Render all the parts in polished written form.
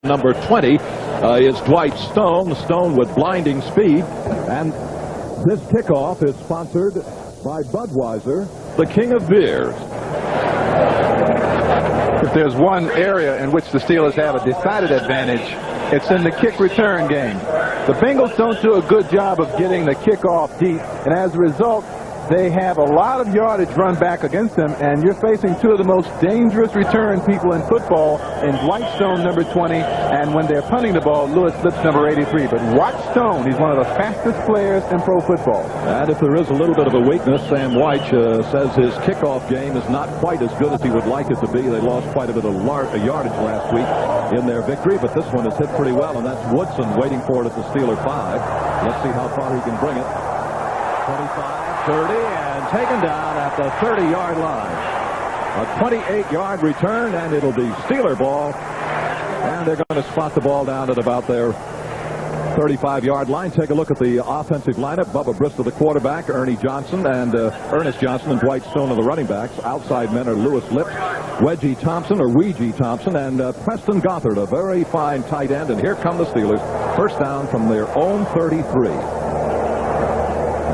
Number 20 is Dwight Stone. Stone with blinding speed. And this kickoff is sponsored by Budweiser, the king of beers. If there's one area in which the Steelers have a decided advantage, it's in the kick return game. The Bengals don't do a good job of getting the kickoff deep, and as a result, they have a lot of yardage run back against them, and you're facing two of the most dangerous return people in football in Dwight Stone, number 20, and when they're punting the ball, Lewis Lips, number 83. But watch Stone. He's one of the fastest players in pro football. And if there is a little bit of a weakness, Sam White says his kickoff game is not quite as good as he would like it to be. They lost quite a bit of yardage last week in their victory, but this one is hit pretty well, and that's Woodson waiting for it at the Steeler 5. Let's see how far he can bring it. 25. 30 and taken down at the 30-yard line. A 28-yard return, and it'll be Steeler ball. And they're going to spot the ball down at about their 35-yard line. Take a look at the offensive lineup. Bubba Brister, the quarterback, Ernest Johnson, and Dwight Stone are the running backs. Outside men are Lewis Lips, Reggie Thompson, or Weegee Thompson, and Preston Gothard, a very fine tight end. And here come the Steelers. First down from their own 33.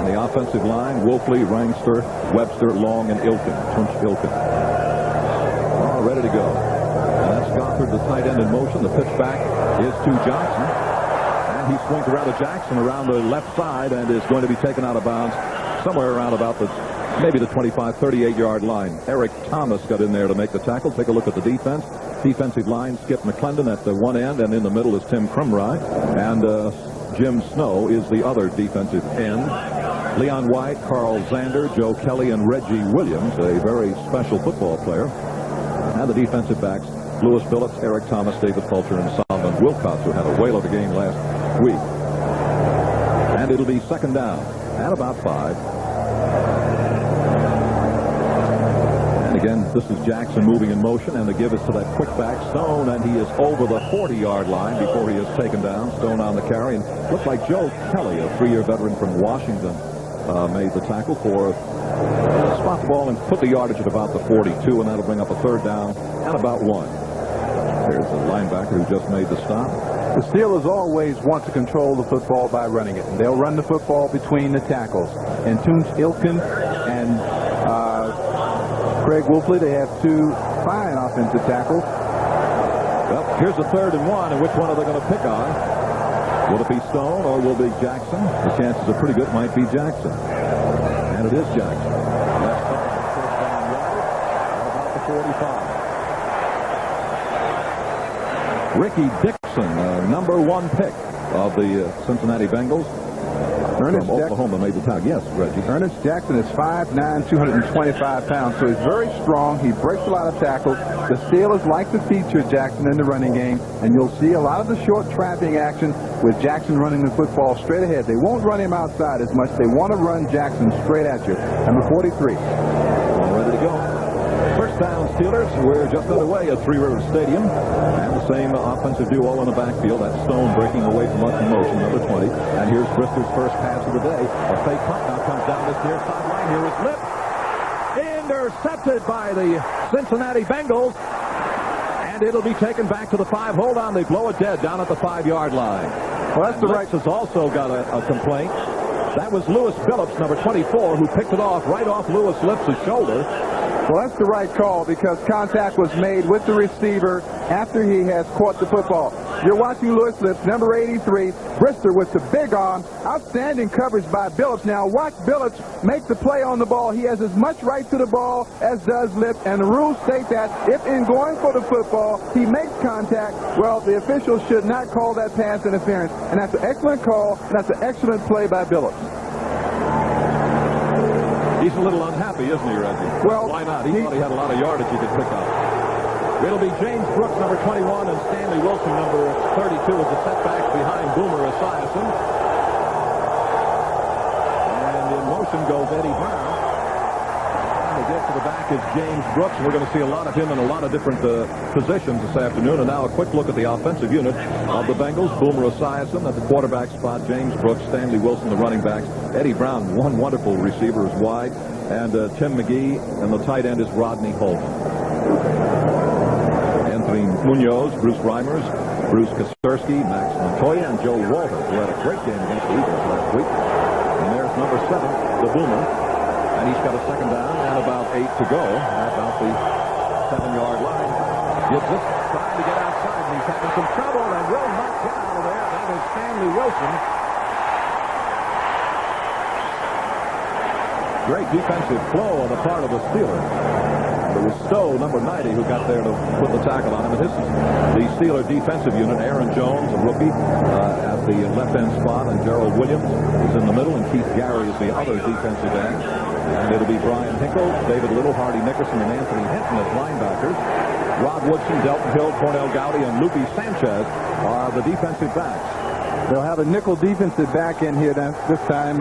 The offensive line, Wolfley, Rangster, Webster, Long, and Tunch Ilkin. All ready to go. And that's Gothard, the tight end, in motion. The pitch back is to Johnson. And he swings around to Jackson around the left side and is going to be taken out of bounds somewhere around about maybe the 25, 38-yard line. Eric Thomas got in there to make the tackle. Take a look at the defense. Defensive line, Skip McClendon at the one end, and in the middle is Tim Crumry. And Jim Snow is the other defensive end. Leon White, Carl Zander, Joe Kelly, and Reggie Williams, a very special football player. And the defensive backs, Lewis Billups, Eric Thomas, David Fulcher, and Solomon Wilcox, who had a whale of a game last week. And it'll be second down at about 5. And again, this is Jackson moving in motion, and the give is to that quick back, Stone, and he is over the 40-yard line before he is taken down. Stone on the carry, and looked like Joe Kelly, a 3-year veteran from Washington, made the tackle for spot the ball and put the yardage at about the 42, and that'll bring up a third down at about 1. There's the linebacker who just made the stop. The Steelers always want to control the football by running it, and they'll run the football between the tackles. And Tunch Ilkin and Craig Wolfley, they have two fine offensive tackles. Well, here's a 3rd and 1, and which one are they going to pick on? Will it be Stone or will it be Jackson? The chances are pretty good. Might be Jackson. And it is Jackson. That's first down about the 45. Ricky Dixon, number 1 pick of the Cincinnati Bengals. Ernest from Oklahoma made the tackle. Yes, Reggie. Ernest Jackson is 5'9", 225 pounds, so he's very strong. He breaks a lot of tackles. The Steelers like to feature Jackson in the running game, and you'll see a lot of the short trapping action with Jackson running the football straight ahead. They won't run him outside as much. They want to run Jackson straight at you. Number 43. All ready to go. First down, Steelers. We're just underway at Three Rivers Stadium. And the same offensive duo in the backfield. That's Stone breaking away from us in motion, number 20. And here's Brister's first pass of the day. A fake punt now comes down this near sideline. Here is Lips. Intercepted by the Cincinnati Bengals. And it'll be taken back to the 5. Hold on, they blow it dead down at the 5-yard line. Well, that's the right. Has also got a complaint. That was Lewis Billups, number 24, who picked it off right off Lewis Lips' shoulder. Well, that's the right call because contact was made with the receiver after he has caught the football. You're watching Lewis Lips, number 83. Brister with the big arm. Outstanding coverage by Billups. Now watch Billups make the play on the ball. He has as much right to the ball as does Lips, and the rules state that if in going for the football he makes contact, well, the officials should not call that pass interference. And that's an excellent call, and that's an excellent play by Billups. He's a little unhappy, isn't he, Reggie? Well, why not? He thought he had a lot of yardage he could pick up. It'll be James Brooks, number 21, and Stanley Wilson, number 32, as the setback behind Boomer Esiason. And in motion goes Eddie Brown. And to get to the back is James Brooks. We're going to see a lot of him in a lot of different positions this afternoon. And now a quick look at the offensive unit of the Bengals. Boomer Esiason at the quarterback spot. James Brooks, Stanley Wilson, the running backs. Eddie Brown, one wonderful receiver, is wide. And Tim McGee, and the tight end is Rodney Holt. between Munoz, Bruce Reimers, Bruce Kaspersky, Max Montoya, and Joe Walter, who had a great game against the Eagles last week. And there's number 7, the Boomer. And he's got a second down and about 8 to go at about the 7-yard line. Gibbs it, trying to get outside, and he's having some trouble and will not get out of there. That is Stanley Wilson. Great defensive flow on the part of the Steelers. It was Stowe, number 90, who got there to put the tackle on him. And this is the Steeler defensive unit. Aaron Jones, a rookie, at the left-end spot, and Gerald Williams is in the middle, and Keith Gary is the other defensive end. And it'll be Brian Hinkle, David Little, Hardy Nickerson, and Anthony Hinton as linebackers. Rod Woodson, Delton Hill, Cornell Gowdy, and Lupe Sanchez are the defensive backs. They'll have a nickel defensive back in here this time.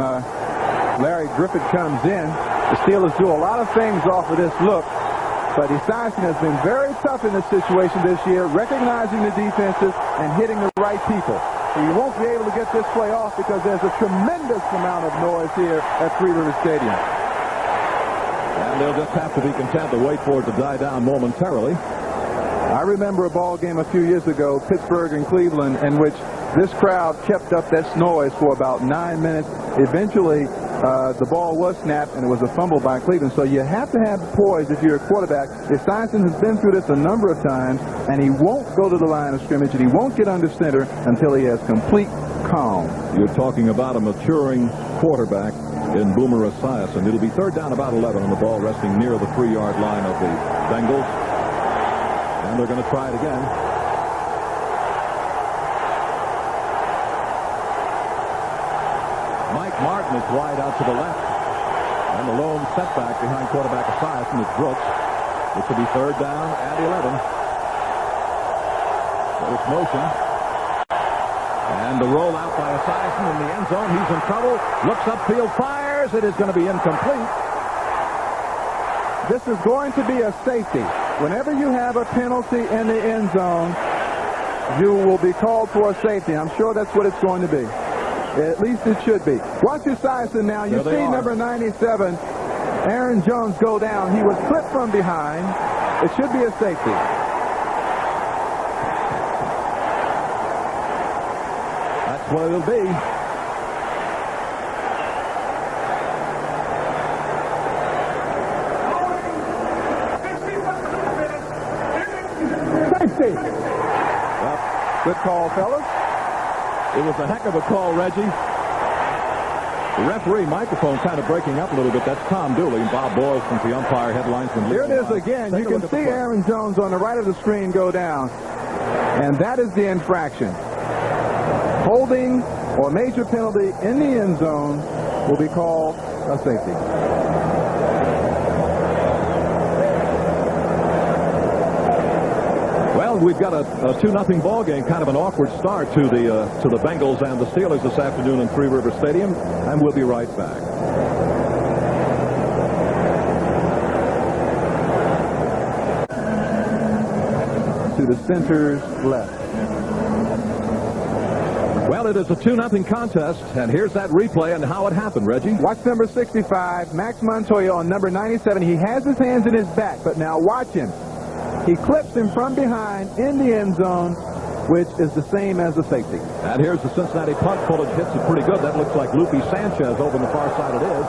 Larry Griffith comes in. The Steelers do a lot of things off of this look, but Esiason has been very tough in this situation this year, recognizing the defenses and hitting the right people. So you won't be able to get this play off because there's a tremendous amount of noise here at Three River Stadium. And they'll just have to be content to wait for it to die down momentarily. I remember a ball game a few years ago, Pittsburgh and Cleveland, in which this crowd kept up that noise for about 9 minutes. Eventually, the ball was snapped, and it was a fumble by Cleveland. So you have to have poise if you're a quarterback. Esiason has been through this a number of times, and he won't go to the line of scrimmage, and he won't get under center until he has complete calm. You're talking about a maturing quarterback in Boomer Esiason. It'll be third down about 11 on the ball resting near the 3-yard line of the Bengals. And they're going to try it again. Mike Martin is wide out to the left. And the lone setback behind quarterback Esiason is Brooks. This will be third down and 11. There's motion. And the roll out by Esiason in the end zone. He's in trouble. Looks upfield, fires. It is going to be incomplete. This is going to be a safety. Whenever you have a penalty in the end zone, you will be called for a safety. I'm sure that's what it's going to be. At least it should be. Watch Esiason now. You see number 97, Aaron Jones, go down. He was clipped from behind. It should be a safety. That's what it'll be. Well, good call, fellas. It was a heck of a call, Reggie. The referee microphone kind of breaking up a little bit. That's Tom Dooley and Bob Boyle since the umpire headlines. Here it is again. You can see Aaron Jones on the right of the screen go down. And that is the infraction. Holding or major penalty in the end zone will be called a safety. Well, we've got a 2-0 ball game, kind of an awkward start to the Bengals and the Steelers this afternoon in Three River Stadium, and we'll be right back. To the center's left. Well, it is a 2-0 contest, and here's that replay and how it happened, Reggie. Watch number 65, Max Montoya on number 97. He has his hands in his back, but now watch him. He clips him from behind in the end zone, which is the same as the safety. And here's the Cincinnati punt. Fuller hits it pretty good. That looks like Lupe Sanchez over on the far side. It is.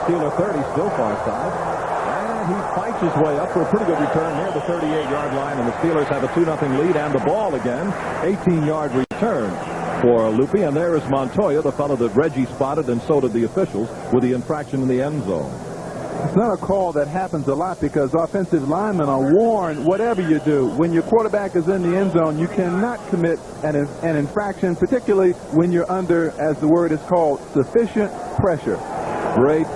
Steeler 30, still far side. And he fights his way up for a pretty good return near the 38-yard line. And the Steelers have a 2-0 lead and the ball again. 18-yard return for Lupe. And there is Montoya, the fellow that Reggie spotted, and so did the officials, with the infraction in the end zone. It's not a call that happens a lot because offensive linemen are warned whatever you do. When your quarterback is in the end zone, you cannot commit an infraction, particularly when you're under, as the word is called, sufficient pressure. Great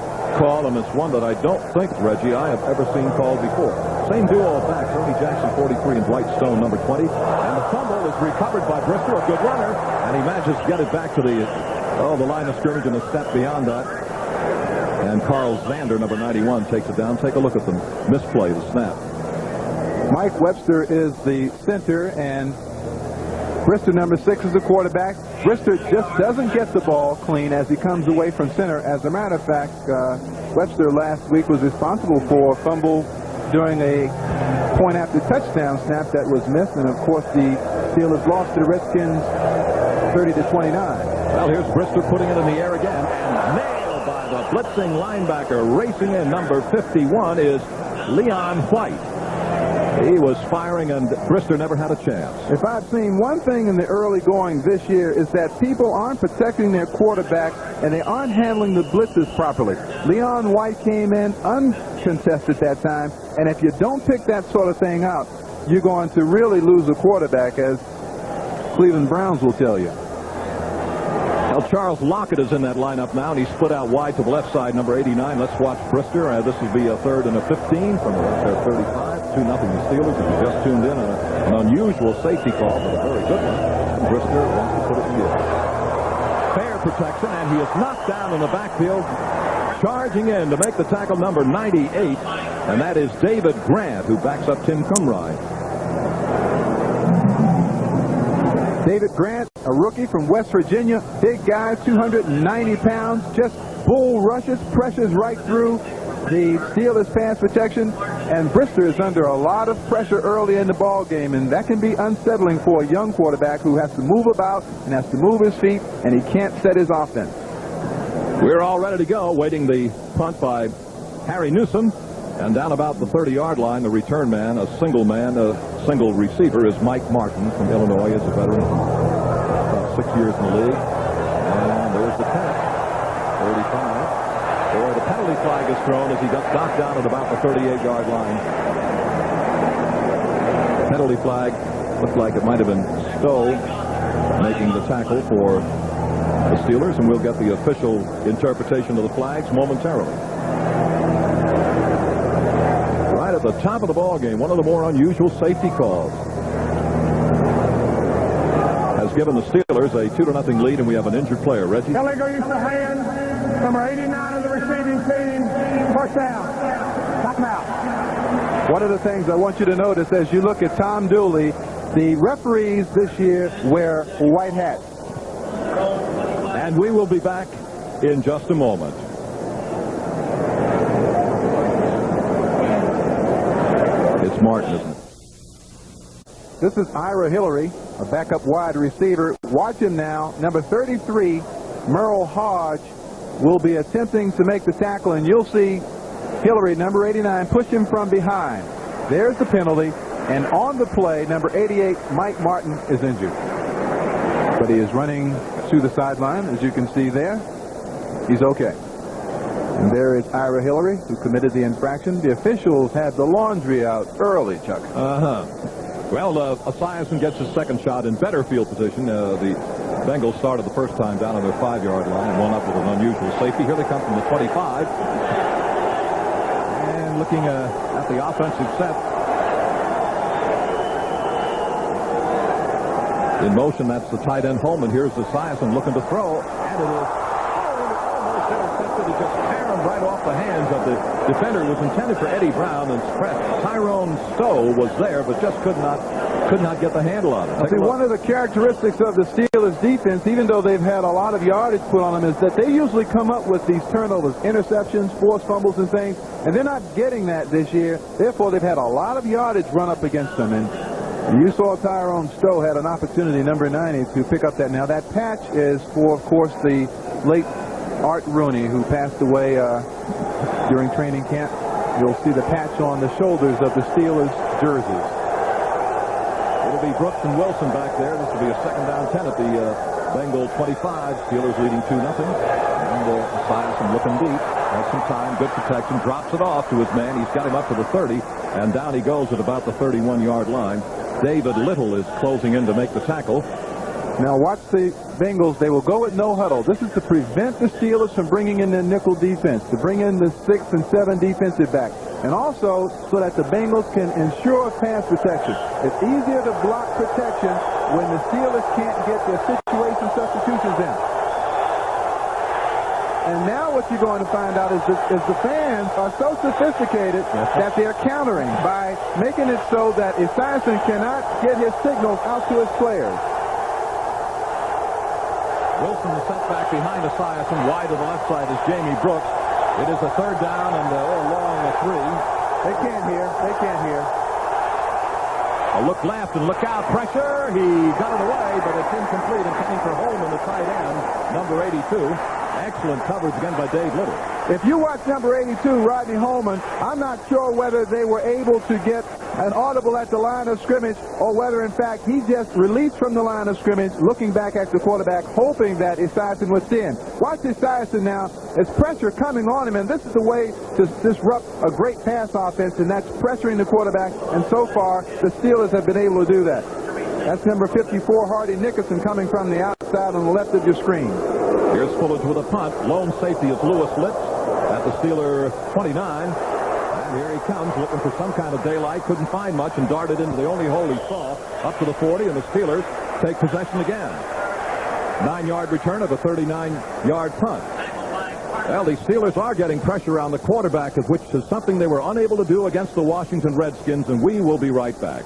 call, and it's one that I don't think, Reggie, I have ever seen called before. Same duo of backs, Ernie Jackson, 43, and Dwight Stone, number 20. And the fumble is recovered by Brister, a good runner, and he manages to get it back to the line of scrimmage and a step beyond that. And Carl Zander, number 91, takes it down. Take a look at the misplay, the snap. Mike Webster is the center, and Brister, number 6, is the quarterback. Brister just doesn't get the ball clean as he comes away from center. As a matter of fact, Webster last week was responsible for a fumble during a point after touchdown snap that was missed, and of course the Steelers lost to the Redskins 30-29. Well, here's Brister putting it in the air again, and nailed by the blitzing linebacker. Racing in, number 51 is Leon White. He was firing, and Brister never had a chance. If I've seen one thing in the early going this year is that people aren't protecting their quarterback and they aren't handling the blitzes properly. Leon White came in uncontested that time, and if you don't pick that sort of thing out, you're going to really lose a quarterback, as Cleveland Browns will tell you. Well, Charles Lockett is in that lineup now, and he's split out wide to the left side, number 89. Let's watch Brister. This will be a 3rd and a 15 from their 35. 2-0 the Steelers. If you just tuned in, an unusual safety call, but a very good one. And Brister wants to put it in the air. Fair protection, and he is knocked down in the backfield. Charging in to make the tackle, number 98, and that is David Grant, who backs up Tim Cumride. David Grant, a rookie from West Virginia, big guy, 290 pounds, just bull rushes, pressures right through the Steelers pass protection, and Brister is under a lot of pressure early in the ball game, and that can be unsettling for a young quarterback who has to move about and has to move his feet, and he can't set his offense. We're all ready to go, waiting the punt by Harry Newsom, and down about the 30-yard line, the return man, a single receiver, is Mike Martin from Illinois. Is a veteran, about 6 years in the league. And there's the catch, 35. Or the penalty flag is thrown as he got knocked down at about the 38-yard line. Penalty flag looked like it might have been Stowe making the tackle for the Steelers, and we'll get the official interpretation of the flags momentarily. Right at the top of the ball game, one of the more unusual safety calls has given the Steelers a 2-0 lead, and we have an injured player. Reggie. Illegal use of hands. Number 89 of the receiving team. First down. Knock him out. One of the things I want you to notice as you look at Tom Dooley, the referees this year wear white hats. And we will be back in just a moment. It's Martin, isn't it? This is Ira Hillary, a backup wide receiver. Watch him now. Number 33, Merle Hodge, will be attempting to make the tackle, and you'll see Hillary, number 89, push him from behind. There's the penalty, and on the play, number 88, Mike Martin, is injured. But he is running to the sideline, as you can see there. He's okay. And there is Ira Hillary, who committed the infraction. The officials had the laundry out early, Chuck. Well, Esiason gets his second shot in better field position. The Bengals started the first time down on their 5-yard line and won up with an unusual safety. Here they come from the 25. And looking at the offensive set. In motion, that's the tight end Holman. Here's Esiason looking to throw. And it is almost intercepted. It just caromed right off the hands of the defender. It was intended for Eddie Brown, and Tyrone Stowe was there, but just could not get the handle on it. See, one of the characteristics of the Steelers defense, even though they've had a lot of yardage put on them, is that they usually come up with these turnovers, interceptions, forced fumbles and things, and they're not getting that this year. Therefore, they've had a lot of yardage run up against them, and you saw Tyrone Stowe had an opportunity, number 90, to pick up that. Now, that patch is for, of course, the late Art Rooney, who passed away during training camp. You'll see the patch on the shoulders of the Steelers jerseys. It'll be Brooks and Wilson back there. This will be a 2nd down 10 at the Bengal 25. Steelers leading 2-0. And Esiason looking deep. Has some time. Good protection. Drops it off to his man. He's got him up to the 30. And down he goes at about the 31-yard line. David Little is closing in to make the tackle. Now watch the Bengals. They will go with no huddle. This is to prevent the Steelers from bringing in their nickel defense, to bring in the 6 and 7 defensive back, and also so that the Bengals can ensure pass protection. It's easier to block protection when the Steelers can't get their situation substitutions in. And now what you're going to find out is that the fans are so sophisticated that they're countering by making it so that Esiason cannot get his signals out to his players. Wilson is set back behind Esiason. Wide to the left side is Jamie Brooks. It is a 3rd down and long 3. They can't hear. They can't hear. A look left and look out. Pressure. He got it away, but it's incomplete and coming for Holman, the tight end, number 82. Excellent coverage again by Dave Little. If you watch number 82, Rodney Holman, I'm not sure whether they were able to get an audible at the line of scrimmage or whether, in fact, he just released from the line of scrimmage, looking back at the quarterback, hoping that Esiason was thin. Watch Esiason now. There's pressure coming on him, and this is the way to disrupt a great pass offense, and that's pressuring the quarterback, and so far, the Steelers have been able to do that. That's number 54, Hardy Nickerson, coming from the outside on the left of your screen. Here's Fullage with a punt. Lone safety is Lewis Litz at the Steeler 29. And here he comes looking for some kind of daylight. Couldn't find much and darted into the only hole he saw up to the 40. And the Steelers take possession again. 9-yard return of a 39-yard punt. Well, the Steelers are getting pressure on the quarterback, which is something they were unable to do against the Washington Redskins. And we will be right back.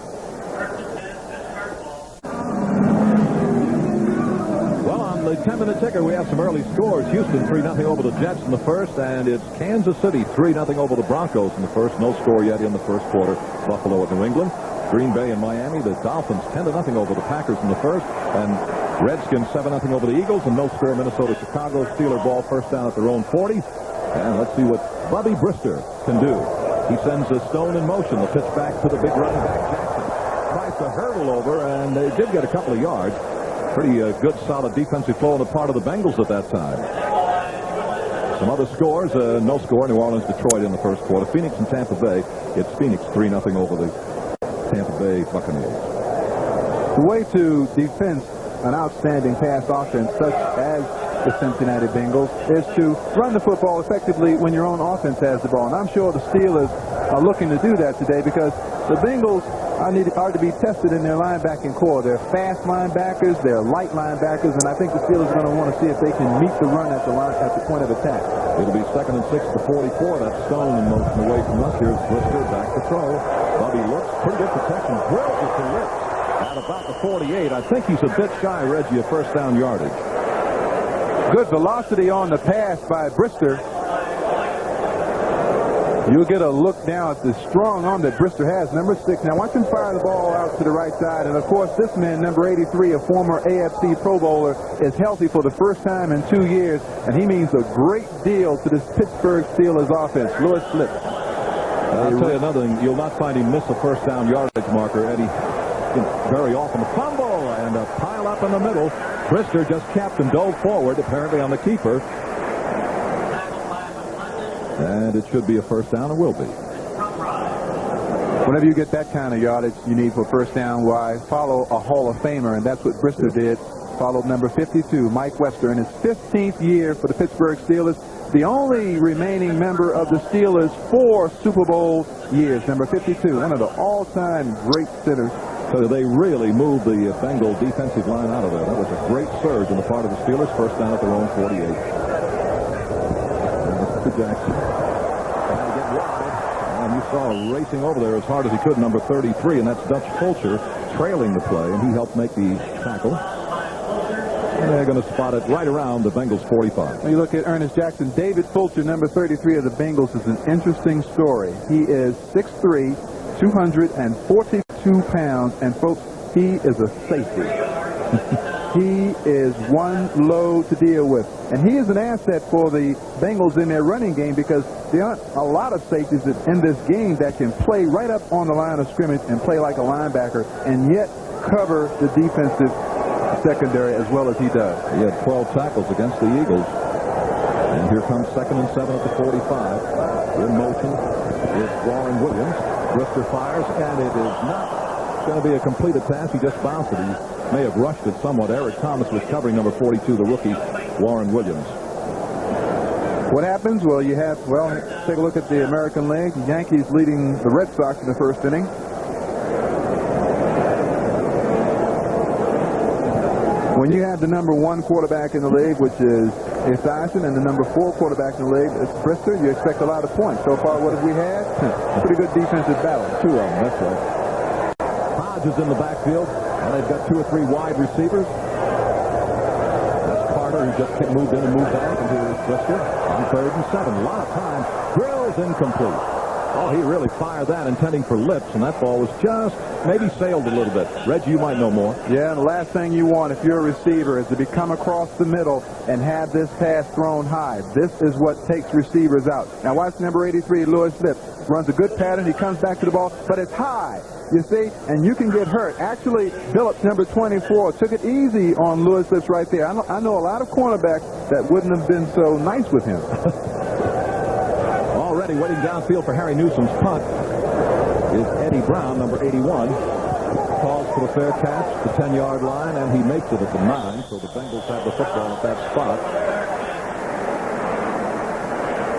The 10-minute ticker, we have some early scores. Houston 3-0 over the Jets in the first, and it's Kansas City 3-0 over the Broncos in the first. No score yet in the first quarter. Buffalo at New England. Green Bay and Miami. The Dolphins 10-0 over the Packers in the first, and Redskins 7-0 over the Eagles, and no score Minnesota Chicago. Steeler ball first down at their own 40. And let's see what Bubby Brister can do. He sends a Stone in motion. The pitch back to the big running back Jackson. Tries to hurdle over, and they did get a couple of yards. Pretty good, solid defensive flow on the part of the Bengals at that time. Some other scores, no score. New Orleans, Detroit in the first quarter. Phoenix and Tampa Bay. It's Phoenix 3-0 over the Tampa Bay Buccaneers. The way to defend an outstanding pass offense such as the Cincinnati Bengals is to run the football effectively when your own offense has the ball. And I'm sure the Steelers are looking to do that today because the Bengals are to be tested in their linebacking core. They're fast linebackers, they're light linebackers, and I think the Steelers are going to want to see if they can meet the run at the point of attack. It'll be 2nd and 6 to 44. That's Stone in motion away from us. Here's Brister back to throw. Bubby looks, pretty good protection, drills it to Lips at about the 48. I think he's a bit shy, Reggie, of first down yardage. Good velocity on the pass by Brister. You'll get a look now at the strong arm that Brister has, number 6. Now watch him fire the ball out to the right side. And, of course, this man, number 83, a former AFC Pro Bowler, is healthy for the first time in 2 years, and he means a great deal to this Pittsburgh Steelers offense. Lewis Litz. I'll tell you another thing. You'll not find him miss a first down yardage marker, Eddie. Very often. A fumble and a pile up in the middle. Brister just kept and dove forward, apparently on the keeper. And it should be a first down, and will be. Whenever you get that kind of yardage you need for first down, why follow a Hall of Famer, and that's what Brister did. Followed number 52, Mike Wester, in his 15th year for the Pittsburgh Steelers. The only remaining member of the Steelers' 4 Super Bowl years, number 52, one of the all-time great centers. So they really moved the Bengal defensive line out of there. That was a great surge on the part of the Steelers. First down at their own 48. Jackson trying to get wide, and you saw racing over there as hard as he could, number 33, and that's Dutch Fulcher trailing the play, and he helped make the tackle. And they're going to spot it right around the Bengals 45. When you look at Ernest Jackson, David Fulcher, number 33 of the Bengals, is an interesting story. He is 6'3", 242 pounds, and folks, he is a safety. He is one load to deal with. And he is an asset for the Bengals in their running game because there aren't a lot of safeties in this game that can play right up on the line of scrimmage and play like a linebacker and yet cover the defensive secondary as well as he does. He had 12 tackles against the Eagles. And here comes 2nd and 7 at the 45. In motion is Warren Williams. Brister fires, and it is not going to be a completed pass. He just bounced it. He may have rushed it somewhat. Eric Thomas was covering number 42, the rookie, Warren Williams. What happens? Well, take a look at the American League. The Yankees leading the Red Sox in the first inning. When you have the number 1 quarterback in the league, which is Esiason, and the number 4 quarterback in the league, it's Brister, you expect a lot of points. So far, what have we had? Pretty good defensive battle. 2 of them, that's right. Hodge is in the backfield. And they've got 2 or 3 wide receivers. That's Carter, who just moved in and moved back. And here's Brister on 3rd and 7. A lot of time. Drills incomplete. Oh, he really fired that, intending for lips, and that ball was just maybe sailed a little bit. Reggie, you might know more. Yeah, and the last thing you want if you're a receiver is to be come across the middle and have this pass thrown high. This is what takes receivers out. Now watch number 83, Louis Lips. Runs a good pattern. He comes back to the ball, but it's high, you see, and you can get hurt. Actually, Billups, number 24, took it easy on Louis Lips right there. I know a lot of cornerbacks that wouldn't have been so nice with him. Already waiting downfield for Harry Newsom's punt is Eddie Brown, number 81. Calls for the fair catch, the 10-yard line, and he makes it at the 9, so the Bengals have the football at that spot.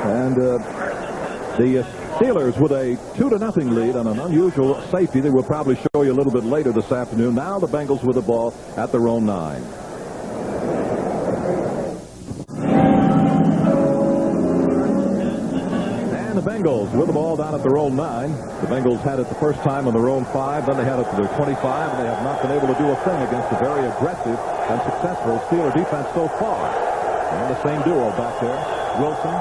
And the Steelers with a 2-0 lead on an unusual safety that we'll probably show you a little bit later this afternoon. Now the Bengals with the ball at their own 9. And the Bengals with the ball down at their own 9. The Bengals had it the first time on their own 5, then they had it to their 25, and they have not been able to do a thing against a very aggressive and successful Steeler defense so far. And the same duo back there, Wilson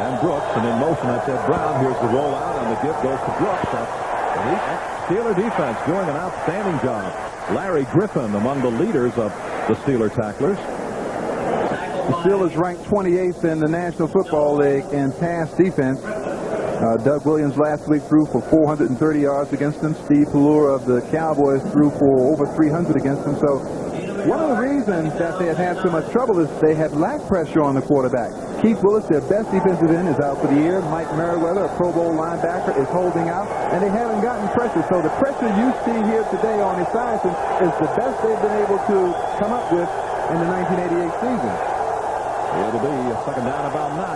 and Brooks, and in motion, I said Brown. Here's the rollout, and the give goes to Brooks. Steeler defense doing an outstanding job. Larry Griffin among the leaders of the Steeler tacklers. The Steelers ranked 28th in the National Football League in pass defense. Doug Williams last week threw for 430 yards against them. Steve Pelluer of the Cowboys threw for over 300 against them. So one of the reasons that they have had so much trouble is they have lacked pressure on the quarterback. Keith Willis, their best defensive end, is out for the year. Mike Merriweather, a Pro Bowl linebacker, is holding out, and they haven't gotten pressure. So the pressure you see here today on Esiason is the best they've been able to come up with in the 1988 season. It'll be a second down, about 9.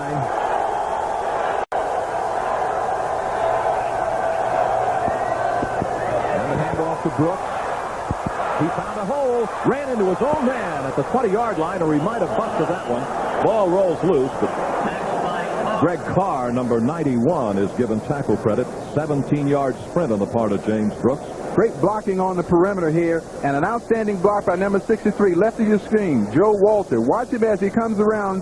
And the handoff to Brooks. He found a hole, ran into his own man at the 20-yard line, or he might have busted that one. Ball rolls loose, but Greg Carr, number 91, is given tackle credit. 17-yard sprint on the part of James Brooks. Great blocking on the perimeter here, and an outstanding block by number 63, left of your screen, Joe Walter. Watch him as he comes around,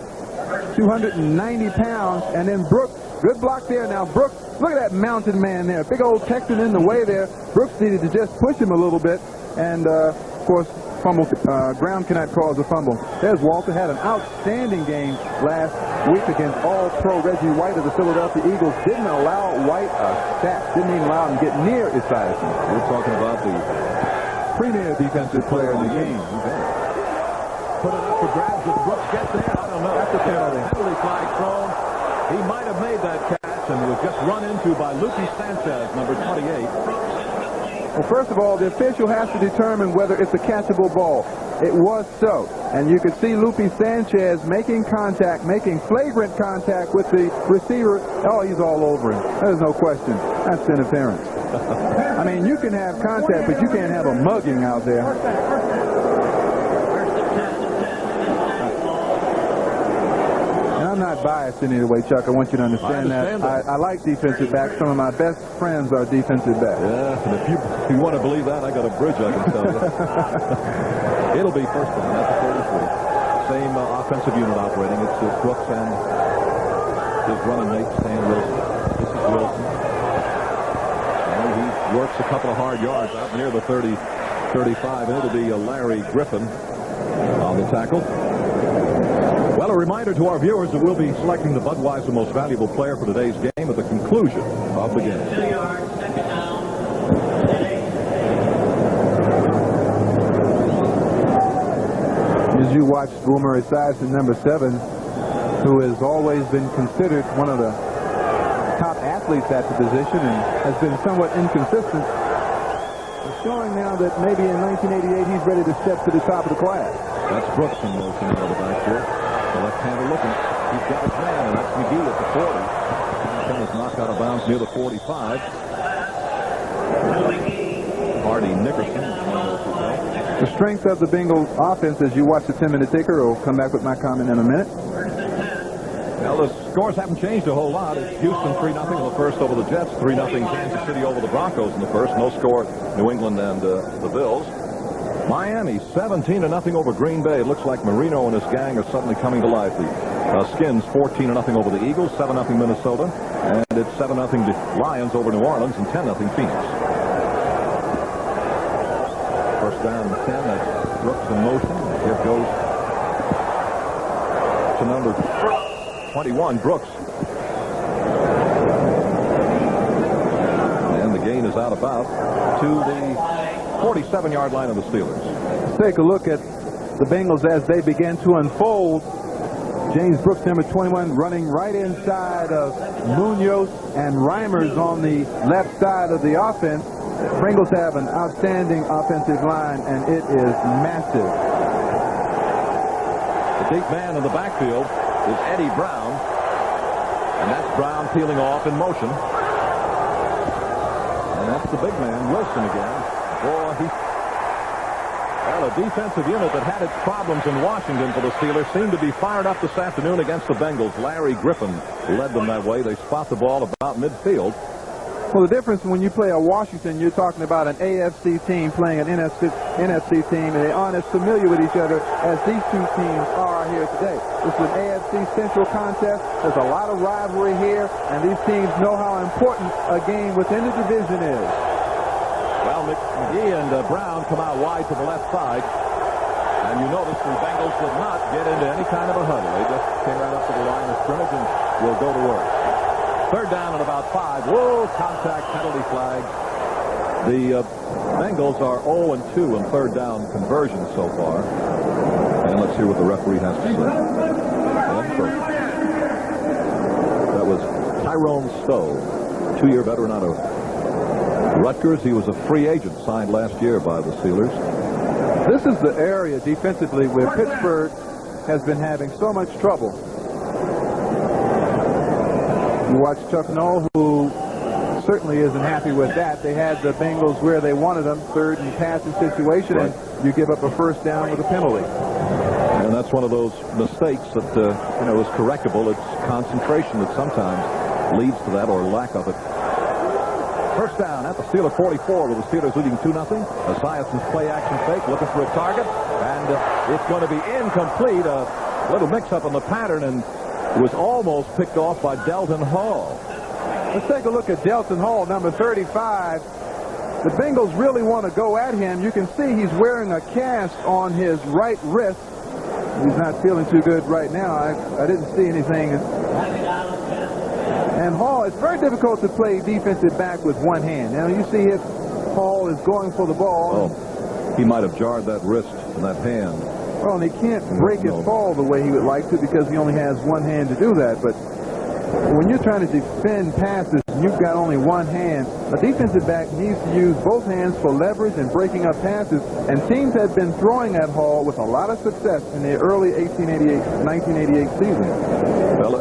290 pounds, and then Brooks, good block there. Now Brooks, look at that mountain man there, big old Texan in the way there. Brooks needed to just push him a little bit, and of course, fumble, ground cannot cause a fumble. There's Walter, had an outstanding game last week against All-Pro Reggie White of the Philadelphia Eagles. Didn't allow White a sack, didn't even allow him to get near Esiason. We're talking about the Premier defensive player in the game. Put it up for grabs. If Brooks gets there, I don't know. That's a penalty. Penalty flag thrown. He might have made that catch, and was just run into by Lupe Sanchez, number 28. Well, first of all, the official has to determine whether it's a catchable ball. It was so. And you could see Lupe Sanchez making contact, making flagrant contact with the receiver. Oh, he's all over him. There's no question. That's interference. I mean, you can have contact, but you can't have a mugging out there. I'm not biased in any way, Chuck. I want you to understand that. I like defensive backs. Some of my best friends are defensive backs. Yeah, and if you want to believe that, I got a bridge I can tell you. It'll be first down at the 43. Same offensive unit operating. It's Brooks and his running mate, Stan Wilson. This is Wilson. And he works a couple of hard yards out near the 30, 35, and it'll be Larry Griffin on the tackle. Well, a reminder to our viewers that we'll be selecting the Budweiser Most Valuable Player for today's game at the conclusion of the game. As you watch Boomer Esiason, number 7, who has always been considered one of the top athletes at the position and has been somewhat inconsistent, is showing now that maybe in 1988 he's ready to step to the top of the class. That's Brooks in motion out of the backfield. The left-hander looking. He's got his man, and that's McGee at the 40. Then is knocked out of bounds near the 45. Hardy Nickerson. The strength of the Bengals offense as you watch the 10-minute ticker. I'll come back with my comment in a minute. Well, the scores haven't changed a whole lot. It's Houston 3-0 in the first over the Jets. 3-0 Kansas City over the Broncos in the first. No score New England and the Bills. Miami 17-0 over Green Bay. It looks like Marino and his gang are suddenly coming to life. The Skins 14-0 over the Eagles, 7-0 Minnesota, and it's 7-0 the Lions over New Orleans and 10-0 Phoenix. First down and 10. That's Brooks in motion. Here goes to number 21, Brooks. And the gain is out about to the 47-yard line of the Steelers. Let's take a look at the Bengals as they begin to unfold. James Brooks, number 21, running right inside of Munoz and Reimers on the left side of the offense. Bengals have an outstanding offensive line, and it is massive. The deep man in the backfield is Eddie Brown, and that's Brown peeling off in motion. And that's the big man, Wilson again. Boy, well, a defensive unit that had its problems in Washington for the Steelers seemed to be fired up this afternoon against the Bengals. Larry Griffin led them that way. They spot the ball about midfield. Well, the difference when you play a Washington, you're talking about an AFC team playing an NFC team, and they aren't as familiar with each other as these two teams are here today. This is an AFC Central contest. There's a lot of rivalry here, and these teams know how important a game within the division is. Well, McGee and Brown come out wide to the left side. And you notice the Bengals did not get into any kind of a huddle. They just came right up to the line of scrimmage and will go to work. Third down at about 5. Whoa, contact, penalty flag. The Bengals are 0-2 in third down conversions so far. And let's hear what the referee has to say. That was Tyrone Stowe, 2-year veteran out of Rutgers. He was a free agent signed last year by the Steelers. This is the area defensively where Pittsburgh has been having so much trouble. You watch Chuck Noll, who certainly isn't happy with that. They had the Bengals where they wanted them, third and passing situation, right, and you give up a first down with a penalty. And that's one of those mistakes that is correctable. It's concentration that sometimes leads to that, or lack of it. First down at the Steeler 44 with the Steelers leading 2-0. Esiason's play action fake, looking for a target, and it's going to be incomplete. A little mix-up on the pattern, and was almost picked off by Delton Hall. Let's take a look at Delton Hall, number 35. The Bengals really want to go at him. You can see he's wearing a cast on his right wrist. He's not feeling too good right now. I didn't see anything. And Hall, it's very difficult to play defensive back with one hand. Now you see if Hall is going for the ball. Oh, he might have jarred that wrist and that hand. Well, and he can't break his fall the way he would like to because he only has one hand to do that. But when you're trying to defend passes and you've got only one hand, a defensive back needs to use both hands for leverage and breaking up passes. And teams have been throwing at Hall with a lot of success in the early 1988 season. Well,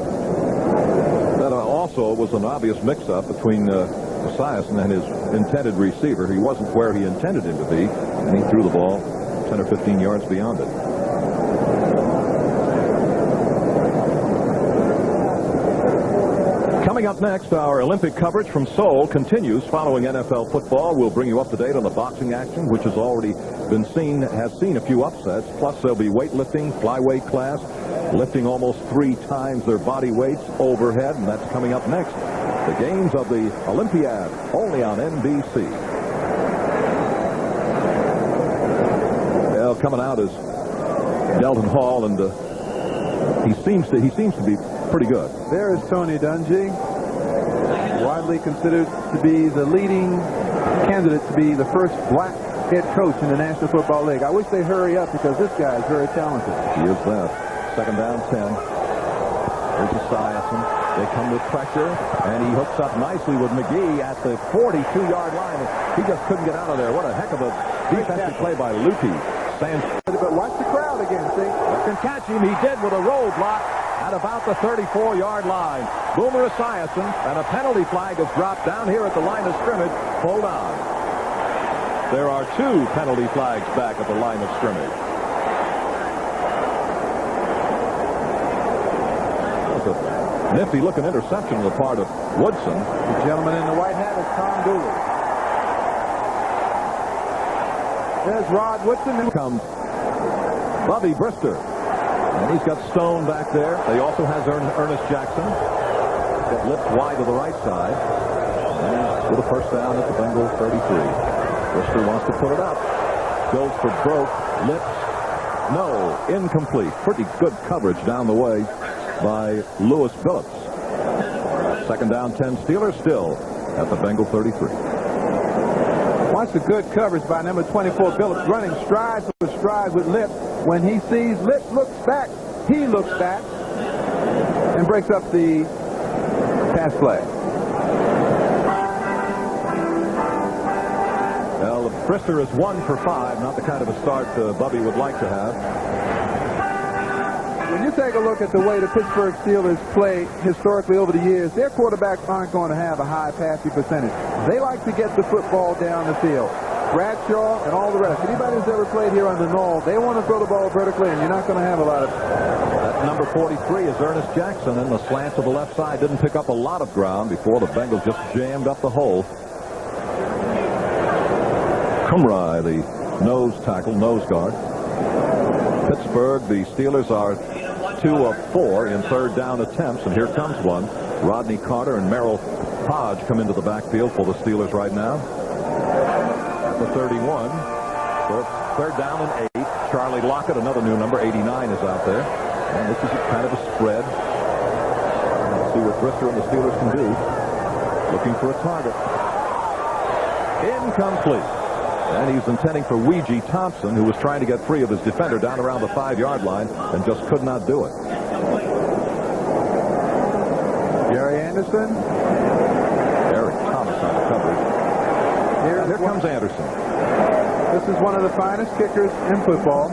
that also was an obvious mix-up between Esiason and his intended receiver. He wasn't where he intended him to be, and he threw the ball 10 or 15 yards beyond it. Coming up next, our Olympic coverage from Seoul continues. Following NFL football, we'll bring you up to date on the boxing action, which has already been has seen a few upsets. Plus, there'll be weightlifting, flyweight class, lifting almost 3 times their body weights overhead, and that's coming up next. The games of the Olympiad, only on NBC. Well, coming out is Delton Hall, and he seems to be pretty good. There is Tony Dungy, widely considered to be the leading candidate to be the first black head coach in the National Football League. I wish they'd hurry up because this guy is very talented. He is that. Second down 10. There's Esiason. They come with pressure, and he hooks up nicely with McGee at the 42-yard line. He just couldn't get out of there. What a heck of a defensive play by Lupi. But watch the crowd again, see? Can catch him. He did with a roadblock at about the 34-yard line. Boomer Esiason, and a penalty flag is dropped down here at the line of scrimmage. Hold on. There are 2 penalty flags back at the line of scrimmage. Nifty-looking interception on the part of Woodson. The gentleman in the white hat is Tom Dooley. There's Rod Woodson. Here comes Bubby Brister. And he's got Stone back there. They also has Ernest Jackson. Got Lips wide to the right side. And with a first down at the Bengals 33. Brister wants to put it up. Goes for broke. Lips. No. Incomplete. Pretty good coverage down the way by Lewis Phillips. Second down, 10 Steelers still at the Bengal 33. Watch the good coverage by number 24 Phillips, running stride for stride with Lips. When he sees Lips looks back, he looks back and breaks up the pass play. Well, Brister is 1 for 5, not the kind of a start Bubby would like to have. When you take a look at the way the Pittsburgh Steelers play historically over the years, their quarterbacks aren't going to have a high passing percentage. They like to get the football down the field. Bradshaw and all the rest. Anybody who's ever played here under Knoll, they want to throw the ball vertically, and you're not going to have a lot of it. That number 43 is Ernest Jackson, and the slant to the left side didn't pick up a lot of ground before the Bengals just jammed up the hole. Kumrai, the nose tackle, nose guard. Pittsburgh, the Steelers are 2 of 4 in third down attempts, and here comes one. Rodney Carter and Merrill Hodge come into the backfield for the Steelers right now. At the 31. So it's third down and 8. Charlie Lockett, another new number, 89, is out there. And this is kind of a spread. Let's see what Brister and the Steelers can do. Looking for a target. Incomplete. And he's intending for Ouija Thompson, who was trying to get free of his defender down around the 5-yard line and just could not do it. Gary Anderson. Eric Thomas on the coverage. Here comes Anderson. This is one of the finest kickers in football.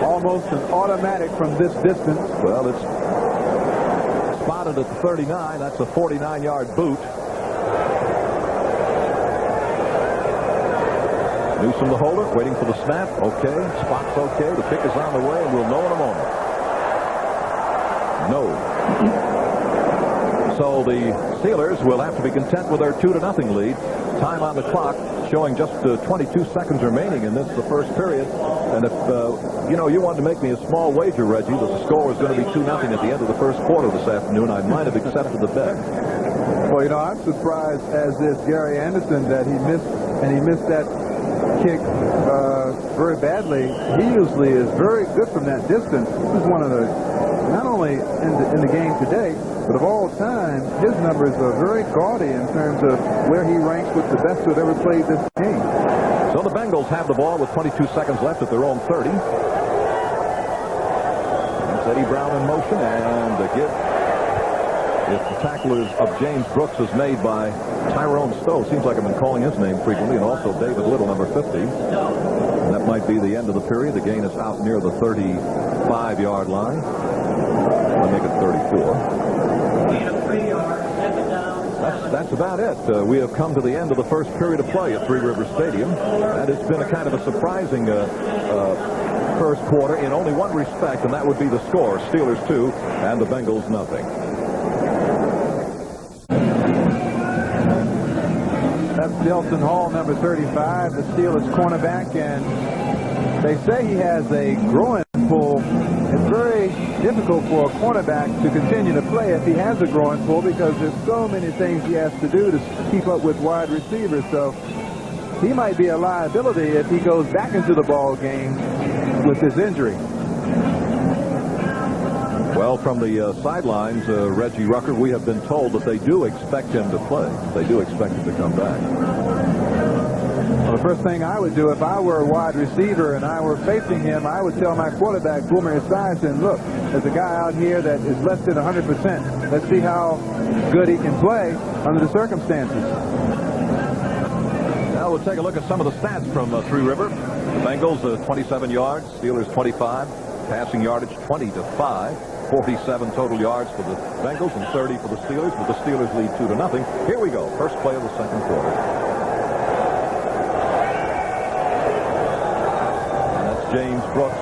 Almost an automatic from this distance. Well, it's spotted at the 39. That's a 49-yard boot. Newsom the holder, waiting for the snap. Okay, spot's okay. The kick is on the way, and we'll know in a moment. No. So the Steelers will have to be content with their 2-0 lead. Time on the clock showing just 22 seconds remaining in this, the first period. And if, you wanted to make me a small wager, Reggie, that the score was going to be 2-0 at the end of the first quarter this afternoon, I might have accepted the bet. Well, I'm surprised as is Gary Anderson that he missed that kick very badly. He usually is very good from that distance. This is one of the, not only in the game today, but of all time, his numbers are very gaudy in terms of where he ranks with the best who have ever played this game. So the Bengals have the ball with 22 seconds left at their own 30. That's Eddie Brown in motion, and the give. If the tackle of James Brooks is made by Tyrone Stowe, seems like I've been calling his name frequently, and also David Little, number 50. And that might be the end of the period. The gain is out near the 35-yard line. I'll make it 34. That's about it. We have come to the end of the first period of play at Three Rivers Stadium. And it's been a kind of a surprising first quarter in only one respect, and that would be the score. Steelers 2 and the Bengals nothing. That's Delton Hall, number 35, the Steelers cornerback, and they say he has a growing pull. It's very difficult for a cornerback to continue to play if he has a growing pull because there's so many things he has to do to keep up with wide receivers. So he might be a liability if he goes back into the ball game with this injury. Well, from the sidelines, Reggie Rucker, we have been told that they do expect him to play. They do expect him to come back. Well, the first thing I would do if I were a wide receiver and I were facing him, I would tell my quarterback, Boomer Esiason, look, there's a guy out here that is less than 100%. Let's see how good he can play under the circumstances. Now we'll take a look at some of the stats from Three River. The Bengals, 27 yards. Steelers, 25. Passing yardage, 20-5. 47 total yards for the Bengals and 30 for the Steelers, but the Steelers lead 2-0. Here we go. First play of the second quarter. And that's James Brooks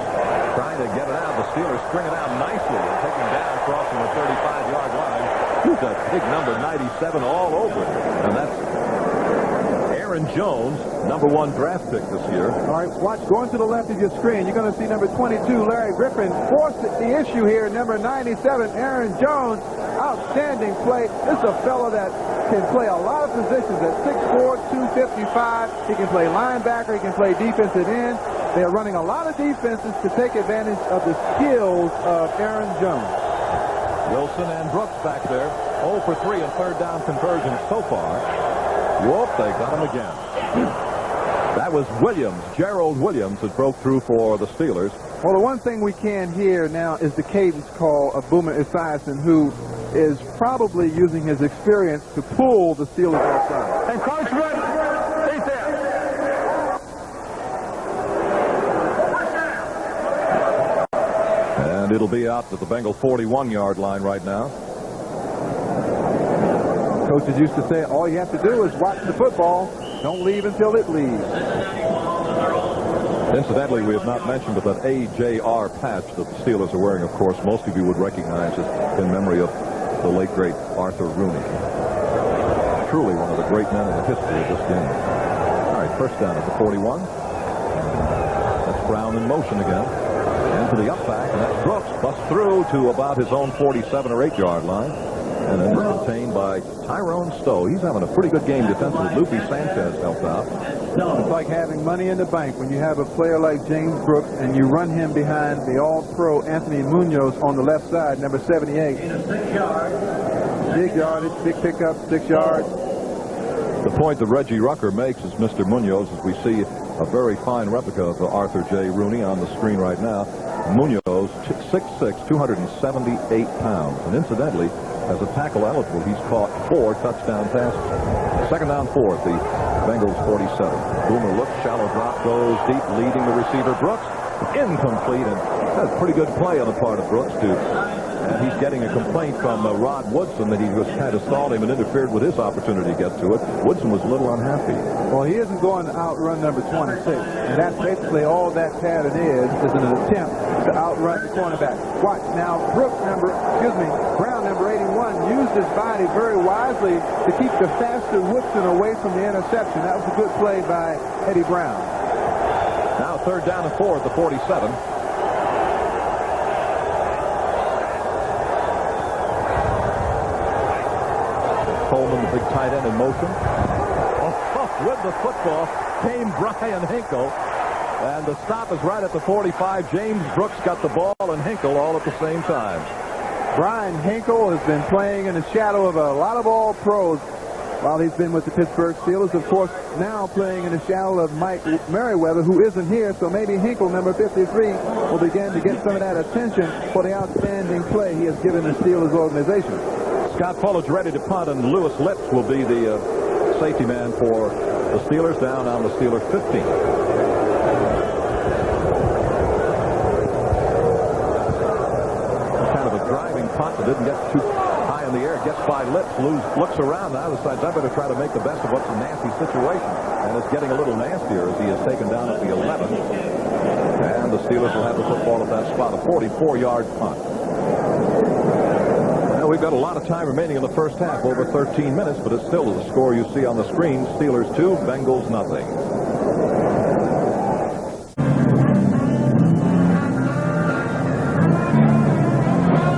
trying to get it out. The Steelers string it out nicely and take him down crossing the 35-yard line. He's a big number, 97 all over it. And that's Aaron Jones, #1 draft pick this year. All right, watch, going to the left of your screen, you're going to see number 22, Larry Griffin, forced the issue here. Number 97, Aaron Jones, outstanding play. This is a fellow that can play a lot of positions at 6'4", 255. He can play linebacker, he can play defensive end. They're running a lot of defenses to take advantage of the skills of Aaron Jones. Wilson and Brooks back there. 0 for 3 in third down conversions so far. Whoop, they got him again. That was Williams, Gerald Williams, that broke through for the Steelers. Well, the one thing we can hear now is the cadence call of Boomer Esiason, who is probably using his experience to pull the Steelers outside. And Coach Rucker, he's there. And it'll be out at the Bengal 41-yard line right now. Coaches used to say, all you have to do is watch the football. Don't leave until it leaves. Incidentally, we have not mentioned, but that AJR patch that the Steelers are wearing, of course, most of you would recognize it in memory of the late, great Arthur Rooney. Truly one of the great men in the history of this game. All right, first down at the 41. That's Brown in motion again. Into the up back, and that's Brooks. Busts through to about his own 47 or 8-yard line. And then contained by Tyrone Stowe. He's having a pretty good game defensively. Lupe Sanchez helped out. It's like having money in the bank when you have a player like James Brooks and you run him behind the all-pro Anthony Munoz on the left side, number 78. Big yardage, big pickup, 6 yards. The point that Reggie Rucker makes is Mr. Munoz, as we see a very fine replica of Arthur J. Rooney on the screen right now. Munoz, 6'6", 278 pounds. And incidentally, as a tackle eligible, he's caught 4 touchdown passes. Second down 4 at the Bengals 47. Boomer looks, shallow drop, goes deep, leading the receiver. Brooks, incomplete, and that's a pretty good play on the part of Brooks, too. And he's getting a complaint from Rod Woodson that he was kind of stalled him and interfered with his opportunity to get to it. Woodson was a little unhappy. Well, he isn't going to outrun number 26, and that's basically all that pattern is an attempt to outrun the cornerback. Watch now, Brown, number 81, used his body very wisely to keep the faster Woodson away from the interception. That was a good play by Eddie Brown. Now third down and 4 at the 47. Coleman, the big tight end, in motion. With the football came Brian Hinkle. And the stop is right at the 45. James Brooks got the ball and Hinkle all at the same time. Brian Hinkle has been playing in the shadow of a lot of all-pros while he's been with the Pittsburgh Steelers. Of course, now playing in the shadow of Mike Merriweather, who isn't here. So maybe Hinkle, number 53, will begin to get some of that attention for the outstanding play he has given the Steelers organization. Scott Fuller's ready to punt, and Lewis Lips will be the safety man for the Steelers down on the Steelers 15. Kind of a driving punt that didn't get too high in the air. Gets by Lips, looks around now, decides I better try to make the best of what's a nasty situation. And it's getting a little nastier as he is taken down at the 11. And the Steelers will have the football at that spot, a 44-yard punt. We've got a lot of time remaining in the first half, over 13 minutes, but it's still the score you see on the screen. Steelers 2, Bengals nothing.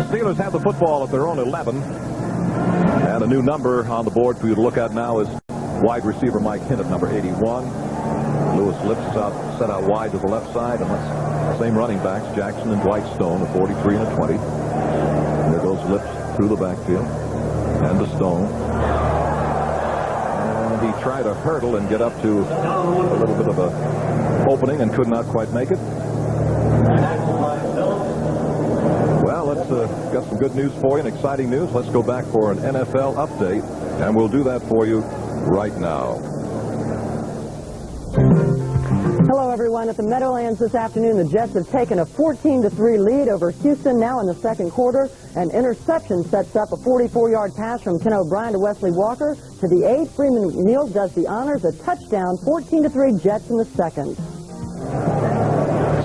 Steelers have the football at their own 11. And a new number on the board for you to look at now is wide receiver Mike Hinn at number 81. Lewis Lips is set out wide to the left side, and that's the same running backs, Jackson and Dwight Stone, a 43 and a 20. And there goes Lips through the backfield, and to Stone. And he tried to hurdle and get up to a little bit of a opening and could not quite make it. Well, let's got some good news for you and exciting news. Let's go back for an NFL update, and we'll do that for you right now. Hello, everyone. At the Meadowlands this afternoon, the Jets have taken a 14-3 lead over Houston now in the second quarter. An interception sets up a 44-yard pass from Ken O'Brien to Wesley Walker. To the 8, Freeman Neal does the honors. A touchdown, 14-3 Jets in the second.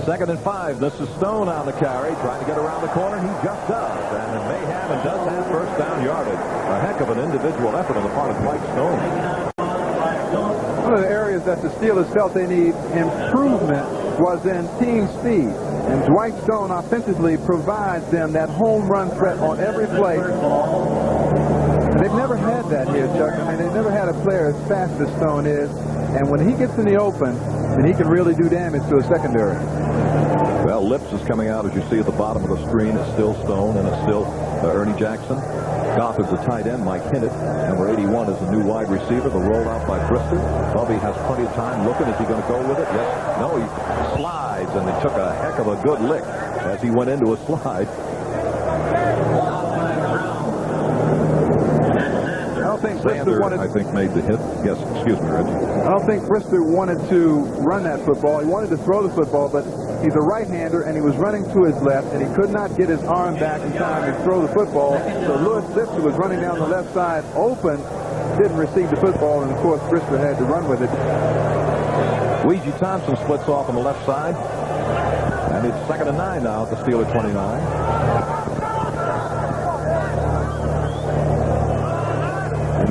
Second and 5. This is Stone on the carry, trying to get around the corner. He just does, and it may have and does have first down yardage. A heck of an individual effort on the part of Mike Stone. One of the areas that the Steelers felt they need improvement was in team speed. And Dwight Stone offensively provides them that home run threat on every play. And they've never had that here, Chuck. I mean, they've never had a player as fast as Stone is. And when he gets in the open, then he can really do damage to a secondary. Well, Lips is coming out, as you see at the bottom of the screen. It's still Stone, and it's still Ernie Jackson. Goff is the tight end. Mike Hinnett. Number 81 is the new wide receiver. The rollout by Brister. Bubby has plenty of time looking. Is he going to go with it? Yes. No, he slides, and he took a heck of a good lick as he went into a slide. Sander, I think, made the hit. Yes, excuse me, Reggie. I don't think Brister wanted to run that football. He wanted to throw the football, but he's a right-hander, and he was running to his left, and he could not get his arm back in time to throw the football. So Lewis Lips, who was running down the left side open, didn't receive the football, and of course Brister had to run with it. Ouija Thompson splits off on the left side, and it's 2nd and 9 now at the Steeler 29.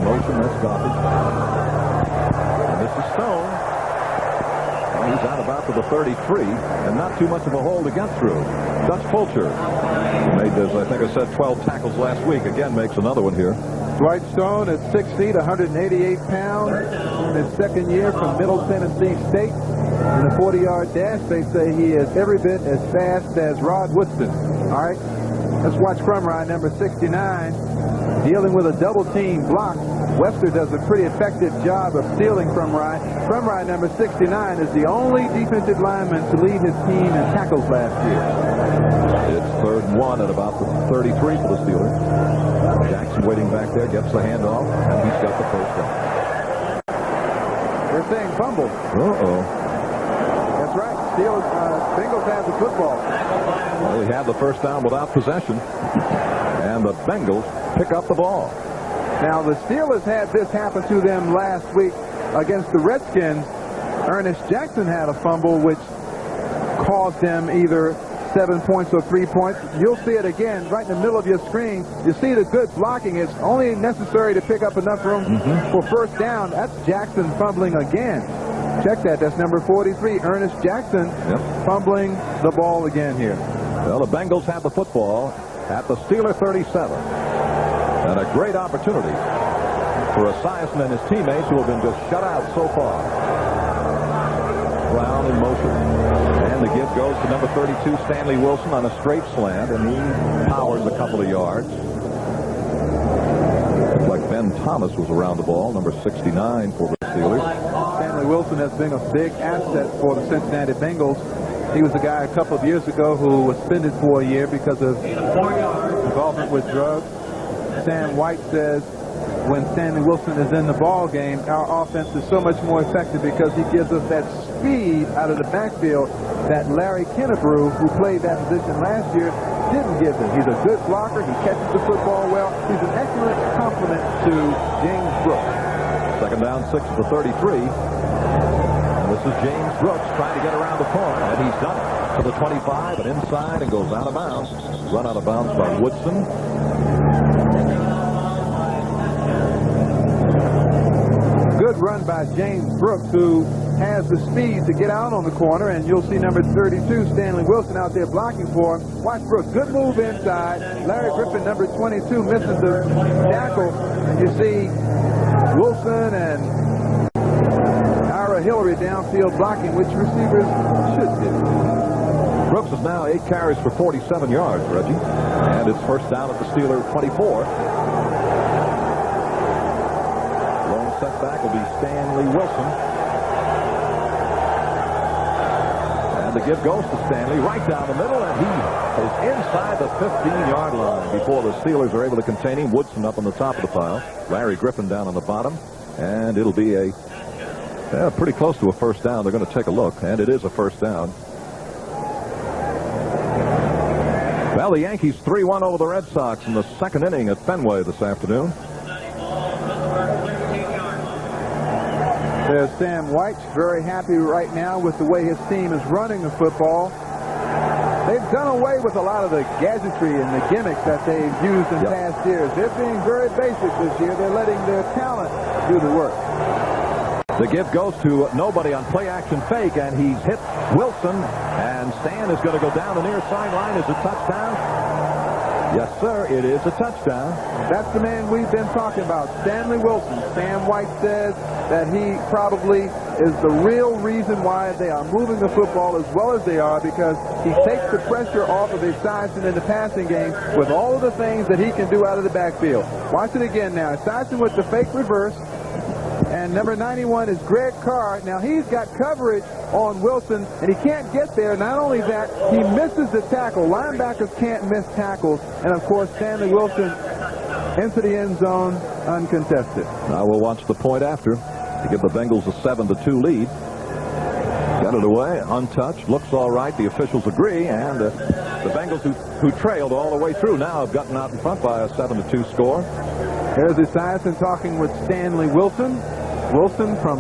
Motion, that's garbage. And this is Stone. And he's out about to the 33, and not too much of a hole to get through. Dutch Fulcher made this, I think I said 12 tackles last week. Again, makes another one here. Dwight Stone at 6 feet, 188 pounds. In his second year from Middle Tennessee State. In a 40-yard dash, they say he is every bit as fast as Rod Woodson. All right, let's watch Crumrye, number 69. Dealing with a double-team block. Webster does a pretty effective job of stealing Crumrye. Crumrye, number 69, is the only defensive lineman to lead his team in tackles last year. It's 3rd and 1 at about the 33 for the Steelers. Jackson waiting back there, gets the handoff, and he's got the first down. They're saying fumble. Uh-oh. That's right. Bengals have the football. Well, they have the first down without possession. And the Bengals pick up the ball. Now, the Steelers had this happen to them last week against the Redskins. Ernest Jackson had a fumble which caused them either 7 points or 3 points. You'll see it again right in the middle of your screen. You see the good blocking. It's only necessary to pick up enough room for first down. That's Jackson fumbling again. Check that. That's number 43, Ernest Jackson, fumbling the ball again here. Well, the Bengals have the football at the Steeler 37. And a great opportunity for Esiason and his teammates who have been just shut out so far. Brown in motion. And the give goes to number 32, Stanley Wilson, on a straight slant, and he powers a couple of yards. Looks like Ben Thomas was around the ball, number 69 for the Steelers. Stanley Wilson has been a big asset for the Cincinnati Bengals. He was a guy a couple of years ago who was suspended for a year because of involvement with drugs. Sam White says when Stanley Wilson is in the ball game, our offense is so much more effective because he gives us that speed out of the backfield that Larry Kennebrew, who played that position last year, didn't give them. He's a good blocker. He catches the football well. He's an excellent complement to James Brooks. 2nd down, 6 at the 33. And this is James Brooks trying to get around the corner, and he's done it. To the 25 and inside and goes out of bounds. Run out of bounds by Woodson. Good run by James Brooks, who has the speed to get out on the corner, and you'll see number 32, Stanley Wilson, out there blocking for him. Watch Brooks. Good move inside. Larry Griffin, number 22, misses the tackle. And you see Wilson and Ira Hillary downfield blocking, which receivers should do. Brooks is now 8 carries for 47 yards, Reggie. And it's first down at the Steeler 24. Long setback will be Stanley Wilson. And the give goes to Stanley right down the middle, and he is inside the 15-yard line before the Steelers are able to contain him. Woodson up on the top of the pile. Larry Griffin down on the bottom. And it'll be pretty close to a first down. They're going to take a look, and it is a first down. Well, the Yankees 3-1 over the Red Sox in the 2nd inning at Fenway this afternoon. There's Sam White, very happy right now with the way his team is running the football. They've done away with a lot of the gadgetry and the gimmicks that they've used in past years. They're being very basic this year. They're letting their talent do the work. The give goes to nobody on play action fake, and he's hit Wilson, and Stan is going to go down the near sideline. Is a touchdown? Yes, sir, it is a touchdown. That's the man we've been talking about, Stanley Wilson. Sam White says that he probably is the real reason why they are moving the football as well as they are, because he takes the pressure off of Esiason in the passing game with all of the things that he can do out of the backfield. Watch it again now. Esiason with the fake reverse. And number 91 is Greg Carr. Now he's got coverage on Wilson, and he can't get there. Not only that, he misses the tackle. Linebackers can't miss tackles. And of course, Stanley Wilson into the end zone uncontested. Now we'll watch the point after to give the Bengals a 7-2 lead. Got it away, untouched, looks all right. The officials agree, and the Bengals who trailed all the way through now have gotten out in front by a 7-2 score. Here's Esiason talking with Stanley Wilson. Wilson from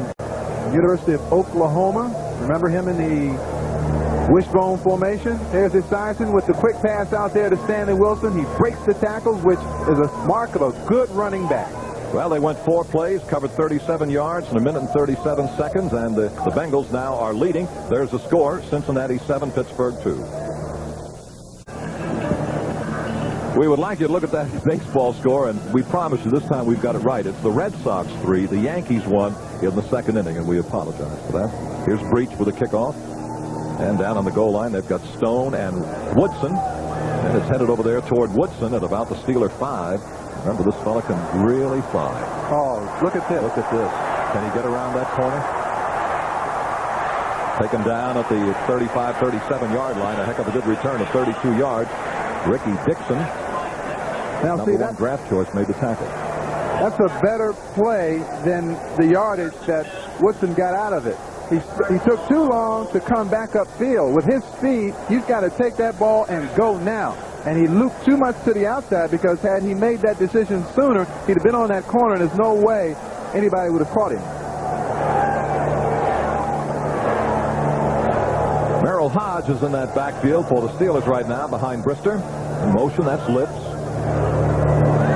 University of Oklahoma. Remember him in the wishbone formation? There's Esiason with the quick pass out there to Stanley Wilson. He breaks the tackles, which is a mark of a good running back. Well, they went 4 plays, covered 37 yards in 1 minute and 37 seconds, and the Bengals now are leading. There's the score, Cincinnati 7, Pittsburgh 2. We would like you to look at that baseball score, and we promise you this time we've got it right. It's the Red Sox 3, the Yankees 1 in the second inning, and we apologize for that. Here's Breach with a kickoff, and down on the goal line they've got Stone and Woodson, and it's headed over there toward Woodson at about the Steeler 5. Remember, this fella can really fly. Oh, look at this. Look at this. Can he get around that corner? Take him down at the 35, 37-yard line. A heck of a good return of 32 yards. Ricky Dixon, now, number 1 draft choice, made the tackle. That's a better play than the yardage that Woodson got out of it. He took too long to come back upfield. With his speed, he's got to take that ball and go now. And he looped too much to the outside, because had he made that decision sooner, he'd have been on that corner, and there's no way anybody would have caught him. Merrill Hodge is in that backfield for the Steelers right now behind Brister. In motion, that's Lips.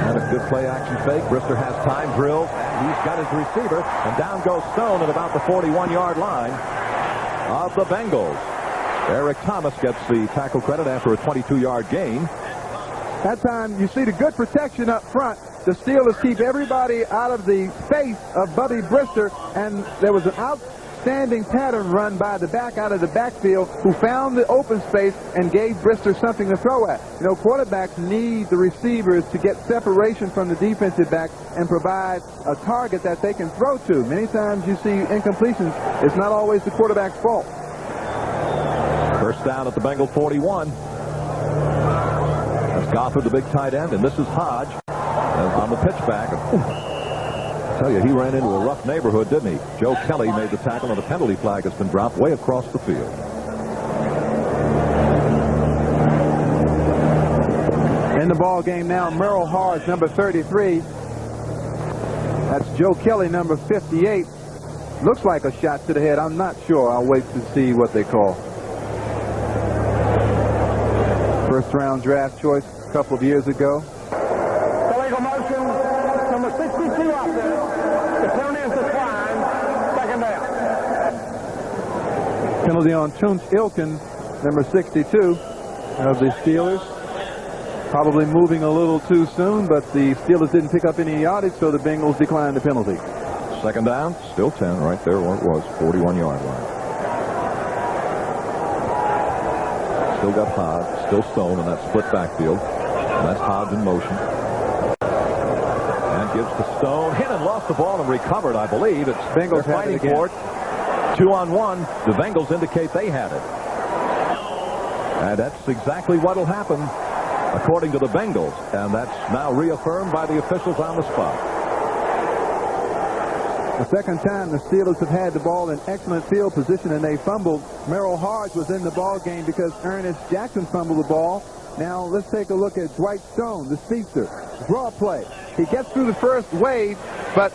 And a good play action fake. Brister has time, drills. He's got his receiver, and down goes Stone at about the 41-yard line of the Bengals. Eric Thomas gets the tackle credit after a 22-yard gain. That time, you see the good protection up front. The Steelers keep everybody out of the face of Bubby Brister, and there was an outstanding pattern run by the back out of the backfield who found the open space and gave Brister something to throw at. You know, quarterbacks need the receivers to get separation from the defensive back and provide a target that they can throw to. Many times you see incompletions. It's not always the quarterback's fault. First down at the Bengal 41. That's Goffard, the big tight end, and this is Hodge on the pitch back. I tell you, he ran into a rough neighborhood, didn't he? Joe Kelly made the tackle, and a penalty flag has been dropped way across the field. In the ball game now, Merrill Hodge, number 33. That's Joe Kelly, number 58. Looks like a shot to the head. I'm not sure. I'll wait to see what they call. First-round draft choice a couple of years ago. Illegal motion, number 62 out there. The penalty is declined. Second down. Penalty on Tunch Ilkin, number 62 of the Steelers. Probably moving a little too soon, but the Steelers didn't pick up any yardage, so the Bengals declined the penalty. Second down, still 10 right there where it was, 41-yard line. Still got Hodge, still Stone in that split backfield. And that's Hodge in motion. And gives to Stone. Hit and lost the ball and recovered, I believe. It's Bengals fighting for it. 2-on-1. The Bengals indicate they had it. And that's exactly what will happen, according to the Bengals. And that's now reaffirmed by the officials on the spot. The second time the Steelers have had the ball in excellent field position and they fumbled. Merrill Hodge was in the ball game because Ernest Jackson fumbled the ball. Now let's take a look at Dwight Stone, the speedster. Draw play. He gets through the first wave, but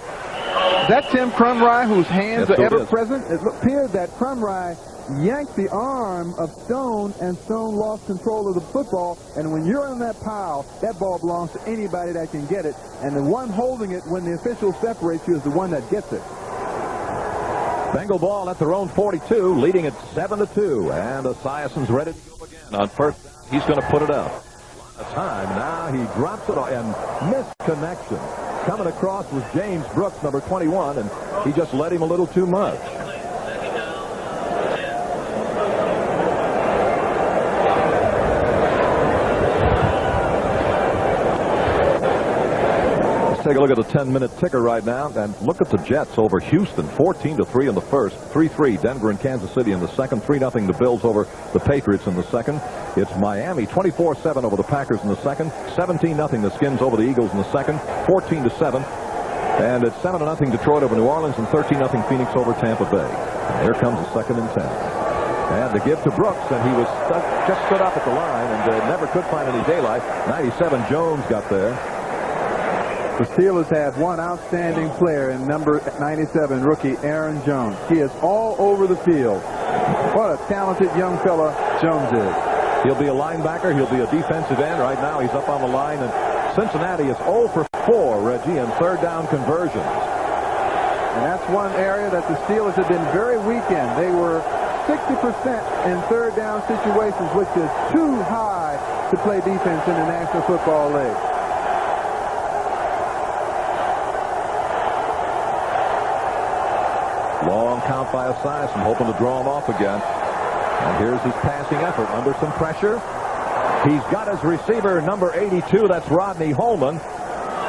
that Tim Crumry, whose hands are ever present, it appeared that Crumry yanked the arm of Stone, and Stone lost control of the football. And when you're in that pile, that ball belongs to anybody that can get it. And the one holding it when the official separates you is the one that gets it. Bengal ball at their own 42, leading at 7-2. And Esiason's ready to go again. On first down, he's going to put it up. A time now, he drops it and missed connection. Coming across was James Brooks, number 21, and he just led him a little too much. Take a look at the 10-minute ticker right now, and look at the Jets over Houston, 14-3 in the first, 3-3 Denver and Kansas City in the second, 3-0 the Bills over the Patriots in the second. It's Miami 24-7 over the Packers in the second, 17-0 the Skins over the Eagles in the second, 14-7, and it's 7-0 Detroit over New Orleans and 13-0 Phoenix over Tampa Bay. And here comes the 2nd and 10. And to give to Brooks, and he was just stood up at the line and never could find any daylight. 97 Jones got there. The Steelers have one outstanding player in number 97, rookie Aaron Jones. He is all over the field. What a talented young fella Jones is. He'll be a linebacker. He'll be a defensive end. Right now he's up on the line. And Cincinnati is 0 for 4, Reggie, in third down conversions. And that's one area that the Steelers have been very weak in. They were 60% in third down situations, which is too high to play defense in the National Football League. Long count by Esiason, hoping to draw him off again. And here's his passing effort under some pressure. He's got his receiver, number 82. That's Rodney Holman.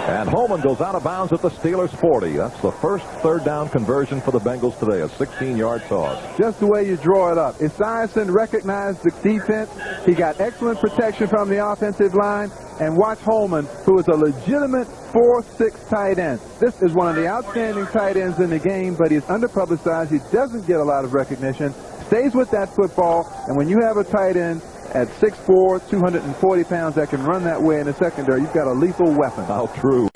And Holman goes out of bounds at the Steelers' 40. That's the first third down conversion for the Bengals today, a 16-yard toss. Just the way you draw it up. Esiason recognized the defense. He got excellent protection from the offensive line. And watch Holman, who is a legitimate 4-6 tight end. This is one of the outstanding tight ends in the game, but he's underpublicized. He doesn't get a lot of recognition. Stays with that football, and when you have a tight end at 6'4", 240 pounds that can run that way in the secondary, you've got a lethal weapon. How true.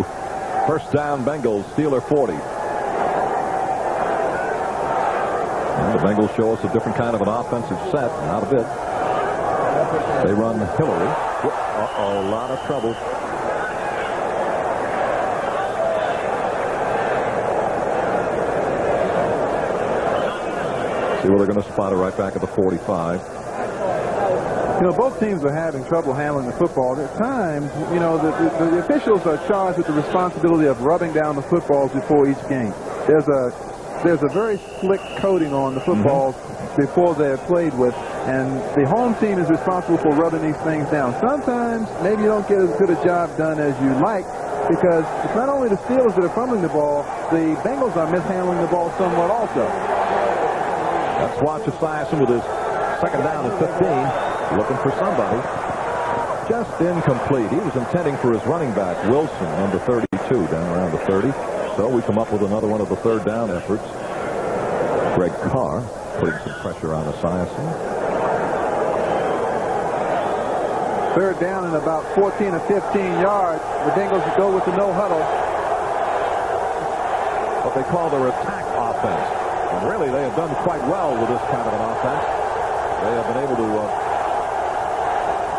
First down, Bengals, Steeler 40. And the Bengals show us a different kind of an offensive set, not a bit. They run Hillary. Uh-oh, a lot of trouble. See where they're going to spot it right back at the 45. You know, both teams are having trouble handling the football. At times, you know, the officials are charged with the responsibility of rubbing down the footballs before each game. There's a very slick coating on the footballs before they're played with, and the home team is responsible for rubbing these things down. Sometimes maybe you don't get as good a job done as you like, because it's not only the Steelers that are fumbling the ball, the Bengals are mishandling the ball somewhat also. Let's watch Esiason with his second down at 15, looking for somebody. Just incomplete. He was intending for his running back, Wilson, number 32, down around the 30. So we come up with another one of the third down efforts. Greg Carr putting some pressure on Esiason. Third down and about 14 or 15 yards. The Bengals go with the no huddle. What they call their attack offense. And really, they have done quite well with this kind of an offense. They have been able to...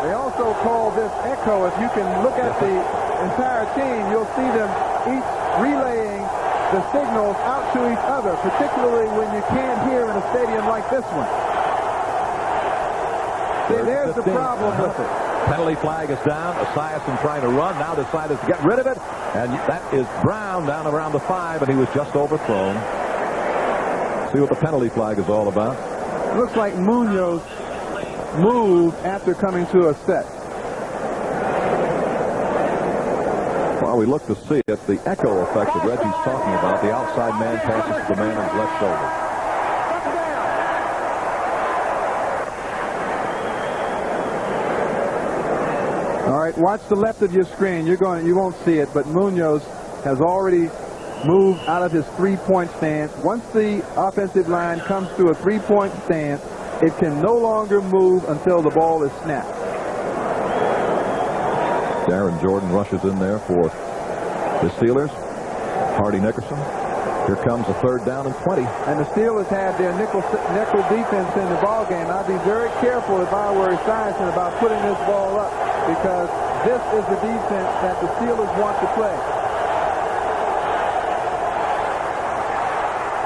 They also call this echo. If you can look at the entire team, you'll see them each relaying the signals out to each other, particularly when you can't hear in a stadium like this one. See, there's the problem with it. Penalty flag is down. Esiason trying to run, now decided to get rid of it. And that is Brown down around the 5, and he was just overthrown. See what the penalty flag is all about. It looks like Munoz moved after coming to a set. While we look to see it, the echo effect that Reggie's talking about, the outside man passes to the man on his left shoulder. All right, watch the left of your screen. You won't see it, but Munoz has already moved out of his three-point stance. Once the offensive line comes to a three-point stance, it can no longer move until the ball is snapped. Darren Jordan rushes in there for the Steelers. Hardy Nickerson. Here comes a third down and 20. And the Steelers had their nickel defense in the ball game. I'd be very careful if I were Esiason about putting this ball up, because this is the defense that the Steelers want to play.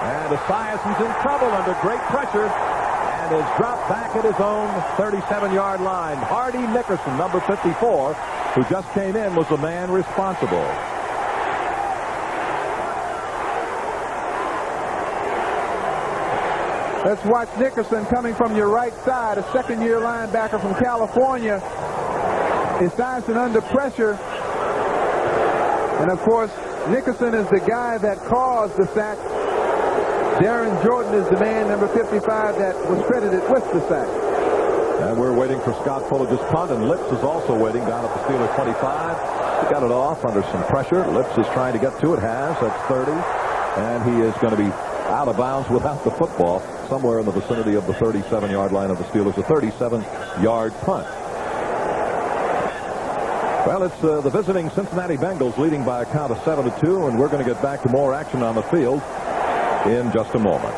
And and Esiason's in trouble under great pressure and is dropped back at his own 37-yard line. Hardy Nickerson, number 54, who just came in, was the man responsible. Let's watch Nickerson coming from your right side, a second-year linebacker from California. Esiason under pressure. And, of course, Nickerson is the guy that caused the sack. Darren Jordan is the man, number 55, that was credited with the sack. And we're waiting for Scott Fullage's punt, and Lips is also waiting down at the Steelers 25. He got it off under some pressure. Lips is trying to get to it. That's 30. And he is going to be out of bounds without the football somewhere in the vicinity of the 37-yard line of the Steelers. A 37-yard punt. Well, it's the visiting Cincinnati Bengals leading by a count of 7-2, and we're going to get back to more action on the field in just a moment.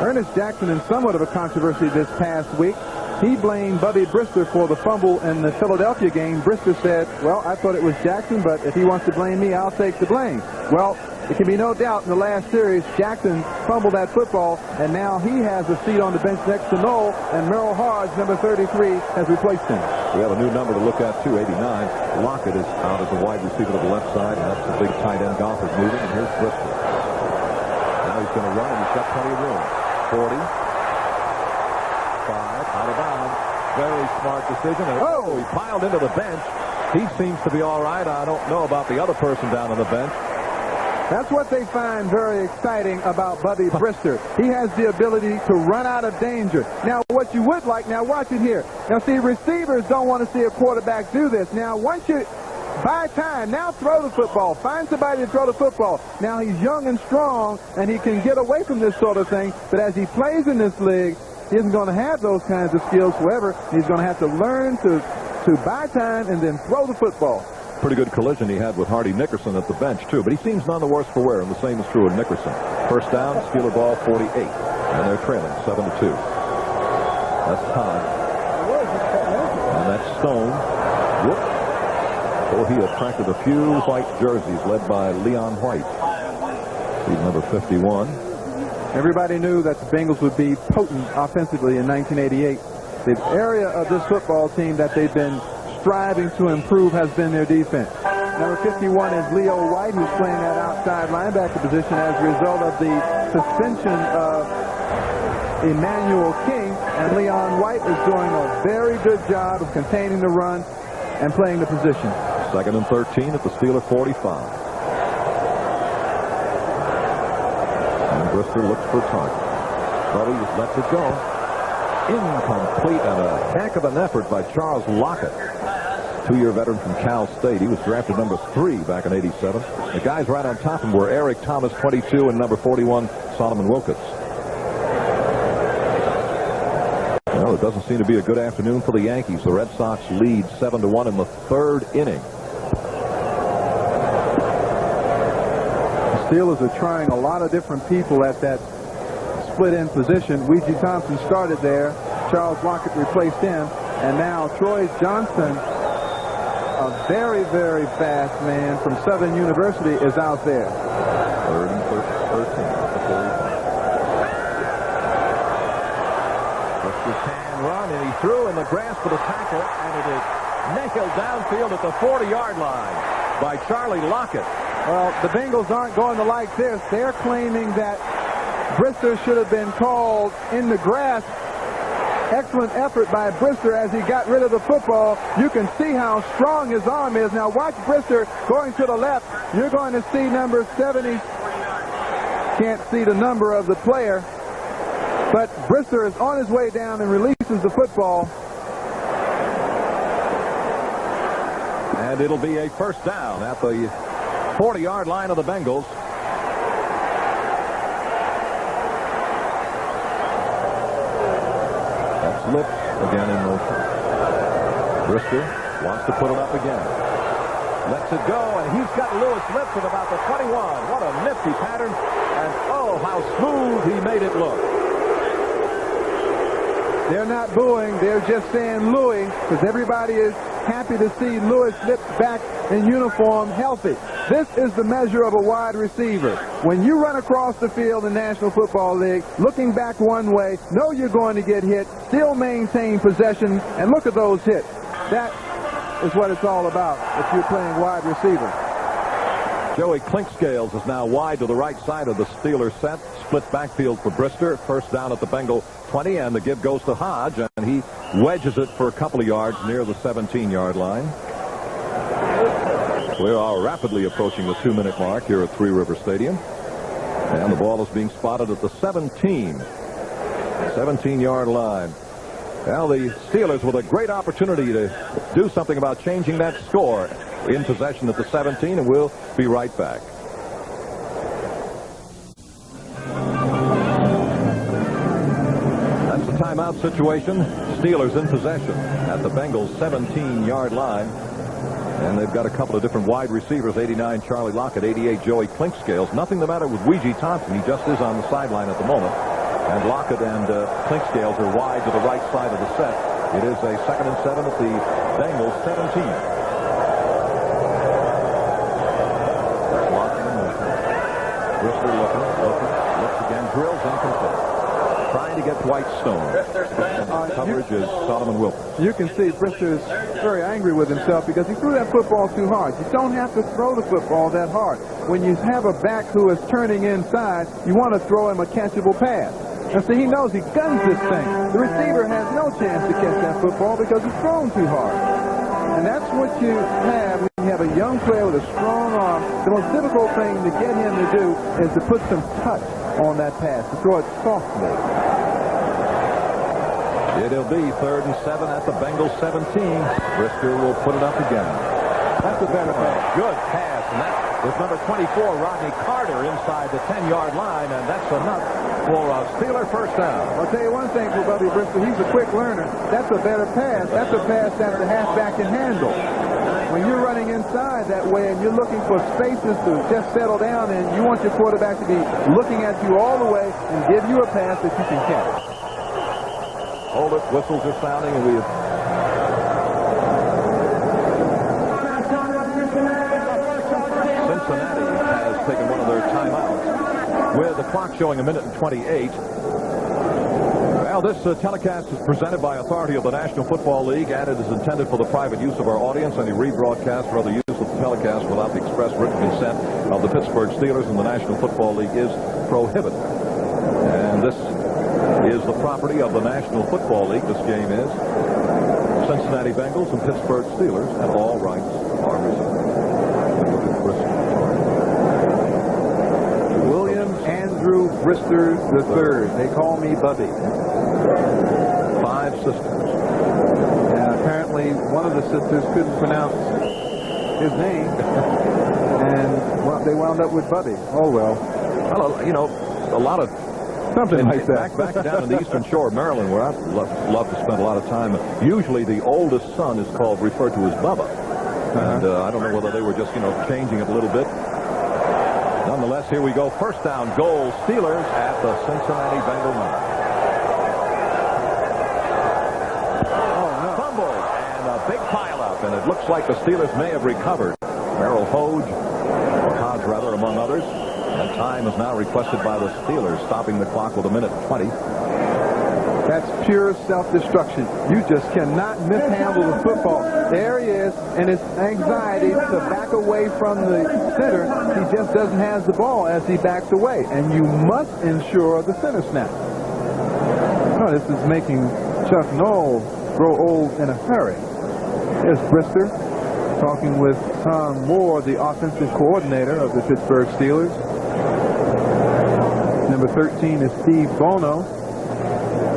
Ernest Jackson in somewhat of a controversy this past week. He blamed Bubby Brister for the fumble in the Philadelphia game. Brister said, well, I thought it was Jackson, but if he wants to blame me, I'll take the blame. Well, it can be no doubt in the last series, Jackson fumbled that football, and now he has a seat on the bench next to Noel, and Merrill Hodge, number 33, has replaced him. We have a new number to look at, too, 89. Lockett is out as a wide receiver to the left side, and that's the big tight end golfer moving, and here's Brister. Now he's going to run, and he's got plenty of room. 40. 5, out of bounds. Very smart decision. And, he piled into the bench. He seems to be all right. I don't know about the other person down on the bench. That's what they find very exciting about Bubby Brister. He has the ability to run out of danger. Now, what you would like, now watch it here. Now, see, receivers don't want to see a quarterback do this. Now, once you buy time, now throw the football. Find somebody to throw the football. Now, he's young and strong, and he can get away from this sort of thing. But as he plays in this league, he isn't going to have those kinds of skills forever. He's going to have to learn to buy time and then throw the football. Pretty good collision he had with Hardy Nickerson at the bench, too. But he seems none the worse for wear, and the same is true of Nickerson. First down, Steeler ball 48. And they're trailing 7-2. That's Todd. And that's Stone. Whoop. Oh, he attracted a few white jerseys led by Leon White. He's number 51. Everybody knew that the Bengals would be potent offensively in 1988. The area of this football team that they've been striving to improve has been their defense. Number 51 is Leo White, who's playing that outside linebacker position as a result of the suspension of Emmanuel King, and Leon White is doing a very good job of containing the run and playing the position. 2nd and 13 at the Steeler 45. And Brister looks for target. Bubby lets it go. Incomplete, and a heck of an effort by Charles Lockett. 2-year veteran from Cal State. He was drafted number 3 back in '87. The guys right on top of him were Eric Thomas, 22, and number 41, Solomon Wilkins. Well, it doesn't seem to be a good afternoon for the Yankees. The Red Sox lead 7-1 in the 3rd inning. The Steelers are trying a lot of different people at that split-end position. Ouija Thompson started there. Charles Lockett replaced him. And now Troy Johnson, a very, very fast man from Southern University, is out there. 3rd and 13. Buster's hand run, and he threw in the grasp of the tackle, and it is nailed downfield at the 40-yard line by Charlie Lockett. Well, the Bengals aren't going to like this. They're claiming that Brister should have been called in the grasp. Excellent effort by Brister as he got rid of the football. You can see how strong his arm is. Now watch Brister going to the left. You're going to see number 70. Can't see the number of the player. But Brister is on his way down and releases the football. And it'll be a first down at the 40-yard line of the Bengals. Lips again in motion. Brister wants to put it up again. Lets it go, and he's got Lewis Lips at about the 21. What a nifty pattern, and oh, how smooth he made it look. They're not booing, they're just saying Louis, because everybody is happy to see Louis Lips back in uniform, healthy. This is the measure of a wide receiver. When you run across the field in the National Football League, looking back one way, know you're going to get hit, still maintain possession, and look at those hits. That is what it's all about if you're playing wide receiver. Joey Clinkscales is now wide to the right side of the Steelers set. Split backfield for Brister. First down at the Bengal 20, and the give goes to Hodge, and he wedges it for a couple of yards near the 17-yard line. We are rapidly approaching the 2-minute mark here at Three River Stadium. And the ball is being spotted at the 17-yard line. Well, the Steelers with a great opportunity to do something about changing that score. In possession at the 17, and we'll be right back. That's the timeout situation. Steelers in possession at the Bengals 17-yard line. And they've got a couple of different wide receivers, 89 Charlie Lockett, 88 Joey Clinkscales. Nothing the matter with Reggie Thompson. He just is on the sideline at the moment. And Lockett and Clinkscales are wide to the right side of the set. It is a 2nd and 7 at the Bengals 17. Brister looks again, drills incomplete. Trying to get Whitestone. Coverage is Solomon Wilson. You can see Brister is very angry with himself because he threw that football too hard. You don't have to throw the football that hard. When you have a back who is turning inside, you want to throw him a catchable pass. And see, he knows he guns this thing. The receiver has no chance to catch that football because he's thrown too hard. And that's what you have when you have a young player with a strong arm. The most difficult thing to get him to do is to put some touch on that pass, to throw it softly. It'll be 3rd and 7 at the Bengals 17. Brister will put it up again. That's a better pass. Good pass, and that was number 24, Rodney Carter, inside the 10-yard line, and that's enough for a Steeler first down. I'll tell you one thing for Bubby Brister, he's a quick learner. That's a better pass. That's a pass that the halfback can handle. When you're running inside that way and you're looking for spaces to just settle down in, you want your quarterback to be looking at you all the way and give you a pass that you can catch. Hold it, whistles are sounding, and we have... Cincinnati has taken one of their timeouts with the clock showing 1:28. Well, this telecast is presented by authority of the National Football League, and it is intended for the private use of our audience. Any rebroadcast or other use of the telecast without the express written consent of the Pittsburgh Steelers and the National Football League is prohibited. And this is the property of the National Football League. This game is Cincinnati Bengals and Pittsburgh Steelers, and all rights are reserved. William Andrew Brister III. They call me Bubby. 5 sisters. And apparently one of the sisters couldn't pronounce his name, and well, they wound up with Bubby. Oh well. Well, you know, a lot of something like that. Back down in the Eastern Shore of Maryland, where I love to spend a lot of time. Usually, the oldest son is referred to as Bubba, and I don't know whether they were just changing it a little bit. Nonetheless, here we go. First down, goal, Steelers at the Cincinnati Bengal 9. Big pileup, and it looks like the Steelers may have recovered. Merrill Hodge rather, among others. And time is now requested by the Steelers, stopping the clock with 1:20. That's pure self-destruction. You just cannot mishandle the football. There he is, and his anxiety to back away from the center. He just doesn't have the ball as he backs away, and you must ensure the center snap. Oh, this is making Chuck Noll grow old in a hurry. Here's Brister talking with Tom Moore, the offensive coordinator of the Pittsburgh Steelers. Number 13 is Steve Bono.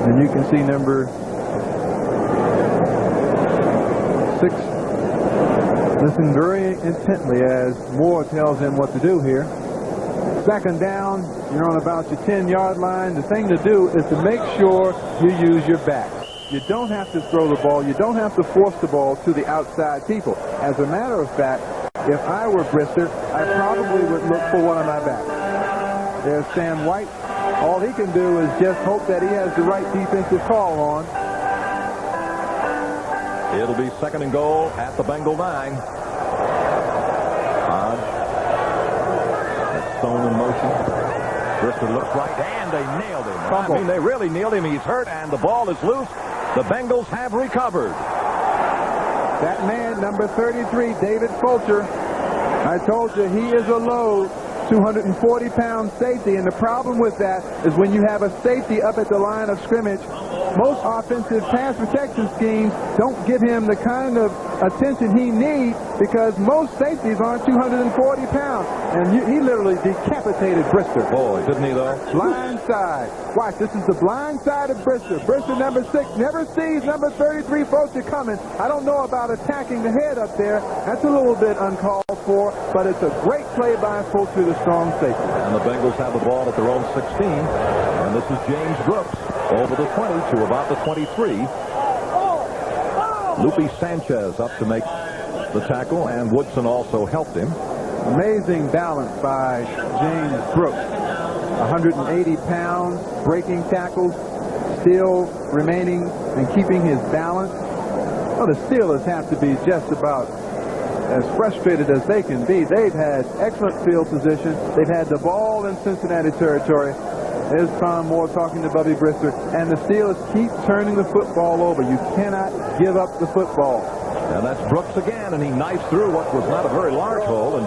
And you can see number 6 listen very intently as Moore tells him what to do here. Second down, you're on about your 10-yard line. The thing to do is to make sure you use your back. You don't have to throw the ball. You don't have to force the ball to the outside people. As a matter of fact, if I were Brister, I probably would look for one of my backs. There's Sam White. All he can do is just hope that he has the right defensive call on. It'll be 2nd and goal at the Bengal 9. That's Stone in motion. Brister looks right, and they nailed him. I mean, they really nailed him. He's hurt, and the ball is loose. The Bengals have recovered. That man, number 33, David Fulcher, I told you he is a load, 240-pound safety, and the problem with that is when you have a safety up at the line of scrimmage, most offensive pass protection schemes don't give him the kind of attention he needs because most safeties aren't 240 pounds. And he literally decapitated Brister. Boy, didn't he, though? Blind side. Watch, this is the blind side of Brister. Brister, number 6, never sees number 33 Fulcher coming. I don't know about attacking the head up there. That's a little bit uncalled for, but it's a great play by Fulcher, the strong safety. And the Bengals have the ball at their own 16. And this is James Brooks over the 20 to about the 23. Lupe Sanchez up to make the tackle, and Woodson also helped him. Amazing balance by James Brooks. 180 pounds, breaking tackles, still remaining and keeping his balance. Well, the Steelers have to be just about as frustrated as they can be. They've had excellent field position. They've had the ball in Cincinnati territory. There's Tom Moore talking to Bubby Brister, and the Steelers keep turning the football over. You cannot give up the football. And that's Brooks again, and he knifes through what was not a very large hole and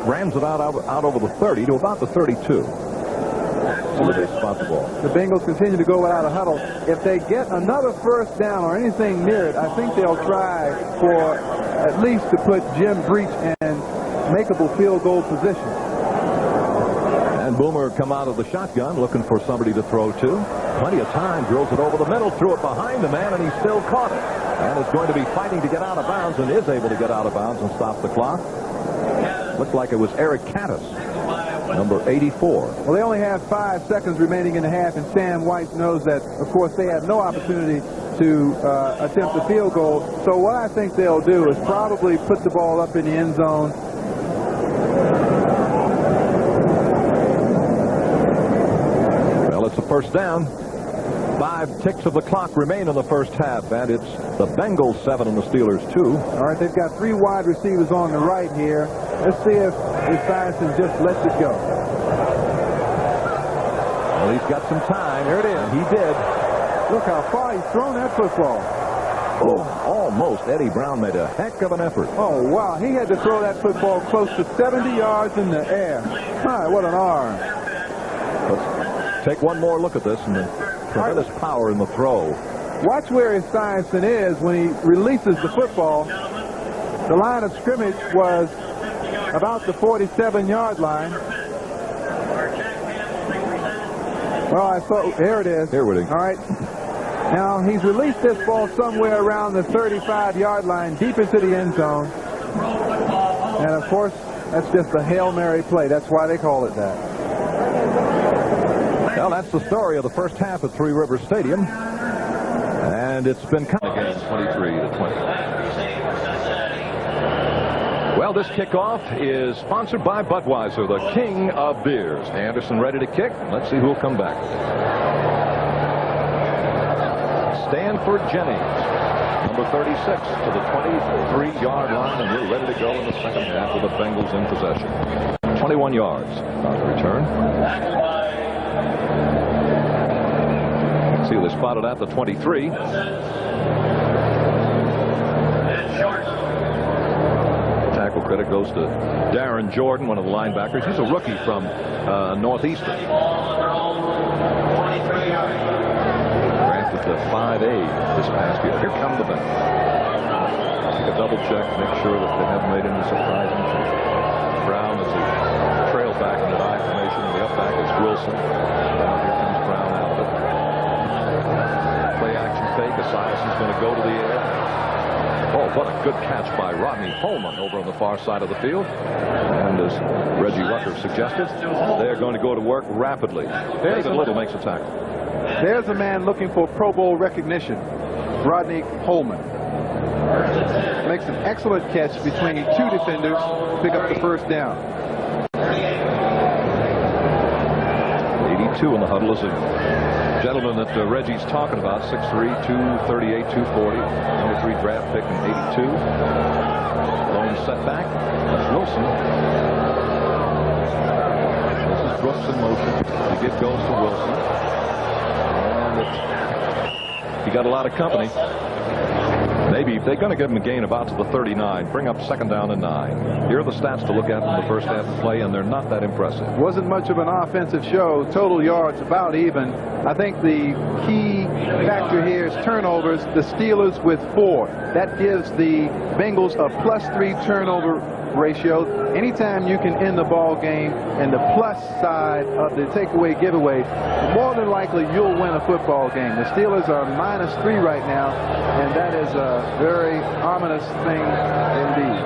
rams it out over the 30 to about the 32. So they spot the ball. The Bengals continue to go without a huddle. If they get another first down or anything near it, I think they'll try for at least to put Jim Breach in makeable field goal position. And Boomer come out of the shotgun looking for somebody to throw to. Plenty of time, drills it over the middle, threw it behind the man, and he still caught it. And is going to be fighting to get out of bounds and is able to get out of bounds and stop the clock. Looked like it was Eric Caddis, number 84. Well, they only have 5 seconds remaining in the half, and Sam White knows that, of course, they have no opportunity to attempt a field goal. So what I think they'll do is probably put the ball up in the end zone. Well, it's a first down. 5 ticks of the clock remain in the first half, and it's the Bengals 7 and the Steelers 2. All right, they've got 3 wide receivers on the right here. Let's see if Esiason just lets it go. Well, he's got some time. There it is. And he did. Look how far he's thrown that football. Oh, almost. Eddie Brown made a heck of an effort. Oh, wow. He had to throw that football close to 70 yards in the air. My, what an arm. Let's take one more look at this, and the tremendous power in the throw. Watch where Esiason is when he releases the football. The line of scrimmage was about the 47-yard line. Well, I thought, there it is. Here it is. All right. Now, he's released this ball somewhere around the 35-yard line, deep into the end zone. And, of course, that's just a Hail Mary play. That's why they call it that. Well, that's the story of the first half at Three Rivers Stadium. And it's been kind of game 23-20. Well, this kickoff is sponsored by Budweiser, the king of beers. Anderson ready to kick. Let's see who'll come back. Stanford Jennings, number 36, to the 23-yard line, and we're ready to go in the second half with the Bengals in possession. 21 yards on the return. See, they spotted at the 23. Tackle credit goes to Darren Jordan, one of the linebackers. He's a rookie from Northeastern. Drafted to 5A this past year. Here come the Bengals. Take a double check, make sure that they haven't made any surprises. Brown is a trail back in the I formation. The up back is Wilson. Here comes Brown out of it. Play action fake. Esiason's going to go to the air. Oh, what a good catch by Rodney Holman over on the far side of the field. And as Reggie Rucker suggested, they're going to go to work rapidly. David Little makes a tackle. There's a man looking for Pro Bowl recognition. Rodney Holman makes an excellent catch between 2 defenders to pick up the first down. 82 in the huddle is a gentleman that Reggie's talking about, 6'3", 238, 240, number 3 draft pick in 82. Lone setback. That's Wilson. This is Brooks in motion. The give goes to Wilson. And he got a lot of company. Maybe they're going to give him a gain about to the 39. Bring up 2nd down and 9. Here are the stats to look at from the first half of play, and they're not that impressive. Wasn't much of an offensive show. Total yards about even. I think the key factor here is turnovers. The Steelers with 4. That gives the Bengals a +3 turnover ratio. Anytime you can end the ball game and the plus side of the takeaway giveaway, more than likely you'll win a football game. The Steelers are -3 right now, and that is a very ominous thing indeed.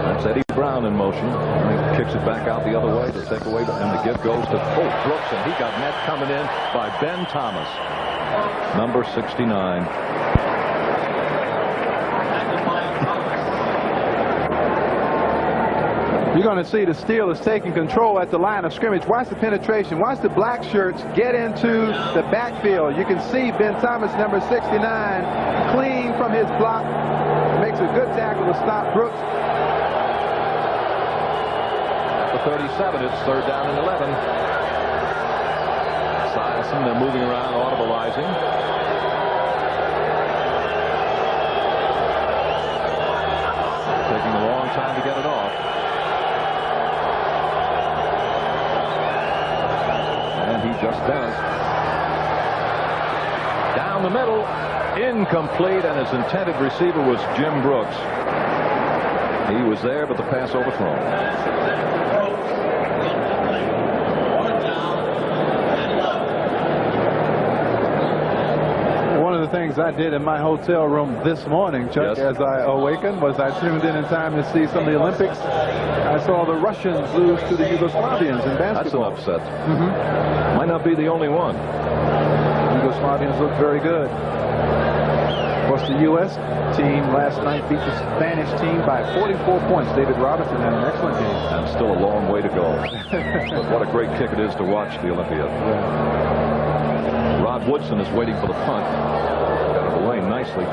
That's Eddie Brown in motion. He kicks it back out the other way to take away, and the give goes to Brooks, and he got met coming in by Ben Thomas, number 69. You're going to see the Steelers taking control at the line of scrimmage. Watch the penetration. Watch the black shirts get into the backfield. You can see Ben Thomas, number 69, clean from his block. Makes a good tackle to stop Brooks. At the 37, it's 3rd down and 11. Esiason, they're moving around, audibilizing. Taking a long time to get it off. He just does. Down the middle, incomplete, and his intended receiver was Jim Brooks. He was there, but the pass overthrown. One of the things I did in my hotel room this morning, Chuck, yes, as I awakened, was I tuned in time to see some of the Olympics. I saw the Russians lose to the Yugoslavians in basketball. That's an upset. Might not be the only one. Yugoslavians look very good. Of course, the U.S. team last night beat the Spanish team by 44 points. David Robinson had an excellent game. And still a long way to go. But what a great kick it is to watch the Olympiad. Yeah. Rod Woodson is waiting for the punt. Got it away nicely.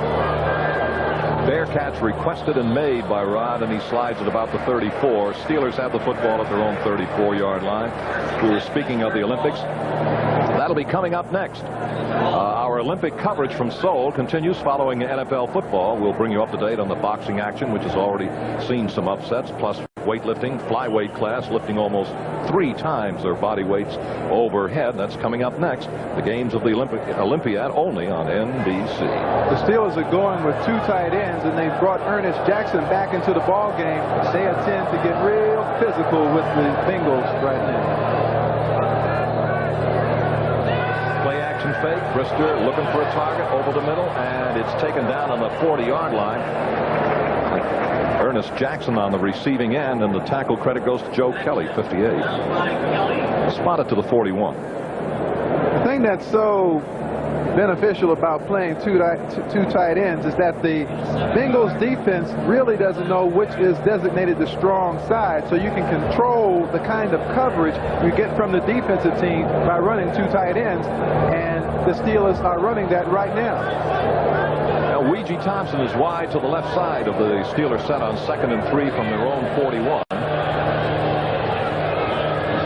Bearcats requested and made by Rod, and he slides at about the 34. Steelers have the football at their own 34-yard line. We were speaking of the Olympics. That'll be coming up next. Our Olympic coverage from Seoul continues following NFL football. We'll bring you up to date on the boxing action, which has already seen some upsets, plus weightlifting, flyweight class, lifting almost 3 times their body weights overhead. That's coming up next. The games of the Olympiad only on NBC. The Steelers are going with 2 tight ends, and they've brought Ernest Jackson back into the ball game. They intend to get real physical with the Bengals right now. Play action fake. Brister looking for a target over the middle, and it's taken down on the 40-yard line. Ernest Jackson on the receiving end, and the tackle credit goes to Joe Kelly, 58. Spotted to the 41. The thing that's so beneficial about playing two tight ends is that the Bengals defense really doesn't know which is designated the strong side, so you can control the kind of coverage you get from the defensive team by running 2 tight ends, and the Steelers are running that right now. Reggie Thompson is wide to the left side of the Steelers set on 2nd and 3 from their own 41.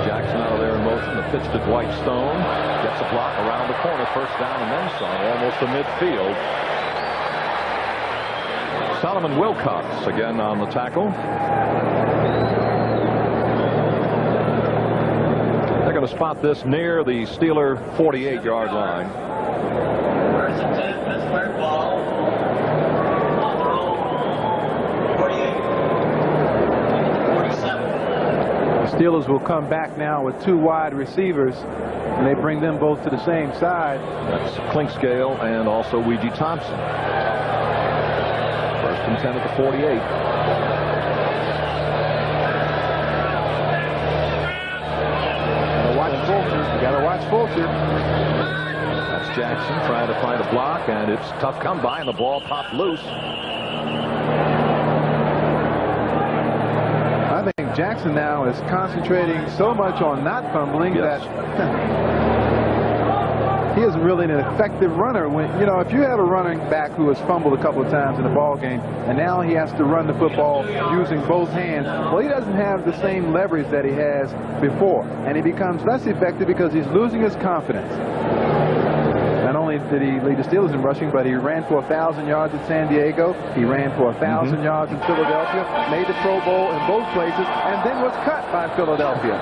Jackson out of there in motion. The pitch to Dwight Stone. Gets a block around the corner. 1st down and then some. Almost to midfield. Solomon Wilcox again on the tackle. They're going to spot this near the Steeler 48-yard line. Pittsburgh ball. Steelers will come back now with 2 wide receivers, and they bring them both to the same side. That's Clinkscale and also Ouija Thompson. 1st and 10 at the 48. Gotta watch Fulcher. You gotta watch Fulcher. That's Jackson trying to find a block, and it's tough come by, and the ball popped loose. I think Jackson now is concentrating so much on not fumbling that he isn't really an effective runner. When, you know, if you have a running back who has fumbled a couple of times in a ball game and now he has to run the football using both hands, well, he doesn't have the same leverage that he has before, and he becomes less effective because he's losing his confidence. Not only did he lead the Steelers in rushing, but he ran for 1,000 yards at San Diego. He ran for 1,000 yards in Philadelphia, made the Pro Bowl in both places, and then was cut by Philadelphia.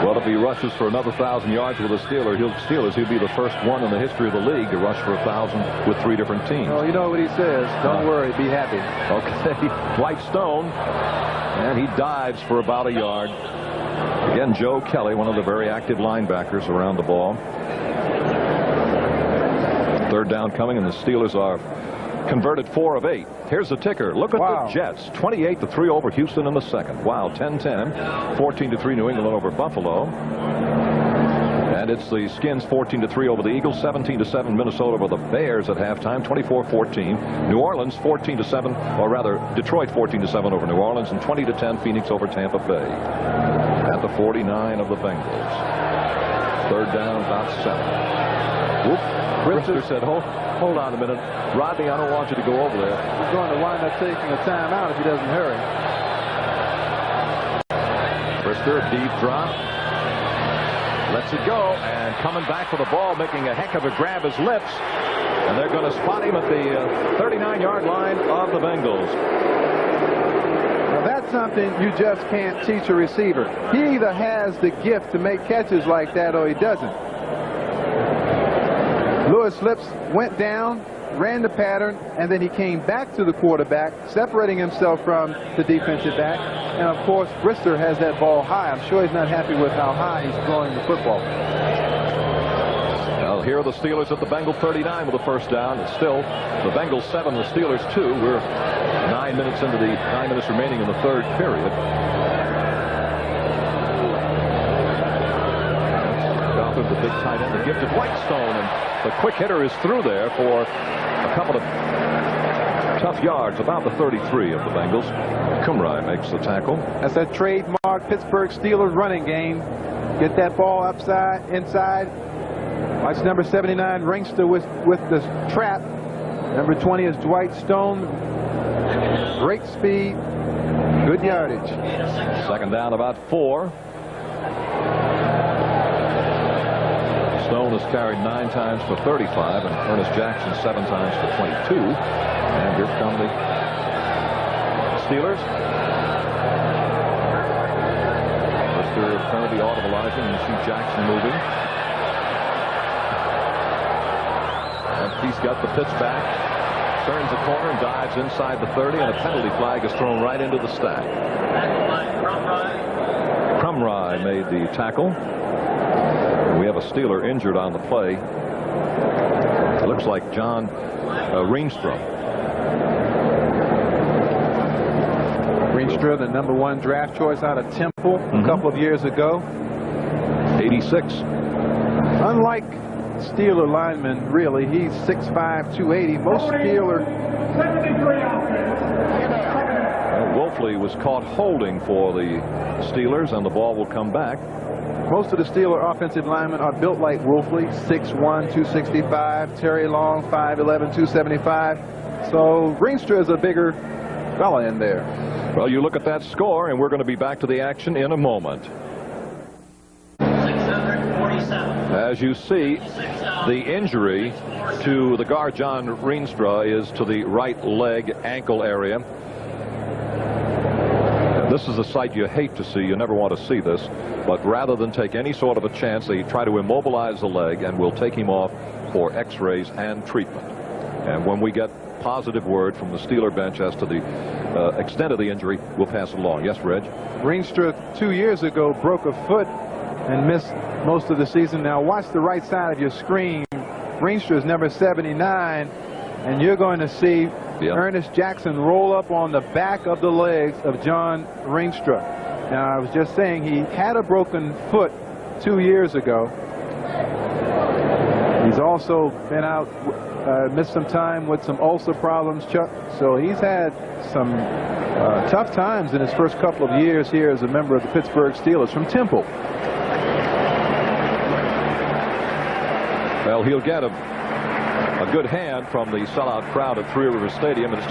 Well, if he rushes for another 1,000 yards with the Steelers, he'll be the first one in the history of the league to rush for 1,000 with 3 different teams. Oh, you know what he says. Don't worry, be happy. Okay, Dwight Stone, and he dives for about a yard. Again, Joe Kelly, one of the very active linebackers around the ball. Third down coming, and the Steelers are converted 4 of 8. Here's the ticker. Look at the Jets. 28-3 over Houston in the second. Wow, 10-10. 14-3 New England over Buffalo. And it's the Skins 14-3 over the Eagles. 17-7 Minnesota over the Bears at halftime. 24-14. New Orleans 14-7, or rather Detroit 14-7 over New Orleans, and 20-10 Phoenix over Tampa Bay. At the 49 of the Bengals. Third down, about 7. Whoop. Brister said, hold on a minute. Rodney, I don't want you to go over there. He's going to wind up taking a timeout if he doesn't hurry. Brister, deep drop. Lets it go, and coming back for the ball, making a heck of a grab his lips. And they're going to spot him at the 39-yard line of the Bengals. Now that's something you just can't teach a receiver. He either has the gift to make catches like that or he doesn't. Louis Lips went down, ran the pattern, and then he came back to the quarterback, separating himself from the defensive back. And of course, Brister has that ball high. I'm sure he's not happy with how high he's throwing the football. Well, here are the Steelers at the Bengal 39 with a first down. It's still the Bengals 7, the Steelers 2. We're 9 minutes into the 9 minutes remaining in the third period. The big tight end, the gifted Whitestone, and the quick hitter is through there for a couple of tough yards, about the 33 of the Bengals. Kumrai makes the tackle. That's that trademark Pittsburgh Steelers running game. Get that ball upside, inside. Watch number 79, Ringster with the trap. Number 20 is Dwight Stone. Great speed, good yardage. Second down, about 4. Stone has carried 9 times for 35, and Ernest Jackson 7 times for 22. And here come the Steelers. They're going to be audibilizing, and you see Jackson moving. And he's got the pitch back, turns the corner and dives inside the 30, and a penalty flag is thrown right into the stack. Kumrai made the tackle. We have a Steeler injured on the play. It looks like John Rienstra. Rienstra, the #1 draft choice out of Temple a couple of years ago. 86. Unlike Steeler linemen, really, he's 6'5", 280. Most Steeler. Wolfley was caught holding for the Steelers, and the ball will come back. Most of the Steeler offensive linemen are built like Wolfley, 6'1", 265. Terry Long, 5'11", 275. So Rienstra is a bigger fella in there. Well, you look at that score, and we're going to be back to the action in a moment. 647. As you see, the injury to the guard, John Rienstra, is to the right leg ankle area. This is a sight you hate to see. You never want to see this. But rather than take any sort of a chance, they try to immobilize the leg, and we'll take him off for x-rays and treatment. And when we get positive word from the Steeler bench as to the extent of the injury, we'll pass it along. Yes, Reg? Rienstra 2 years ago broke a foot and missed most of the season. Now watch the right side of your screen. Rienstra is number 79, and you're going to see Ernest Jackson roll up on the back of the legs of John Rienstra. Now, I was just saying he had a broken foot 2 years ago. He's also been out, missed some time with some ulcer problems, Chuck. So he's had some tough times in his first couple of years here as a member of the Pittsburgh Steelers from Temple. Well, he'll get a good hand from the sellout crowd at Three Rivers Stadium, and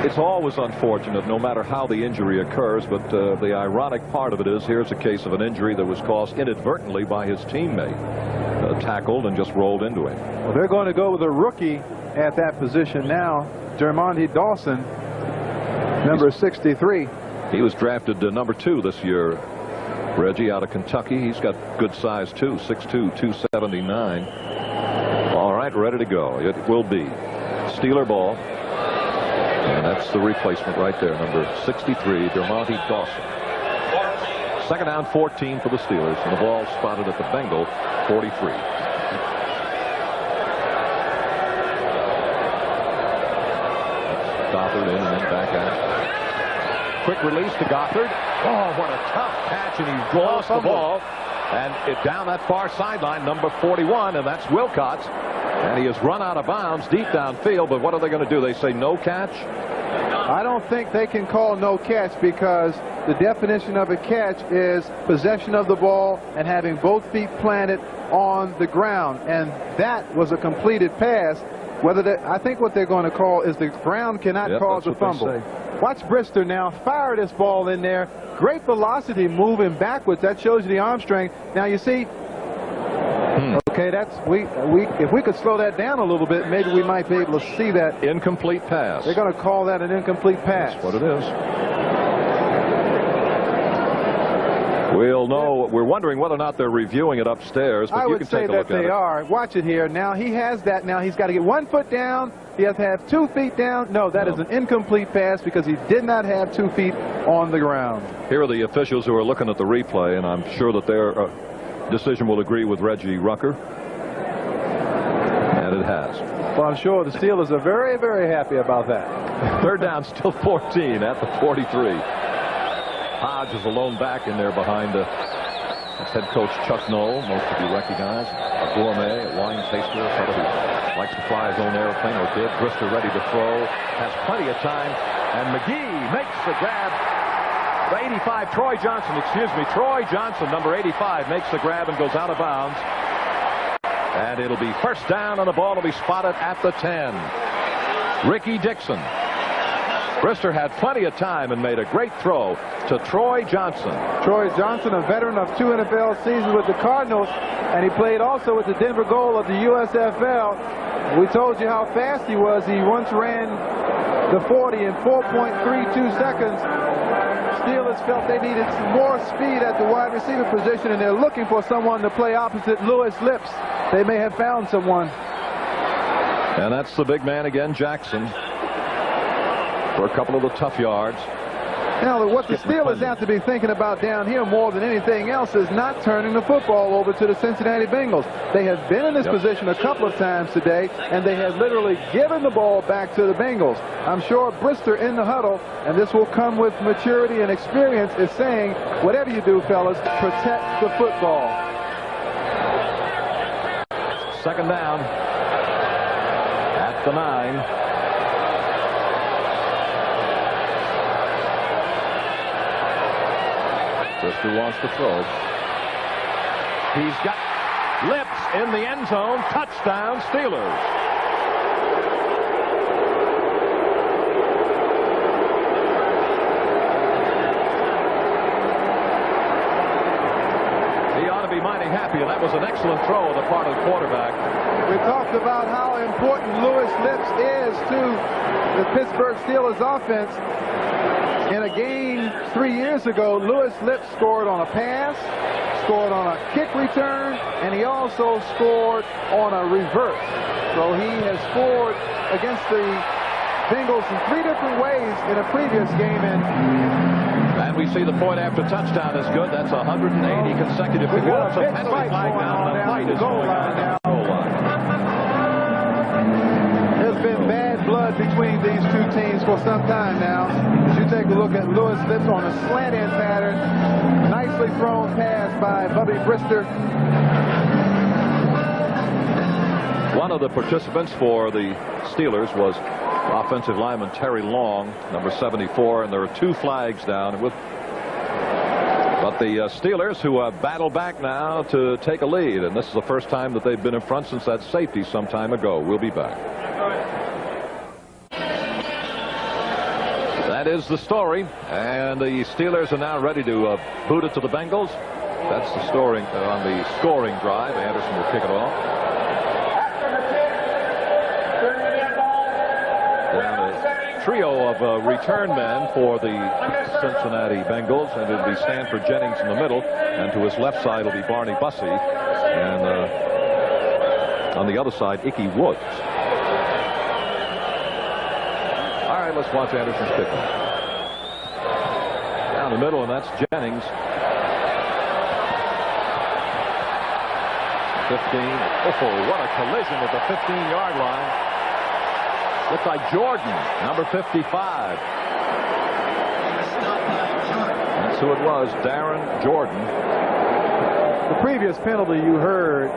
it's always unfortunate no matter how the injury occurs, but the ironic part of it is here's a case of an injury that was caused inadvertently by his teammate, tackled and just rolled into him. Well, they're going to go with a rookie at that position now, Dermonte Dawson, number 63. He was drafted number 2 this year, Reggie, out of Kentucky. He's got good size too, 6'2", 279. All right, ready to go. It will be Steeler ball. And that's the replacement right there, number 63, Dermonte Dawson. Second down, 14 for the Steelers, and the ball spotted at the Bengal 43. Gothard in and then back out. Quick release to Gothard. Oh, what a tough catch, and he lost the ball. And it down that far sideline, number 41, and that's Wilcox. And he has run out of bounds deep downfield, but what are they going to do? They say no catch? I don't think they can call no catch because the definition of a catch is possession of the ball and having both feet planted on the ground. And that was a completed pass. I think what they're going to call is the ground cannot cause a fumble. Watch Brister now fire this ball in there. Great velocity moving backwards. That shows you the arm strength. Now you see. Okay, that's if we could slow that down a little bit, maybe we might be able to see that. Incomplete pass. They're going to call that an incomplete pass. That's what it is. We'll know. We're wondering whether or not they're reviewing it upstairs, but you can take a look at it. I would say that they are. Watch it here. Now he has that. Now he's got to get 1 foot down. He has to have 2 feet down. No, that is an incomplete pass because he did not have 2 feet on the ground. Here are the officials who are looking at the replay, and I'm sure that their decision will agree with Reggie Rucker. And it has. Well, I'm sure the Steelers are very, very happy about that. Third down, still 14 at the 43. Hodge is alone back in there behind that's head coach Chuck Knoll. Most of you recognize. A gourmet, a wine taster, somebody who likes to fly his own airplane or did. Brister ready to throw. Has plenty of time. And McGee makes the grab. 85, Troy Johnson, Troy Johnson, number 85, makes the grab and goes out of bounds. And it'll be first down, and the ball will be spotted at the 10. Ricky Dixon. Brister had plenty of time and made a great throw to Troy Johnson. Troy Johnson, a veteran of 2 NFL seasons with the Cardinals, and he played also with the Denver Gold of the USFL. We told you how fast he was. He once ran the 40 in 4.32 seconds. Steelers felt they needed some more speed at the wide receiver position, and they're looking for someone to play opposite Louis Lips. They may have found someone. And that's the big man again, Jackson, for a couple of the tough yards. Now, what the Steelers have to be thinking about down here more than anything else is not turning the football over to the Cincinnati Bengals. They have been in this position a couple of times today, and they have literally given the ball back to the Bengals. I'm sure Brister in the huddle, and this will come with maturity and experience, is saying, whatever you do, fellas, protect the football. Second down at the 9. Brister wants to throw. He's got Lips in the end zone. Touchdown, Steelers. He ought to be mighty happy, and that was an excellent throw on the part of the quarterback. We talked about how important Louis Lips is to the Pittsburgh Steelers offense. In a game 3 years ago, Louis Lips scored on a pass, scored on a kick return, and he also scored on a reverse. So he has scored against the Bengals in 3 different ways in a previous game. And we see the point after touchdown is good. That's 180 consecutive. We've got a big penalty flag down. The fight is going on now. There's been bad blood between these two teams for some time now. As you take a look at Louis Lips on a slant-in pattern. Nicely thrown pass by Bubby Brister. One of the participants for the Steelers was offensive lineman Terry Long, number 74, and there are 2 flags down. But the Steelers, who battle back now to take a lead, and this is the first time that they've been in front since that safety some time ago. We'll be back. That is the story, and the Steelers are now ready to boot it to the Bengals. That's the story on the scoring drive. Anderson will kick it off. And a trio of return men for the Cincinnati Bengals, and it'll be Stanford Jennings in the middle, and to his left side will be Barney Bussey, and on the other side, Icky Woods. All right, let's watch Anderson's kickoff. Down the middle, and that's Jennings. 15. Oh, what a collision at the 15-yard line. Looks like Jordan, number 55. That's who it was, Darren Jordan. The previous penalty you heard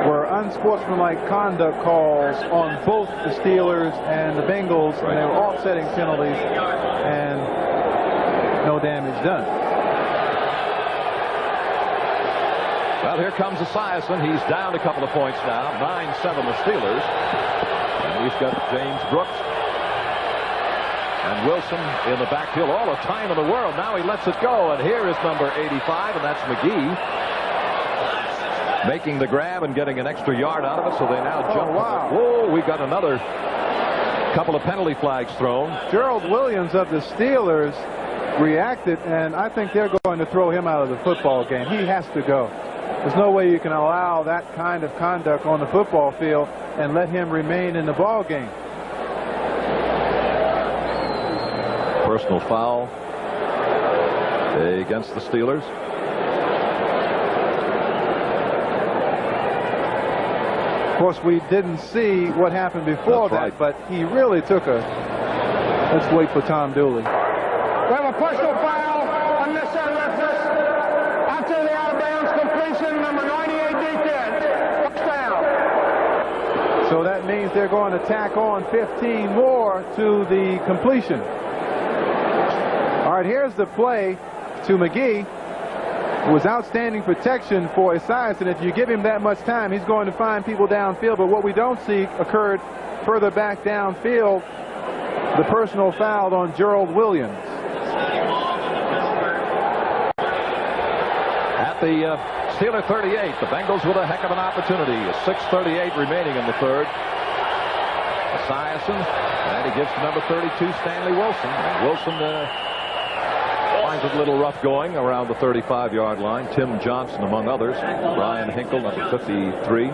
were unsportsmanlike conduct calls on both the Steelers and the Bengals, and they were offsetting penalties, and no damage done. Well, here comes Esiason. He's down a couple of points now. 9-7 the Steelers. And he's got James Brooks and Wilson in the backfield. All the time in the world. Now he lets it go. And here is number 85, and that's McGee. Making the grab and getting an extra yard out of it. So they now jump. Oh, wow. Whoa, we got another couple of penalty flags thrown. Gerald Williams of the Steelers reacted, and I think they're going to throw him out of the football game. He has to go. There's no way you can allow that kind of conduct on the football field and let him remain in the ball game. Personal foul against the Steelers. Of course, we didn't see what happened before that, but he really took a... Let's wait for Tom Dooley. We have a personal foul, unnecessary roughness, after the out-of-bounds completion, number 98 D10. First down. So that means they're going to tack on 15 more to the completion. All right, here's the play to McGee. It was outstanding protection for Esiason. If you give him that much time, he's going to find people downfield. But what we don't see occurred further back downfield, the personal foul on Gerald Williams. At the Steeler 38, the Bengals with a heck of an opportunity. 6:38 remaining in the third. Esiason, and he gives to number 32, Stanley Wilson. And Wilson finds it a little rough going around the 35-yard line. Tim Johnson, among others. Brian Hinkle, number 53.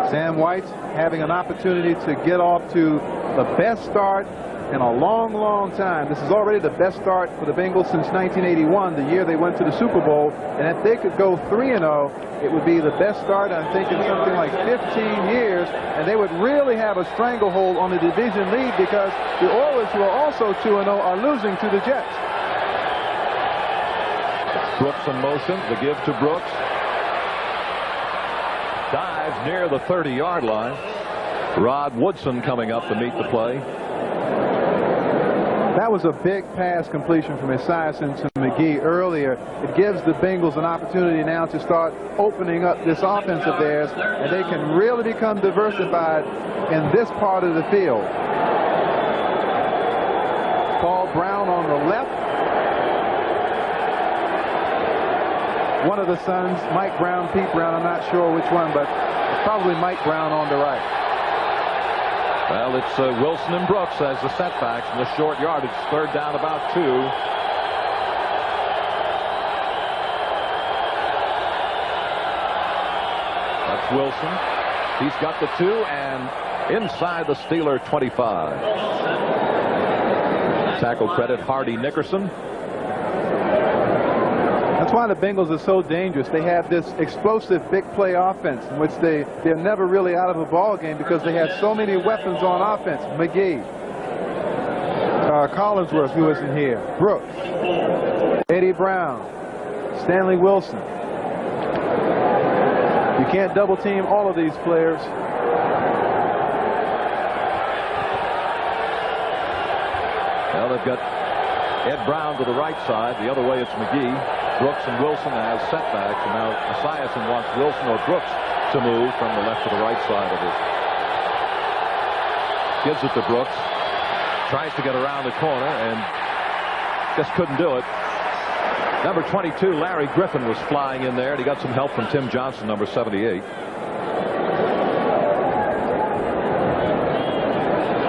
Sam White having an opportunity to get off to the best start in a long, long time. This is already the best start for the Bengals since 1981, the year they went to the Super Bowl. And if they could go 3-0, it would be the best start, I think, in something like 15 years. And they would really have a stranglehold on the division lead, because the Oilers, who are also 2-0, are losing to the Jets. Brooks in motion. The give to Brooks. Dives near the 30-yard line. Rod Woodson coming up to meet the play. That was a big pass completion from Esiason to McGee earlier. It gives the Bengals an opportunity now to start opening up this offense of theirs, and they can really become diversified in this part of the field. Paul Brown on the left. One of the sons, Mike Brown, Pete Brown, I'm not sure which one, but probably Mike Brown on the right. Well, it's Wilson and Brooks as the setbacks in the short yardage. Third down, about 2. That's Wilson. He's got the 2 and inside the Steeler 25. Tackle credit Hardy Nickerson. That's why the Bengals are so dangerous. They have this explosive big play offense in which they're never really out of a ball game, because they have so many weapons on offense. McGee, Collinsworth, who isn't here, Brooks, Eddie Brown, Stanley Wilson. You can't double team all of these players. Well, they've got Ed Brown to the right side. The other way, it's McGee. Brooks and Wilson as setbacks. And now Esiason wants Wilson or Brooks to move from the left to the right side of it. Gives it to Brooks. Tries to get around the corner and just couldn't do it. Number 22, Larry Griffin, was flying in there, and he got some help from Tim Johnson, number 78.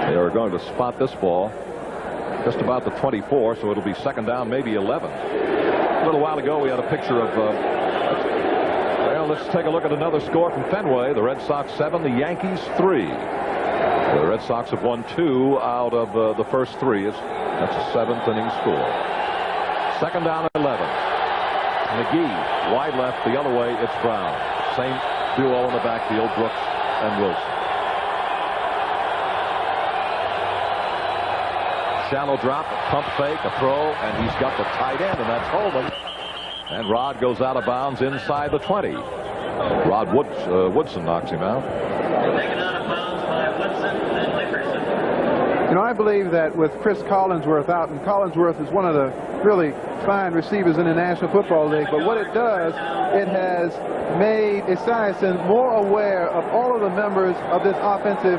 They are going to spot this ball just about the 24, so it'll be second down, maybe 11. A little while ago, we had a picture of, well, let's take a look at another score from Fenway. The Red Sox 7, the Yankees 3. The Red Sox have won 2 out of the first 3. That's a 7th inning score. Second down, 11. McGee, wide left, the other way, it's Brown. Same duo in the backfield, Brooks and Wilson. Shallow drop, a pump fake, a throw, and he's got the tight end, and that's Holman. And Rod goes out of bounds inside the 20. Rod Woodson knocks him out. Taken out of bounds by Woodson and Nickerson. You know, I believe that with Chris Collinsworth out, and Collinsworth is one of the really fine receivers in the National Football League, but what it does, it has made Esiason more aware of all of the members of this offensive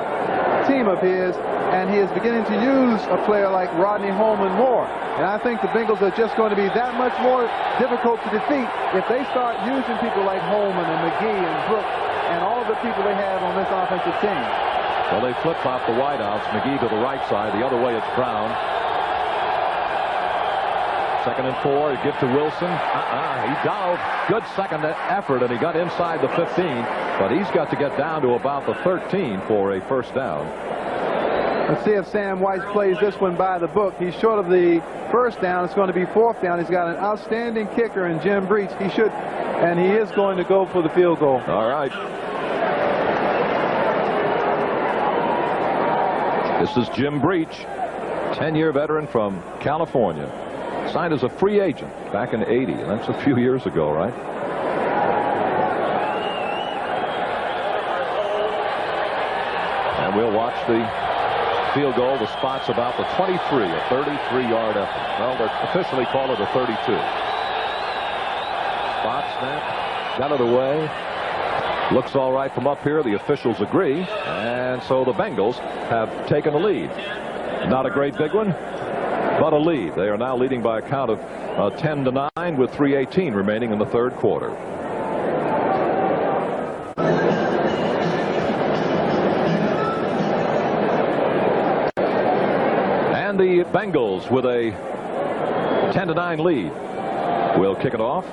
team of his, and he is beginning to use a player like Rodney Holman more. And I think the Bengals are just going to be that much more difficult to defeat if they start using people like Holman and McGee and Brooks and all of the people they have on this offensive team. Well, they flip-flop the wideouts. McGee to the right side. The other way, it's Brown. Second and 4. Give to Wilson. He dove. Good second effort, and he got inside the 15. But he's got to get down to about the 13 for a first down. Let's see if Sam White plays this one by the book. He's short of the first down. It's going to be fourth down. He's got an outstanding kicker in Jim Breach. He should, and he is going to go for the field goal. All right. This is Jim Breach, 10-year veteran from California. Signed as a free agent back in '80, and that's a few years ago, right? And we'll watch the field goal. The spot's about the 23, a 33-yard effort. Well, they officially call it a 32. Spot snap, got it away. Looks all right from up here. The officials agree, and so the Bengals have taken the lead. Not a great big one, but a lead. They are now leading by a count of 10-9 with 3:18 remaining in the third quarter. And the Bengals with a 10-9 lead will kick it off.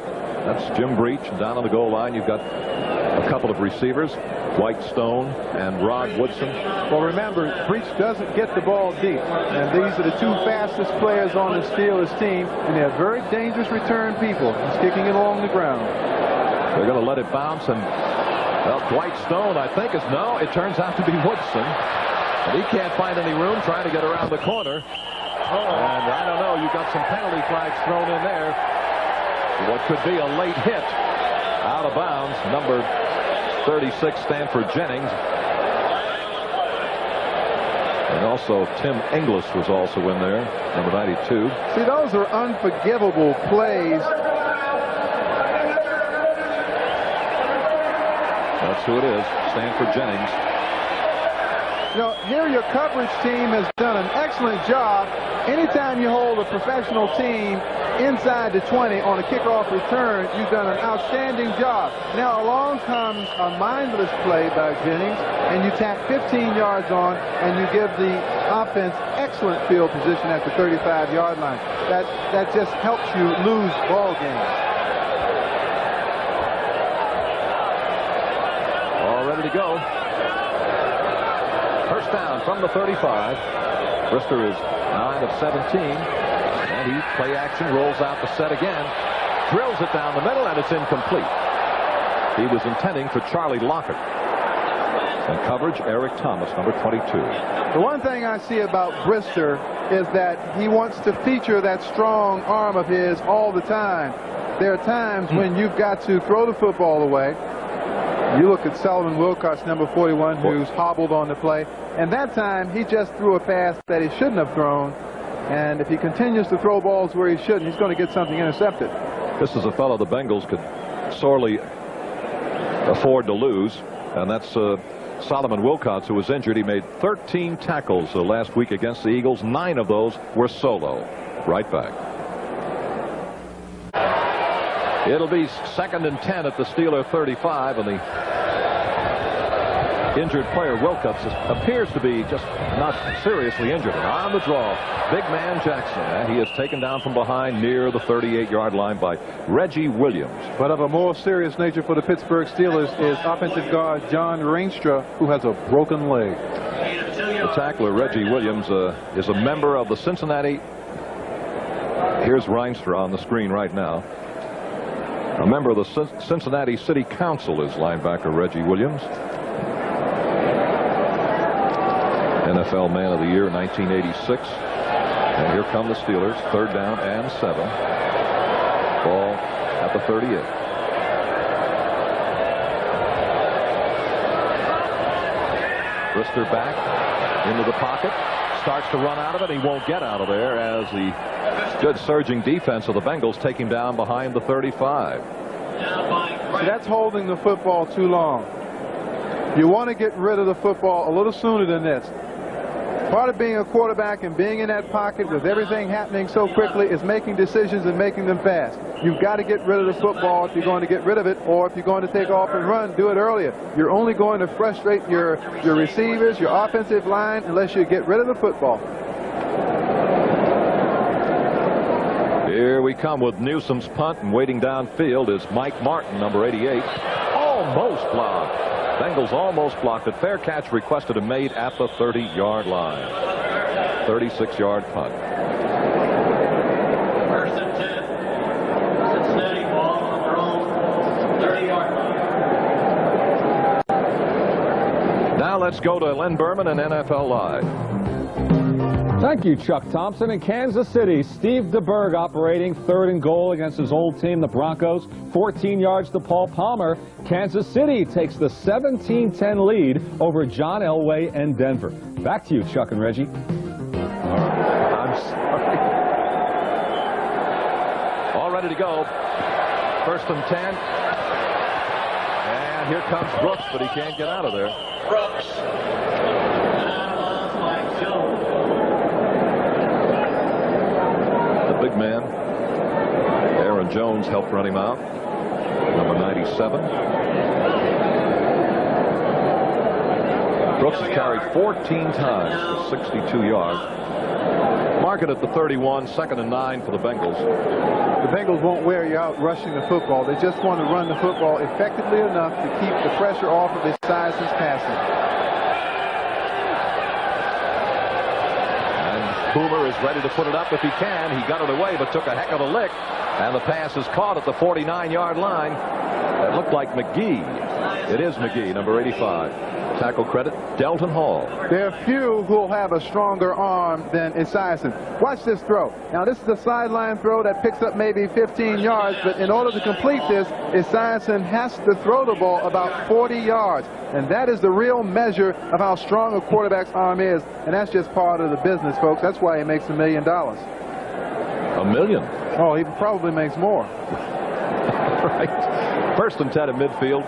That's Jim Breach. Down on the goal line, you've got a couple of receivers, White Stone and Rod Woodson. Well, remember, Breach doesn't get the ball deep, and these are the two fastest players on the Steelers team, and they're very dangerous return people. He's kicking it along the ground. They're going to let it bounce, and well, White Stone, I think, is no. It turns out to be Woodson, and he can't find any room trying to get around the corner. And I don't know, you got some penalty flags thrown in there. What could be a late hit out of bounds. Number 36, Stanford Jennings. And also Tim Inglis was also in there, number 92. See, those are unforgivable plays. That's who it is, Stanford Jennings. You know, here your coverage team has done an excellent job. Anytime you hold a professional team inside the 20 on a kickoff return, you've done an outstanding job. Now along comes a mindless play by Jennings, and you tack 15 yards on, and you give the offense excellent field position at the 35-yard line. That just helps you lose ball games. All ready to go. First down from the 35. Brister is 9 of 17. And he play action, rolls out the set again. Drills it down the middle, and it's incomplete. He was intending for Charlie Lockett. And coverage, Eric Thomas, number 22. The one thing I see about Brister is that he wants to feature that strong arm of his all the time. There are times when you've got to throw the football away, You look at Solomon Wilcox, number 41, who's hobbled on the play. And that time, he just threw a pass that he shouldn't have thrown. And if he continues to throw balls where he shouldn't, he's going to get something intercepted. This is a fellow the Bengals could sorely afford to lose, and that's Solomon Wilcox, who was injured. He made 13 tackles last week against the Eagles. 9 of those were solo. Right back. It'll be 2nd and 10 at the Steeler 35, and the injured player Wilcox appears to be just not seriously injured. And on the draw, big man Jackson, and he is taken down from behind near the 38-yard line by Reggie Williams. But of a more serious nature for the Pittsburgh Steelers is offensive guard John Reinstra, who has a broken leg. The tackler Reggie Williams is a member of the Cincinnati. Here's Reinstra on the screen right now. A member of the Cincinnati City Council is linebacker Reggie Williams. NFL Man of the Year 1986. And here come the Steelers. 3rd down and 7. Ball at the 38. Brister back into the pocket. Starts to run out of it. He won't get out of there as the good surging defense of the Bengals take him down behind the 35. See, that's holding the football too long. You want to get rid of the football a little sooner than this. Part of being a quarterback and being in that pocket with everything happening so quickly is making decisions and making them fast. You've got to get rid of the football if you're going to get rid of it, or if you're going to take off and run, do it earlier. You're only going to frustrate your receivers, your offensive line, unless you get rid of the football. Here we come with Newsome's punt, and waiting downfield is Mike Martin, number 88. Almost blocked. Bengals almost blocked it. Fair catch requested and made at the 30-yard line. 36-yard punt. 1st and 10. Cincinnati ball on their own 30-yard line. Now let's go to Len Berman and NFL Live. Thank you, Chuck Thompson. In Kansas City, Steve DeBerg operating 3rd and goal against his old team, the Broncos. 14 yards to Paul Palmer. Kansas City takes the 17-10 lead over John Elway and Denver. Back to you, Chuck and Reggie. All right. I'm sorry. All ready to go. 1st and 10. And here comes Brooks, but he can't get out of there. Brooks. Big man Aaron Jones helped run him out, number 97. Brooks has carried 14 times for 62 yards. Mark it at the 31. 2nd and 9 for the Bengals. The Bengals won't wear you out rushing the football. They just want to run the football effectively enough to keep the pressure off of Esiason's passing. Boomer is ready to put it up if he can. He got it away, but took a heck of a lick. And the pass is caught at the 49-yard line. It looked like McGee. It is McGee, number 85. Tackle credit, Delton Hall. There are few who will have a stronger arm than Esiason. Watch this throw. Now, this is a sideline throw that picks up maybe 15 yards, but in order to complete this, Esiason has to throw the ball about 40 yards. And that is the real measure of how strong a quarterback's arm is. And that's just part of the business, folks. That's why he makes $1 million. $1 million? Oh, he probably makes more. Right. 1st and 10 at midfield.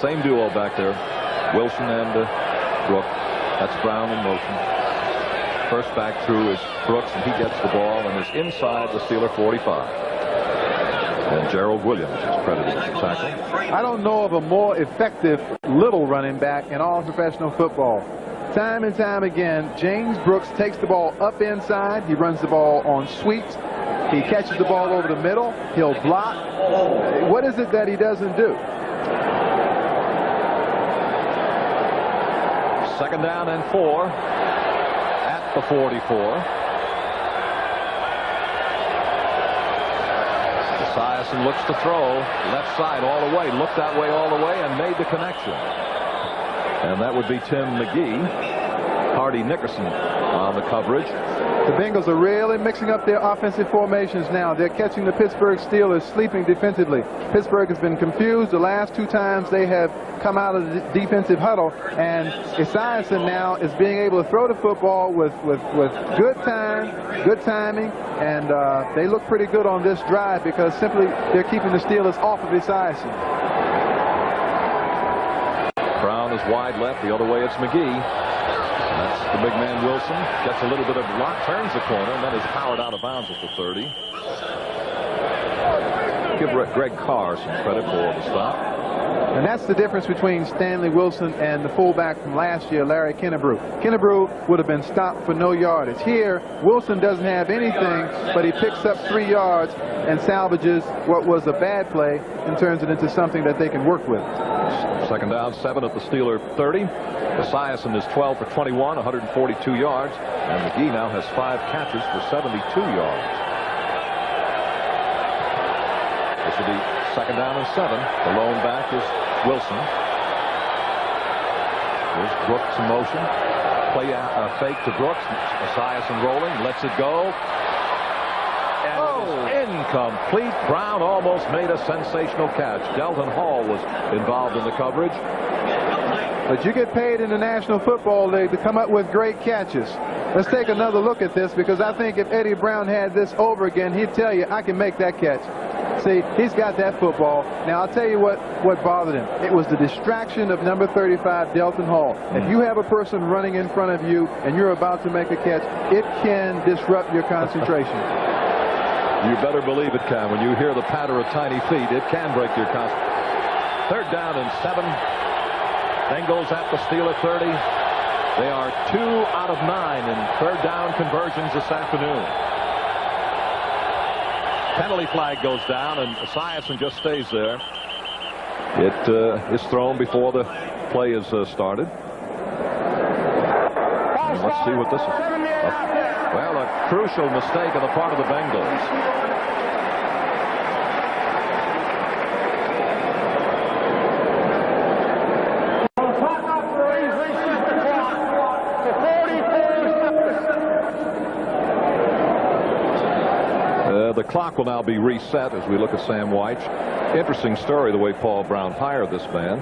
Same duo back there. Wilson and Brooks. That's Brown in motion. First back through is Brooks, and he gets the ball and is inside the Steeler 45. And Gerald Williams is credited with the tackle. I don't know of a more effective little running back in all professional football. Time and time again, James Brooks takes the ball up inside. He runs the ball on sweeps. He catches the ball over the middle. He'll block. What is it that he doesn't do? 2nd down and 4 at the 44. Esiason looks to throw. Left side all the way. Looked that way all the way and made the connection. And that would be Tim McGee. Hardy Nickerson on the coverage. The Bengals are really mixing up their offensive formations now. They're catching the Pittsburgh Steelers sleeping defensively. Pittsburgh has been confused the last 2 times they have come out of the defensive huddle, and Esiason now is being able to throw the football with good timing, and they look pretty good on this drive because simply they're keeping the Steelers off of Esiason. Brown is wide left. The other way it's McGee. That's the big man Wilson. Gets a little bit of block, turns the corner, and then is powered out of bounds at the 30. Give Greg Carr some credit for the stop. And that's the difference between Stanley Wilson and the fullback from last year, Larry Kennebrew. Kennebrew would have been stopped for no yardage. Here, Wilson doesn't have anything, but he picks up 3 yards and salvages what was a bad play and turns it into something that they can work with. Second down, 7 at the Steeler 30. Esiason is 12 for 21, 142 yards, and McGee now has 5 catches for 72 yards. This will be second down and 7. The lone back is Wilson. Here's Brooks in motion. Play fake to Brooks. Esiason rolling, lets it go. And it is incomplete. Brown almost made a sensational catch. Delton Hall was involved in the coverage. But you get paid in the National Football League to come up with great catches. Let's take another look at this, because I think if Eddie Brown had this over again, he'd tell you, I can make that catch. See, he's got that football. Now, I'll tell you what bothered him. It was the distraction of number 35, Delton Hall. If you have a person running in front of you and you're about to make a catch, it can disrupt your concentration. You better believe it can. When you hear the patter of tiny feet, it can break your concentration. Third down and 7. Bengals at the Steeler 30. They are 2 out of 9 in third down conversions this afternoon. Penalty flag goes down, and Esiason just stays there. It is thrown before the play is started. And let's see what this is. Well, a crucial mistake on the part of the Bengals. The clock will now be reset as we look at Sam White. Interesting story the way Paul Brown hired this man.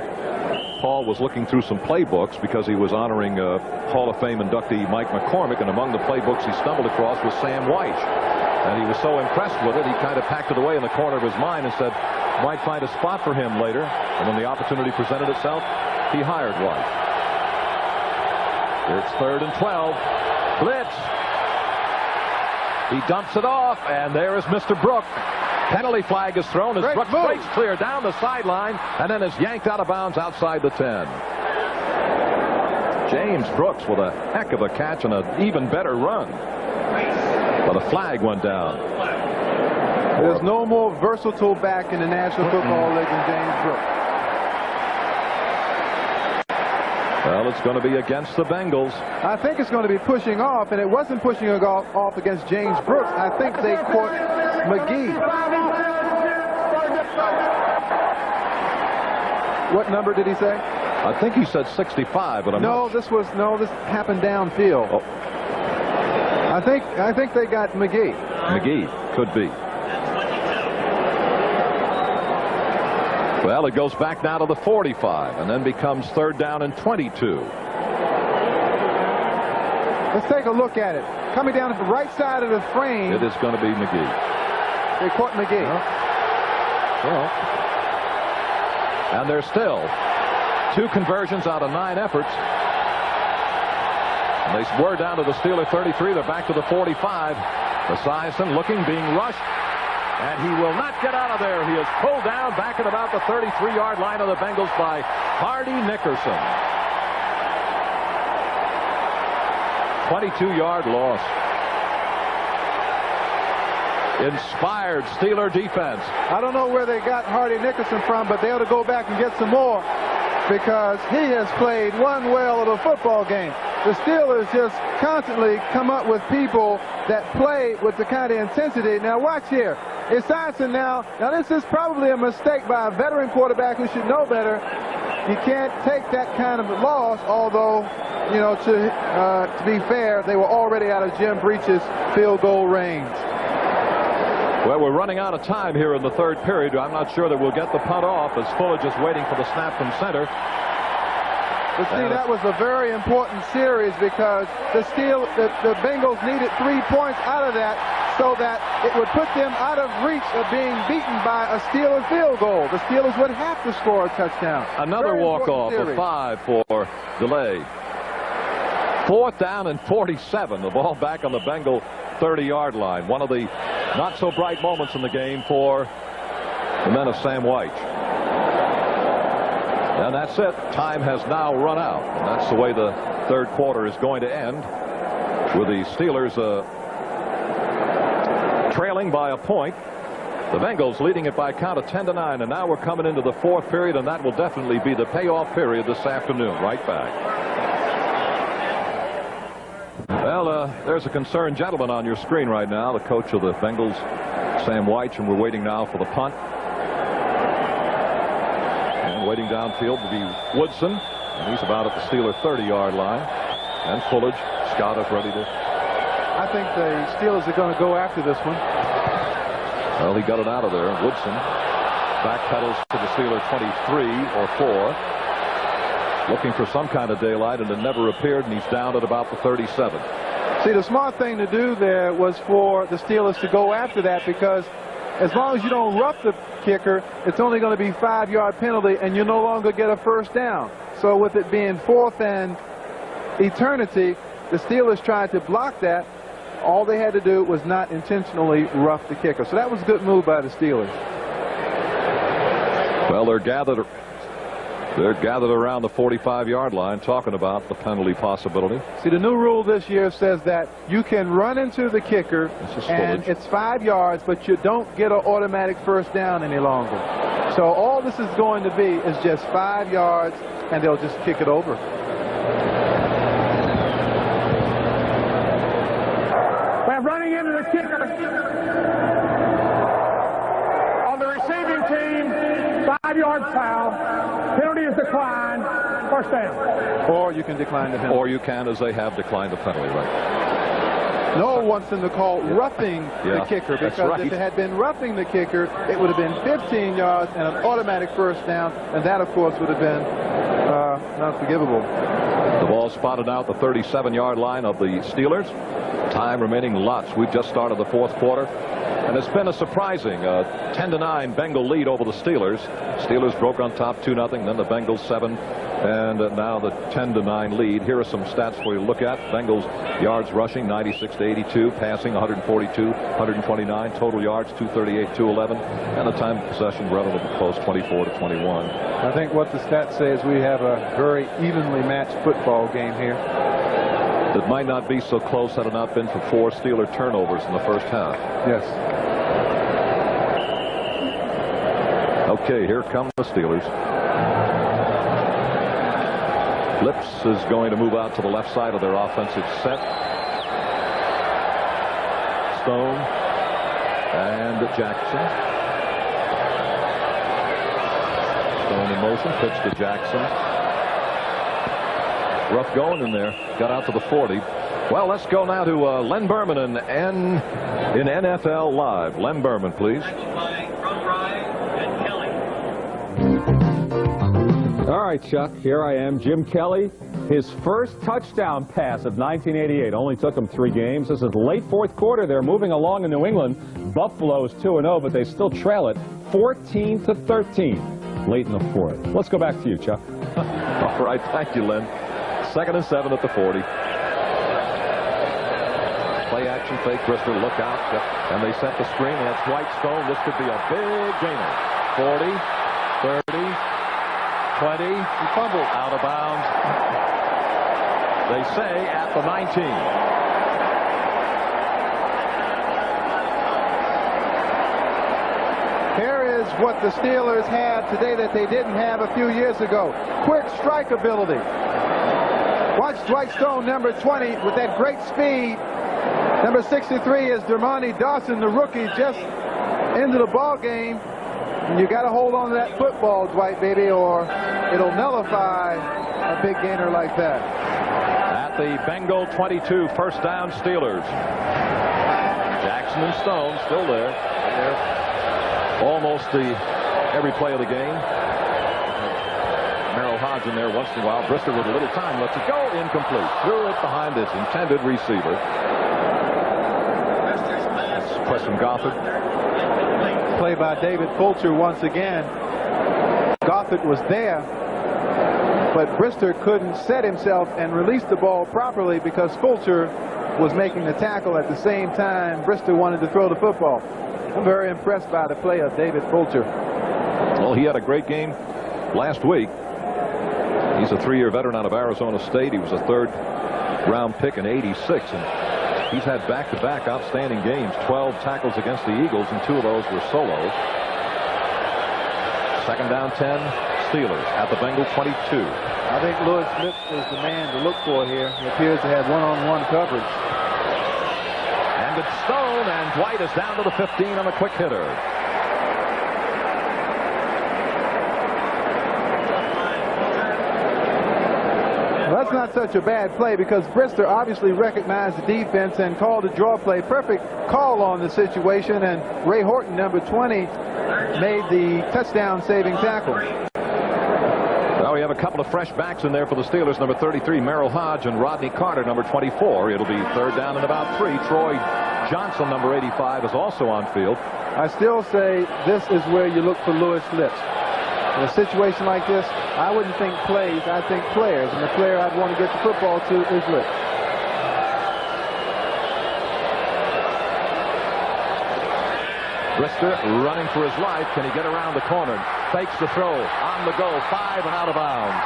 Paul was looking through some playbooks because he was honoring Hall of Fame inductee Mike McCormick, and among the playbooks he stumbled across was Sam White. And he was so impressed with it, he kind of packed it away in the corner of his mind and said, might find a spot for him later. And when the opportunity presented itself, he hired White. It's 3rd and 12. Blitz. He dumps it off, and there is Mr. Brooks. Penalty flag is thrown as Brooks breaks clear down the sideline and then is yanked out of bounds outside the 10. James Brooks with a heck of a catch and an even better run. But a flag went down. There's no more versatile back in the National Football League than James Brooks. Well, it's going to be against the Bengals. I think it's going to be pushing off, and it wasn't pushing off against James Brooks. I think they caught McGee. What number did he say? I think he said 65, but I'm not. This happened downfield. Oh. I think they got McGee. McGee could be. Well, it goes back now to the 45 and then becomes 3rd down and 22. Let's take a look at it. Coming down at the right side of the frame. It is going to be McGee. They caught McGee. Well, and there's still 2 conversions out of 9 efforts. And they were down to the Steeler 33. They're back to the 45. Esiason looking, being rushed. And he will not get out of there. He is pulled down back at about the 33-yard line of the Bengals by Hardy Nickerson. 22-yard loss. Inspired Steeler defense. I don't know where they got Hardy Nickerson from, but they ought to go back and get some more, because he has played one whale of a football game. The Steelers just constantly come up with people that play with the kind of intensity. Now watch here. Esiason now this is probably a mistake by a veteran quarterback who should know better. You can't take that kind of loss, although you know, to be fair, they were already out of Jim Breach's field goal range. Well, we're running out of time here in the third period. I'm not sure that we'll get the punt off as Fuller just waiting for the snap from center. But see, that was a very important series because the Bengals needed 3 points out of that so that it would put them out of reach of being beaten by a Steelers field goal. The Steelers would have to score a touchdown. Another walk-off, a 5 for delay. 4th down and 47. The ball back on the Bengal 30-yard line. One of the not-so-bright moments in the game for the men of Sam White. And that's it. Time has now run out. And that's the way the third quarter is going to end, with the Steelers trailing by a point. The Bengals leading it by a count of 10-9. And now we're coming into the fourth period, and that will definitely be the payoff period this afternoon. Right back. Well, there's a concerned gentleman on your screen right now, the coach of the Bengals, Sam White, and we're waiting now for the punt. And waiting downfield will be Woodson, and he's about at the Steeler 30-yard line. And Fullage, Scott is ready to... I think the Steelers are going to go after this one. Well, he got it out of there. Woodson backpedals to the Steeler 23 or 4. Looking for some kind of daylight, and it never appeared, and he's down at about the 37. See, the smart thing to do there was for the Steelers to go after that, because as long as you don't rough the kicker, it's only going to be 5-yard penalty, and you no longer get a first down. So with it being 4th and eternity, the Steelers tried to block that. All they had to do was not intentionally rough the kicker. So that was a good move by the Steelers. Well, they're gathered around the 45-yard line talking about the penalty possibility. See, the new rule this year says that you can run into the kicker and it's 5 yards, but you don't get an automatic first down any longer. So all this is going to be is just 5 yards, and they'll just kick it over. We're running into the kicker on the receiving team. 5-yard foul. Penalty is declined. First down. Or you can decline the penalty. Or you can, as they have, declined the penalty, right? No one wants them to call roughing the kicker, because if it had been roughing the kicker, it would have been 15 yards and an automatic first down, and that, of course, would have been unforgivable. The ball spotted out the 37-yard line of the Steelers. Time remaining lots. We've just started the fourth quarter. And it's been a surprising 10-9 Bengal lead over the Steelers. Steelers broke on top 2-0, then the Bengals 7, and now the 10-9 lead. Here are some stats for you to look at. Bengals yards rushing 96-82, passing 142, 129, total yards 238, 211, and the time of possession relatively close, 24-21. I think what the stats say is we have a very evenly matched football game here. It might not be so close had it not been for 4 Steeler turnovers in the first half. Yes. Okay, here come the Steelers. Lips is going to move out to the left side of their offensive set. Stone and Jackson. Stone in motion, pitch to Jackson. Rough going in there. Got out to the 40. Well, let's go now to Len Berman in NFL Live. Len Berman, please. All right, Chuck, here I am. Jim Kelly, his first touchdown pass of 1988. Only took him 3 games. This is late fourth quarter. They're moving along in New England. Buffalo's 2-0, but they still trail it 14-13 late in the fourth. Let's go back to you, Chuck. All right, thank you, Len. 2nd and 7 at the 40. Play action fake. Brister, look out. And they set the screen. That's White Stone. This could be a big gainer. 40, 30, 20. He fumbled. Out of bounds. They say at the 19. Here is what the Steelers have today that they didn't have a few years ago. Quick strike ability. Watch Dwight Stone, number 20, with that great speed. Number 63 is Dermontti Dawson, the rookie, just into the ball game. And you got to hold on to that football, Dwight, baby, or it'll nullify a big gainer like that. at the Bengal 22, first down Steelers. Jackson and Stone still there. Almost every play of the game. Merrill Hodge in there once in a while. Brister with a little time lets it go. Incomplete. Threw it behind his intended receiver. Question Gothard. Play by David Fulcher once again. Gothard was there, but Brister couldn't set himself and release the ball properly because Fulcher was making the tackle at the same time Brister wanted to throw the football. I'm very impressed by the play of David Fulcher. Well, he had a great game last week. He's a 3-year veteran out of Arizona State. He was a third-round pick in '86, and he's had back-to-back outstanding games. 12 tackles against the Eagles, and 2 of those were solos. Second down 10, Steelers at the Bengal 22. I think Louis Smith is the man to look for here. He appears to have one-on-one coverage. And it's Stone, and Dwight is down to the 15 on a quick hitter. Well, that's not such a bad play because Brister obviously recognized the defense and called a draw play. Perfect call on the situation, and Ray Horton, number 20, made the touchdown-saving tackle. Well, we have a couple of fresh backs in there for the Steelers. Number 33, Merrill Hodge, and Rodney Carter, number 24. It'll be third down and about 3. Troy Johnson, number 85, is also on field. I still say this is where you look for Louis Lips. In a situation like this, I wouldn't think plays, I'd think players. And the player I'd want to get the football to is Lips. Brister running for his life. Can he get around the corner? Fakes the throw. On the go. 5 and out of bounds.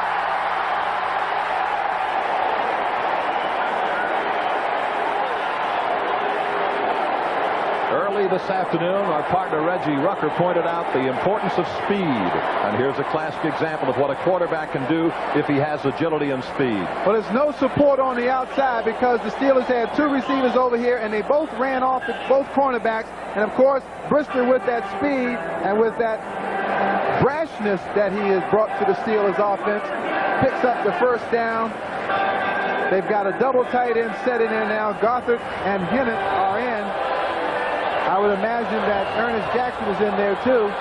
Early this afternoon, our partner Reggie Rucker pointed out the importance of speed. And here's a classic example of what a quarterback can do if he has agility and speed. Well, there's no support on the outside because the Steelers had 2 receivers over here, and they both ran off at both cornerbacks. And, of course, Brister with that speed and with that brashness that he has brought to the Steelers offense picks up the first down. They've got a double tight end set in there now. Gothard and Hinnant are in. I would imagine that Ernest Jackson is in there, too.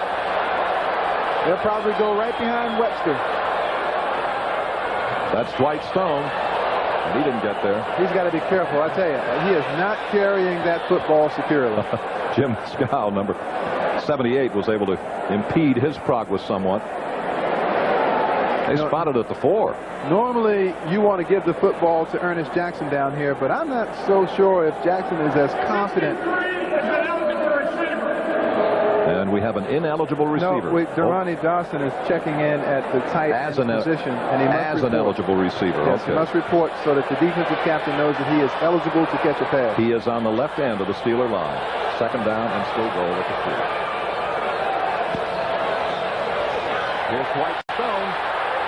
They'll probably go right behind Webster. That's Dwight Stone. He didn't get there. He's got to be careful, I tell you. He is not carrying that football securely. Jim Scow, number 78, was able to impede his progress somewhat. They spotted at the 4. Normally, you want to give the football to Ernest Jackson down here, but I'm not so sure if Jackson is as confident. And we have an ineligible receiver. No, Durrani Dawson is checking in at the tight end position, and he must report. An eligible receiver. Yes, okay. He must report so that the defensive captain knows that he is eligible to catch a pass. He is on the left end of the Steeler line. Second down and still goal at the 3. Here's Dwight Stone.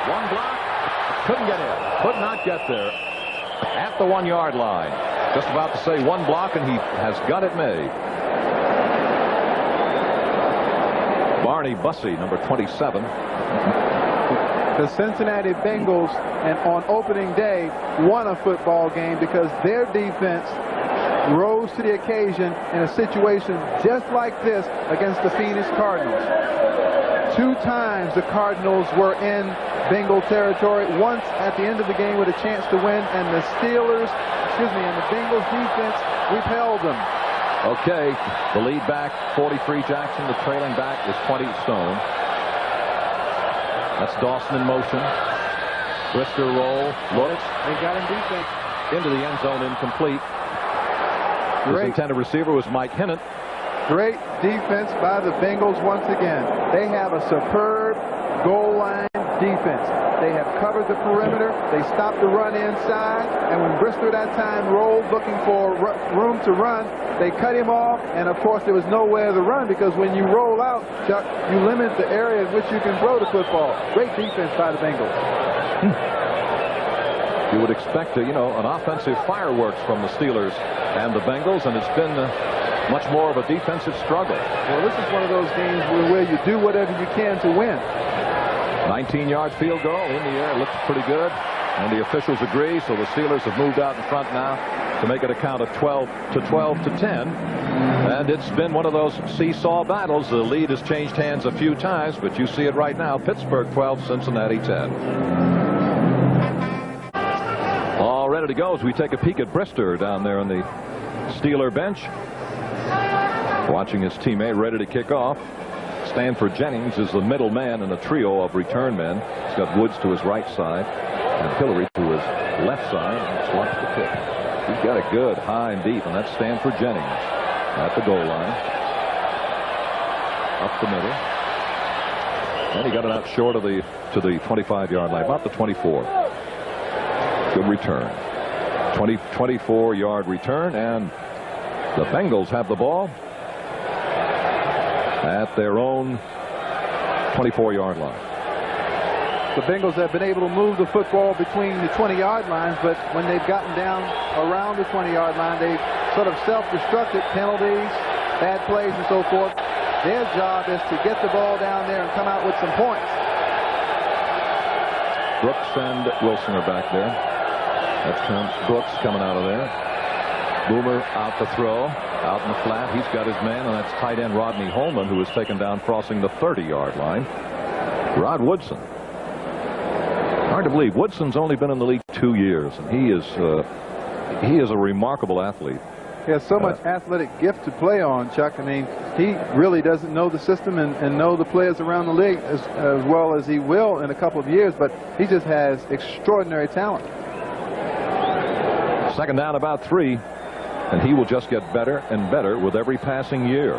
One block. Couldn't get in. Could not get there. At the 1-yard line. Just about to say one block, and he has got it made. Barney Bussey, number 27. The Cincinnati Bengals, and on opening day, won a football game because their defense rose to the occasion in a situation just like this against the Phoenix Cardinals. 2 times the Cardinals were in Bengal territory, once at the end of the game with a chance to win, and the Bengals defense repelled them. Okay, the lead back, 43 Jackson. The trailing back is 20 Stone. That's Dawson in motion. Brister roll, looks. They got him defense. Into the end zone, incomplete. His intended receiver was Mike Hinnant. Great defense by the Bengals once again. They have a superb goal line defense. They have covered the perimeter. They stopped the run inside. And when Brister that time rolled looking for room to run, they cut him off. And, of course, there was nowhere to run because when you roll out, Chuck, you limit the area in which you can throw the football. Great defense by the Bengals. You would expect, an offensive fireworks from the Steelers and the Bengals, and it's been much more of a defensive struggle. Well, this is one of those games where you do whatever you can to win. 19-yard field goal in the air. Looks pretty good. And the officials agree, so the Steelers have moved out in front now to make it a count of 12 to 10. And it's been one of those seesaw battles. The lead has changed hands a few times, but you see it right now. Pittsburgh 12, Cincinnati 10. All ready to go as we take a peek at Brister down there on the Steeler bench. Watching his teammate ready to kick off. Stanford Jennings is the middle man in a trio of return men. He's got Woods to his right side and Hillary to his left side, and slots the kick. He's got it good, high and deep, and that's Stanford Jennings at the goal line. Up the middle. And he got it out short of to the 25-yard line, about the 24. Good return. 24-yard return, and the Bengals have the ball at their own 24-yard line. The Bengals have been able to move the football between the 20-yard lines, but when they've gotten down around the 20-yard line, they've sort of self-destructed, penalties, bad plays, and so forth. Their job is to get the ball down there and come out with some points. Brooks and Wilson are back there. That's Brooks coming out of there. Boomer out to throw, out in the flat. He's got his man, and that's tight end Rodney Holman, who was taken down crossing the 30-yard line. Rod Woodson. Hard to believe. Woodson's only been in the league 2 years, and he is a remarkable athlete. He has so much athletic gift to play on, Chuck. I mean, he really doesn't know the system and know the players around the league as well as he will in a couple of years, but he just has extraordinary talent. Second down, about 3, and he will just get better and better with every passing year.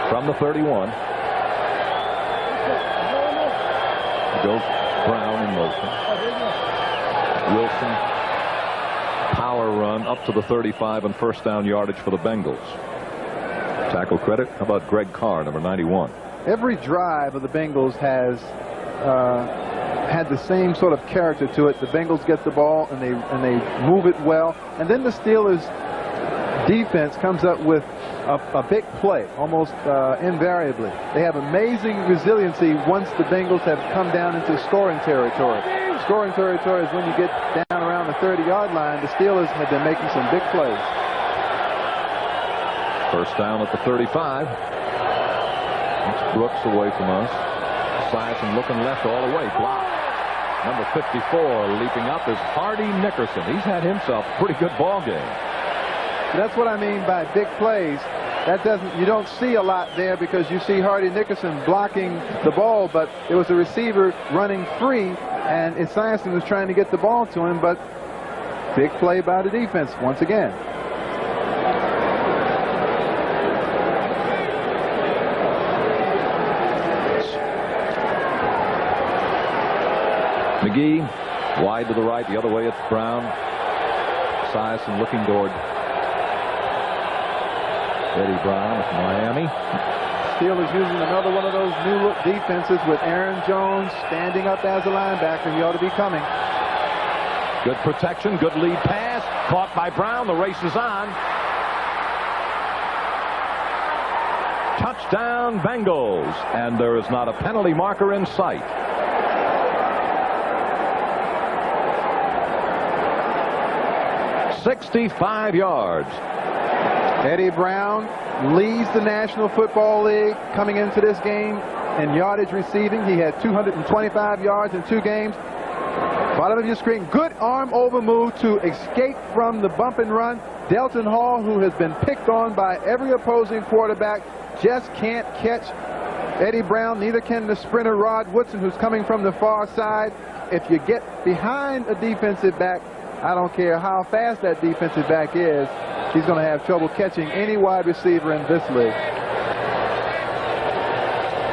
From the 31. Goes Brown in motion. Wilson, power run up to the 35 and first down yardage for the Bengals. Tackle credit. How about Greg Carr, number 91? Every drive of the Bengals has had the same sort of character to it. The Bengals get the ball and they move it well, and then the Steelers defense comes up with a big play almost invariably. They have amazing resiliency once the Bengals have come down into scoring territory. Scoring territory is when you get down around the 30-yard line. The Steelers have been making some big plays. First down at the 35. That's Brooks away from us. Esiason looking left all the way. Blocked. Number 54 leaping up is Hardy Nickerson. He's had himself a pretty good ball game. That's what I mean by big plays. You don't see a lot there because you see Hardy Nickerson blocking the ball, but there was a receiver running free, and Esiason was trying to get the ball to him, but big play by the defense once again. McGee wide to the right, the other way it's Brown. Esiason looking toward Eddie Brown of Miami. Steelers using another one of those new look defenses with Aaron Jones standing up as a linebacker. He ought to be coming. Good protection, good lead pass. Caught by Brown. The race is on. Touchdown Bengals. And there is not a penalty marker in sight. "65 yards. Eddie Brown leads the National Football League coming into this game in yardage receiving. He had 225 yards in 2 games. Bottom of your screen, good arm over move to escape from the bump and run. Delton Hall, who has been picked on by every opposing quarterback, just can't catch Eddie Brown. Neither can the sprinter Rod Woodson, who's coming from the far side. If you get behind a defensive back, I don't care how fast that defensive back is, he's going to have trouble catching any wide receiver in this league.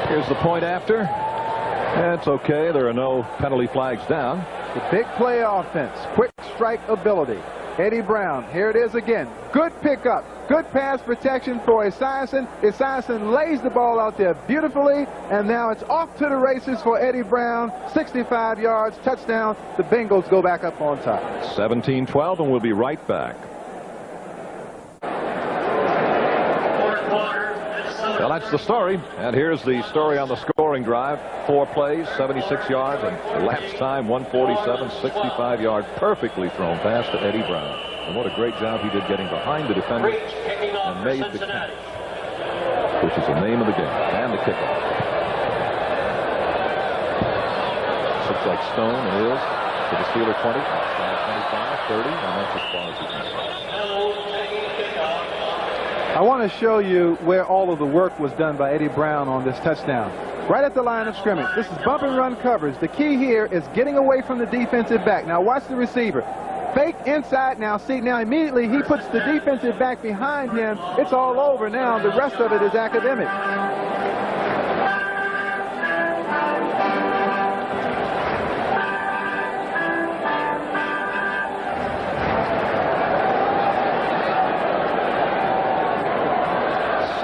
Here's the point after. That's okay. There are no penalty flags down. The big play offense, quick strike ability. Eddie Brown, here it is again. Good pickup, good pass protection for Esiason. Esiason lays the ball out there beautifully, and now it's off to the races for Eddie Brown. 65 yards, touchdown. The Bengals go back up on top. 17-12, and we'll be right back. Well, that's That's the story. And here's the story on the scoring drive. 4 plays, 76 yards, and elapsed time 147, 65 yard, perfectly thrown pass to Eddie Brown. And what a great job he did getting behind the defender and made the catch, which is the name of the game, and the kickoff. Looks like Stone, it is, to the Steeler 20, 25, 30, and that's as far as he can. I want to show you where all of the work was done by Eddie Brown on this touchdown. Right at the line of scrimmage. This is bump and run coverage. The key here is getting away from the defensive back. Now watch the receiver. Fake inside now. See, now immediately he puts the defensive back behind him. It's all over now. The rest of it is academic.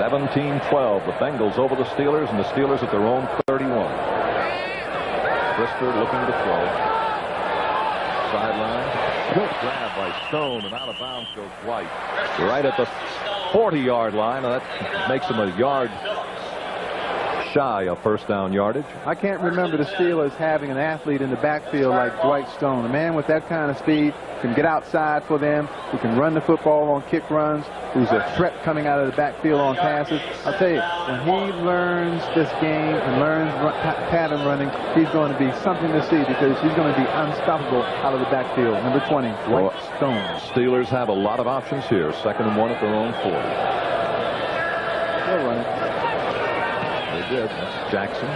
(17-12). The Bengals over the Steelers, and the Steelers at their own 31. Brister looking to throw. Sideline. Good grab by Stone, and out of bounds goes White. Right at the 40-yard line, and that makes him a yard shy of first down yardage. I can't remember the Steelers having an athlete in the backfield like Dwight Stone. A man with that kind of speed can get outside for them, who can run the football on kick runs, who's a threat coming out of the backfield on passes. I'll tell you, when he learns this game and learns pattern running, he's going to be something to see, because he's going to be unstoppable out of the backfield. Number 20, Dwight Stone. Steelers have a lot of options here. 2nd and 1 at their own 40. They're running. They did. That's Jackson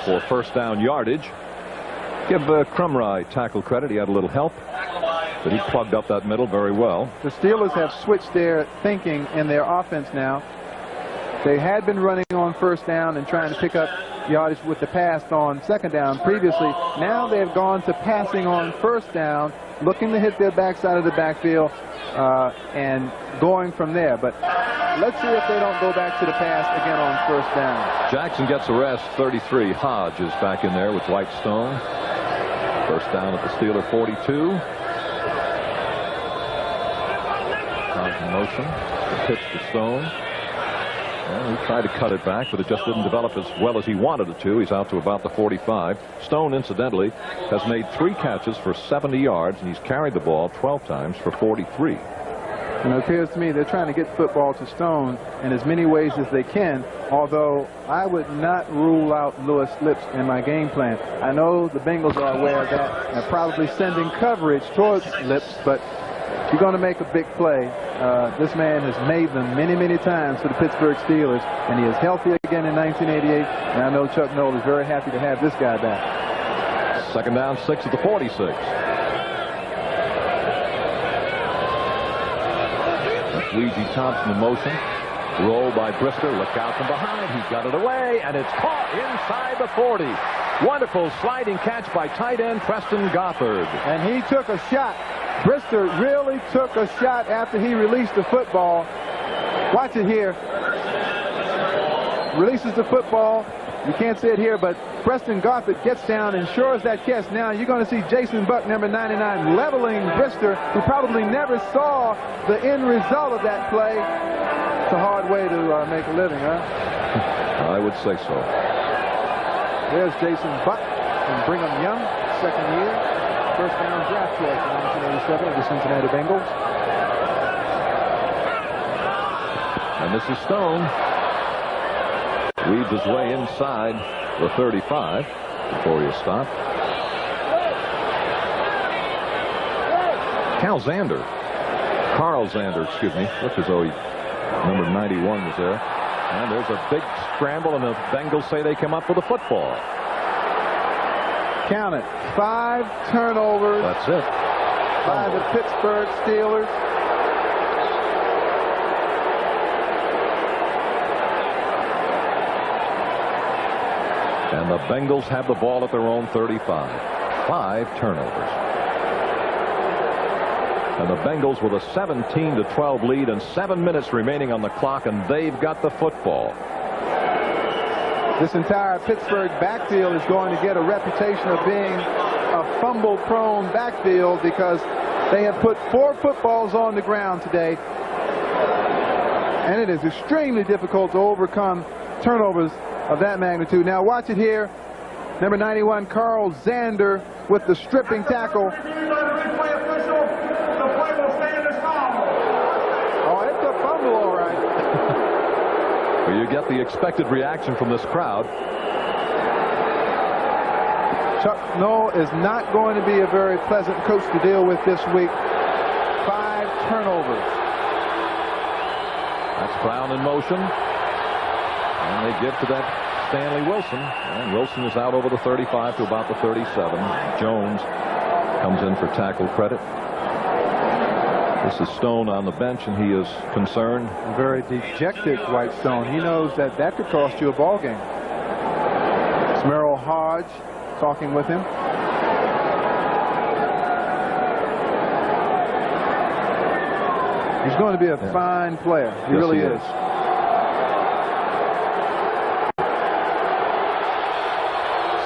for first down yardage. Give Crumry tackle credit. He had a little help, but he plugged up that middle very well. The Steelers have switched their thinking in their offense now. They had been running on first down and trying to pick up yardage with the pass on second down previously. Now they've gone to passing on first down, looking to hit their backside of the backfield and going from there. But let's see if they don't go back to the pass again on first down. Jackson gets a rest. 33. Hodge is back in there with Dwight Stone. First down at the Steeler 42. Hodge in motion. The pitch to Stone. Well, he tried to cut it back, but it just didn't develop as well as he wanted it to. He's out to about the 45. Stone, incidentally, has made 3 catches for 70 yards, and he's carried the ball 12 times for 43. And it appears to me they're trying to get football to Stone in as many ways as they can, although I would not rule out Louis Lips in my game plan. I know the Bengals are aware of that and are probably sending coverage towards Lips, but you're going to make a big play. This man has made them many, many times for the Pittsburgh Steelers, and he is healthy again in 1988, and I know Chuck Noll is very happy to have this guy back. 2nd down, 6 at the 46. Luigi Thompson in motion. Roll by Brister. Look out from behind. He got it away, and it's caught inside the 40. Wonderful sliding catch by tight end Preston Gothard. And he took a shot. Brister really took a shot after he released the football. Watch it here. Releases the football. You can't see it here, but Preston Gothard gets down and shores that catch. Now you're going to see Jason Buck, number 99, leveling Brister, who probably never saw the end result of that play. It's a hard way to make a living, huh? I would say so. There's Jason Buck from Brigham Young, 2nd year. First down draft choice in 1987 of the Cincinnati Bengals. And this is Stone. Weaves his way inside the 35 before he is stopped. Carl Zander, excuse me. Looks as though number 91 was there. And there's a big scramble, and the Bengals say they come up with a football. Count it. 5 turnovers. That's it. By the Pittsburgh Steelers. And the Bengals have the ball at their own 35. 5 turnovers. And the Bengals with a 17-12 lead and 7 minutes remaining on the clock, and they've got the football. This entire Pittsburgh backfield is going to get a reputation of being a fumble-prone backfield, because they have put 4 footballs on the ground today. And it is extremely difficult to overcome turnovers of that magnitude. Now watch it here. Number 91, Carl Zander, with the stripping tackle. Oh, it's a fumble, all right. Well, you get the expected reaction from this crowd. Chuck Noll is not going to be a very pleasant coach to deal with this week. 5 turnovers. That's Brown in motion. And they give to that Stanley Wilson. And Wilson is out over the 35 to about the 37. Jones comes in for tackle credit. This is Stone on the bench, and he is concerned. A very dejected White Stone. He knows that that could cost you a ball game. It's Merrill Hodge talking with him. He's going to be a fine player. He really is.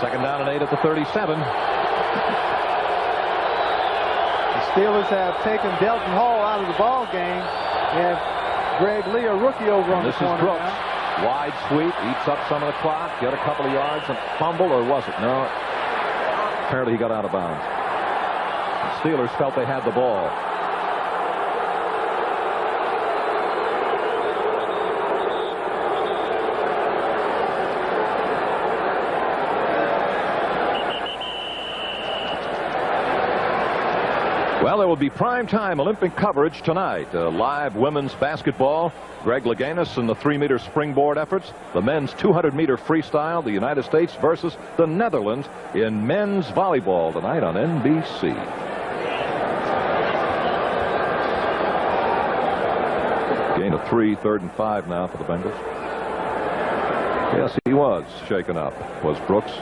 Second down and 8 at the 37. The Steelers have taken Delton Hall out of the ball game. They have Greg Lee, a rookie, over on the corner. This is Brooks. Now. Wide sweep, eats up some of the clock, get a couple of yards, and fumble, or was it? No. Apparently he got out of bounds. The Steelers felt they had the ball. Well, there will be primetime Olympic coverage tonight. Live women's basketball, Greg Louganis and the 3-meter springboard efforts. The men's 200-meter freestyle, the United States versus the Netherlands in men's volleyball tonight on NBC. Gain of 3, 3rd and 5 now for the Bengals. Yes, he was shaken up, was Brooks.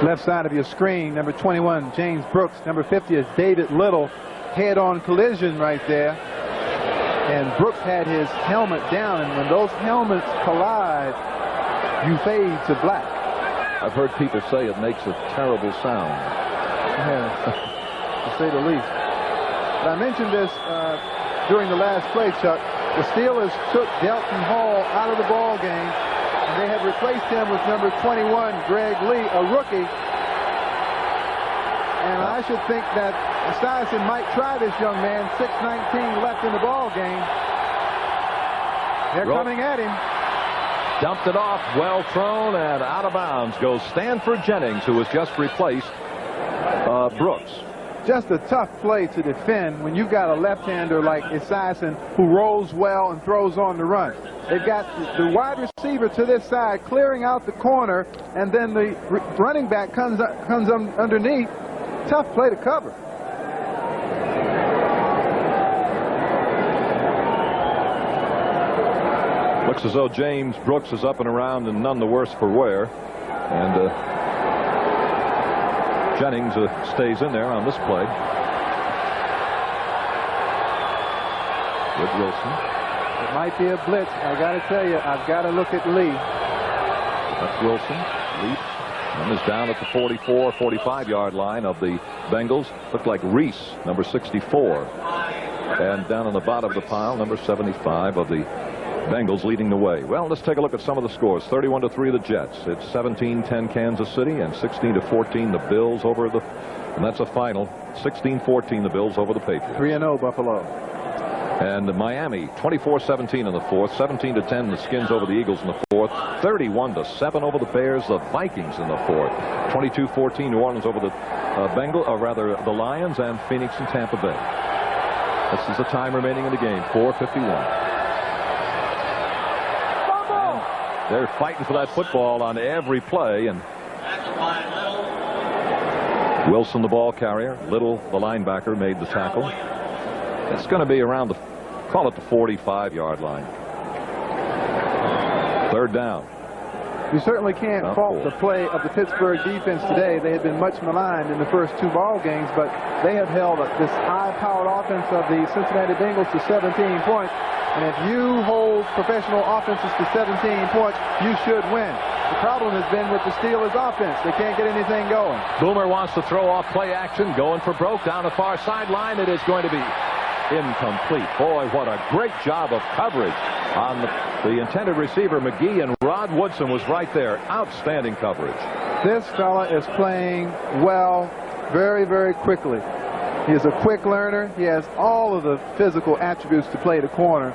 Left side of your screen, number 21, James Brooks. Number 50 is David Little. Head-on collision right there. And Brooks had his helmet down, and when those helmets collide, you fade to black. I've heard people say it makes a terrible sound. Yeah, to say the least. But I mentioned this during the last play, Chuck. The Steelers took Delton Hall out of the ball game. And they have replaced him with number 21, Greg Lee, a rookie. And I should think that Esiason might try this young man. 6:19 left in the ball game. They're coming at him. Dumped it off, well thrown, and out of bounds goes Stanford Jennings, who has just replaced Brooks. Just a tough play to defend when you've got a left-hander like Esiason who rolls well and throws on the run. They've got the wide receiver to this side clearing out the corner, and then the running back comes underneath. Tough play to cover. Looks as though James Brooks is up and around and none the worse for wear. And Jennings stays in there on this play. With Wilson. It might be a blitz. I got to tell you, I've got to look at Lee. That's Wilson. Leap. And is down at the 44, 45-yard line of the Bengals. Looked like Reese, number 64. And down on the bottom of the pile, number 75 of the Bengals leading the way. Well, let's take a look at some of the scores. 31-3 the Jets. It's 17-10 Kansas City and 16-14 the Bills over the, and that's a final. 16-14 the Bills over the Patriots. 3-0 Buffalo. And Miami 24-17 in the fourth, 17-10 the Skins over the Eagles in the fourth, 31-7 over the Bears, the Vikings in the fourth, 22-14 New Orleans over the the Lions, and Phoenix and Tampa Bay. This is the time remaining in the game, 4:51. They're fighting for that football on every play, and Wilson, the ball carrier, Little, the linebacker, made the tackle. It's going to be around the, call it the 45-yard line. Third down. You certainly can't fault the play of the Pittsburgh defense today. They had been much maligned in the first 2 ball games, but they have held this high-powered offense of the Cincinnati Bengals to 17 points. And if you hold professional offenses to 17 points, you should win. The problem has been with the Steelers offense. They can't get anything going. Boomer wants to throw off play action, going for broke down the far sideline. It is going to be incomplete. Boy, what a great job of coverage on the intended receiver, McGee, and Rod Woodson was right there. Outstanding coverage. This fella is playing well, very, very quickly. He is a quick learner. He has all of the physical attributes to play the corner.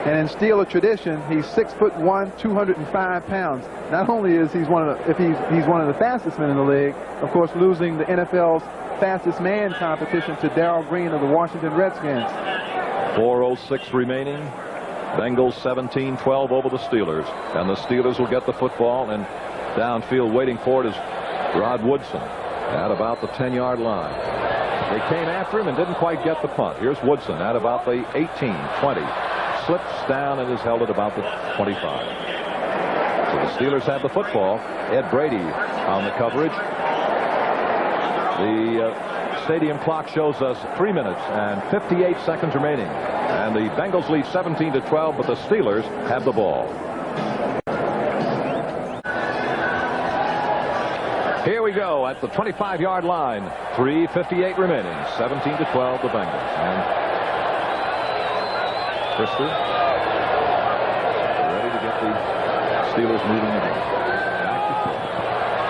And in Steeler tradition, he's 6'1", 205 pounds. Not only is he's one of the fastest men in the league, of course, losing the NFL's fastest man competition to Darrell Green of the Washington Redskins. 4:06 remaining. Bengals 17-12 over the Steelers, and the Steelers will get the football, and downfield waiting for it is Rod Woodson at about the 10-yard line. They came after him and didn't quite get the punt. Here's Woodson at about the 18, 20. Slips down and is held at about the 25. So the Steelers have the football. Ed Brady on the coverage. The stadium clock shows us 3 minutes and 58 seconds remaining. And the Bengals lead 17-12, but the Steelers have the ball. Here we go at the 25-yard line. 3:58 remaining. 17-12 the Bengals. And Brister ready to get the Steelers moving again. Back to throw.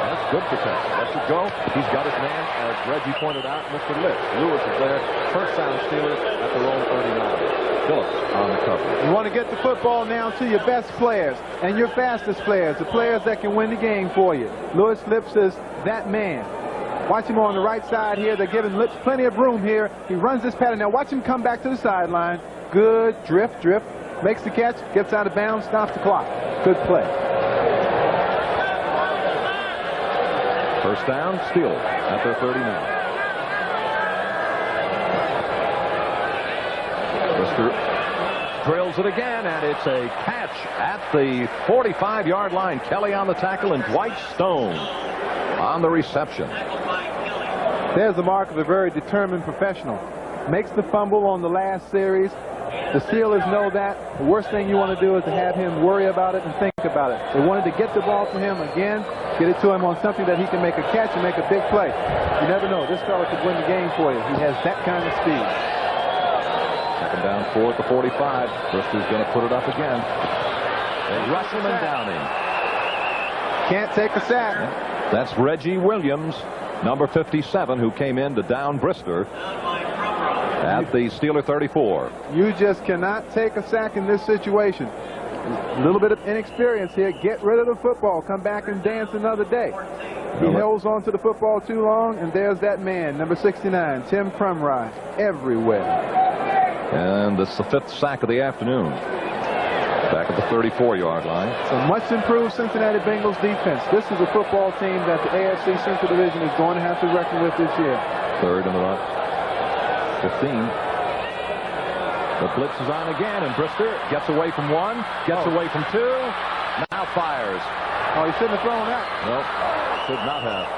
That's good protection. Lets it go. He's got his man, as Reggie pointed out, Mr. Lewis is there. First down Steelers at their own 39. Phillips on the cover. You want to get the football now to your best players and your fastest players, the players that can win the game for you. Louis Lips is that man. Watch him on the right side here. They're giving Lips plenty of room here. He runs this pattern. Now watch him come back to the sideline. Good drift. Makes the catch, gets out of bounds, stops the clock. Good play. First down, Steelers at their 39. Brister drills it again, and it's a catch at the 45-yard line. Kelly on the tackle, and Dwight Stone on the reception. There's the mark of a very determined professional. Makes the fumble on the last series. The Steelers know that. The worst thing you want to do is to have him worry about it and think about it. They wanted to get the ball to him again, get it to him on something that he can make a catch and make a big play. You never know. This fella could win the game for you. He has that kind of speed. Second down, 4 at the 45. Brister's going to put it up again. They rush him and down him. Can't take a sack. That's Reggie Williams, number 57, who came in to down Brister at the Steeler 34. You just cannot take a sack in this situation. A little bit of inexperience here. Get rid of the football. Come back and dance another day. He holds on to the football too long, and there's that man, number 69, Tim Crumrye, everywhere. And this is the 5th sack of the afternoon. Back at the 34-yard line. So much improved Cincinnati Bengals defense. This is a football team that the AFC Central Division is going to have to reckon with this year. Third and about 15. The blitz is on again, and Brister gets away from one, gets away from two, now fires. Oh, he shouldn't have thrown that. No, should not have.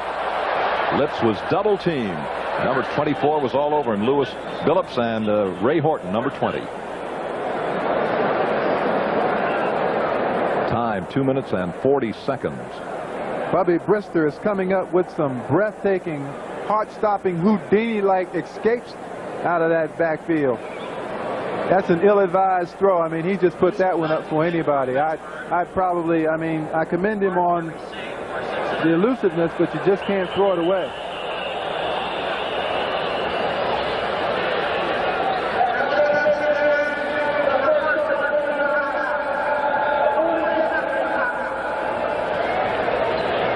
Lips was double teamed. Number 24 was all over him. Lewis Billups and Ray Horton, number 20. Time, 2 minutes and 40 seconds. Bubby Brister is coming up with some breathtaking, heart-stopping, Houdini-like escapes out of that backfield. That's an ill-advised throw. I mean, he just put that one up for anybody. I commend him on the elusiveness, but you just can't throw it away.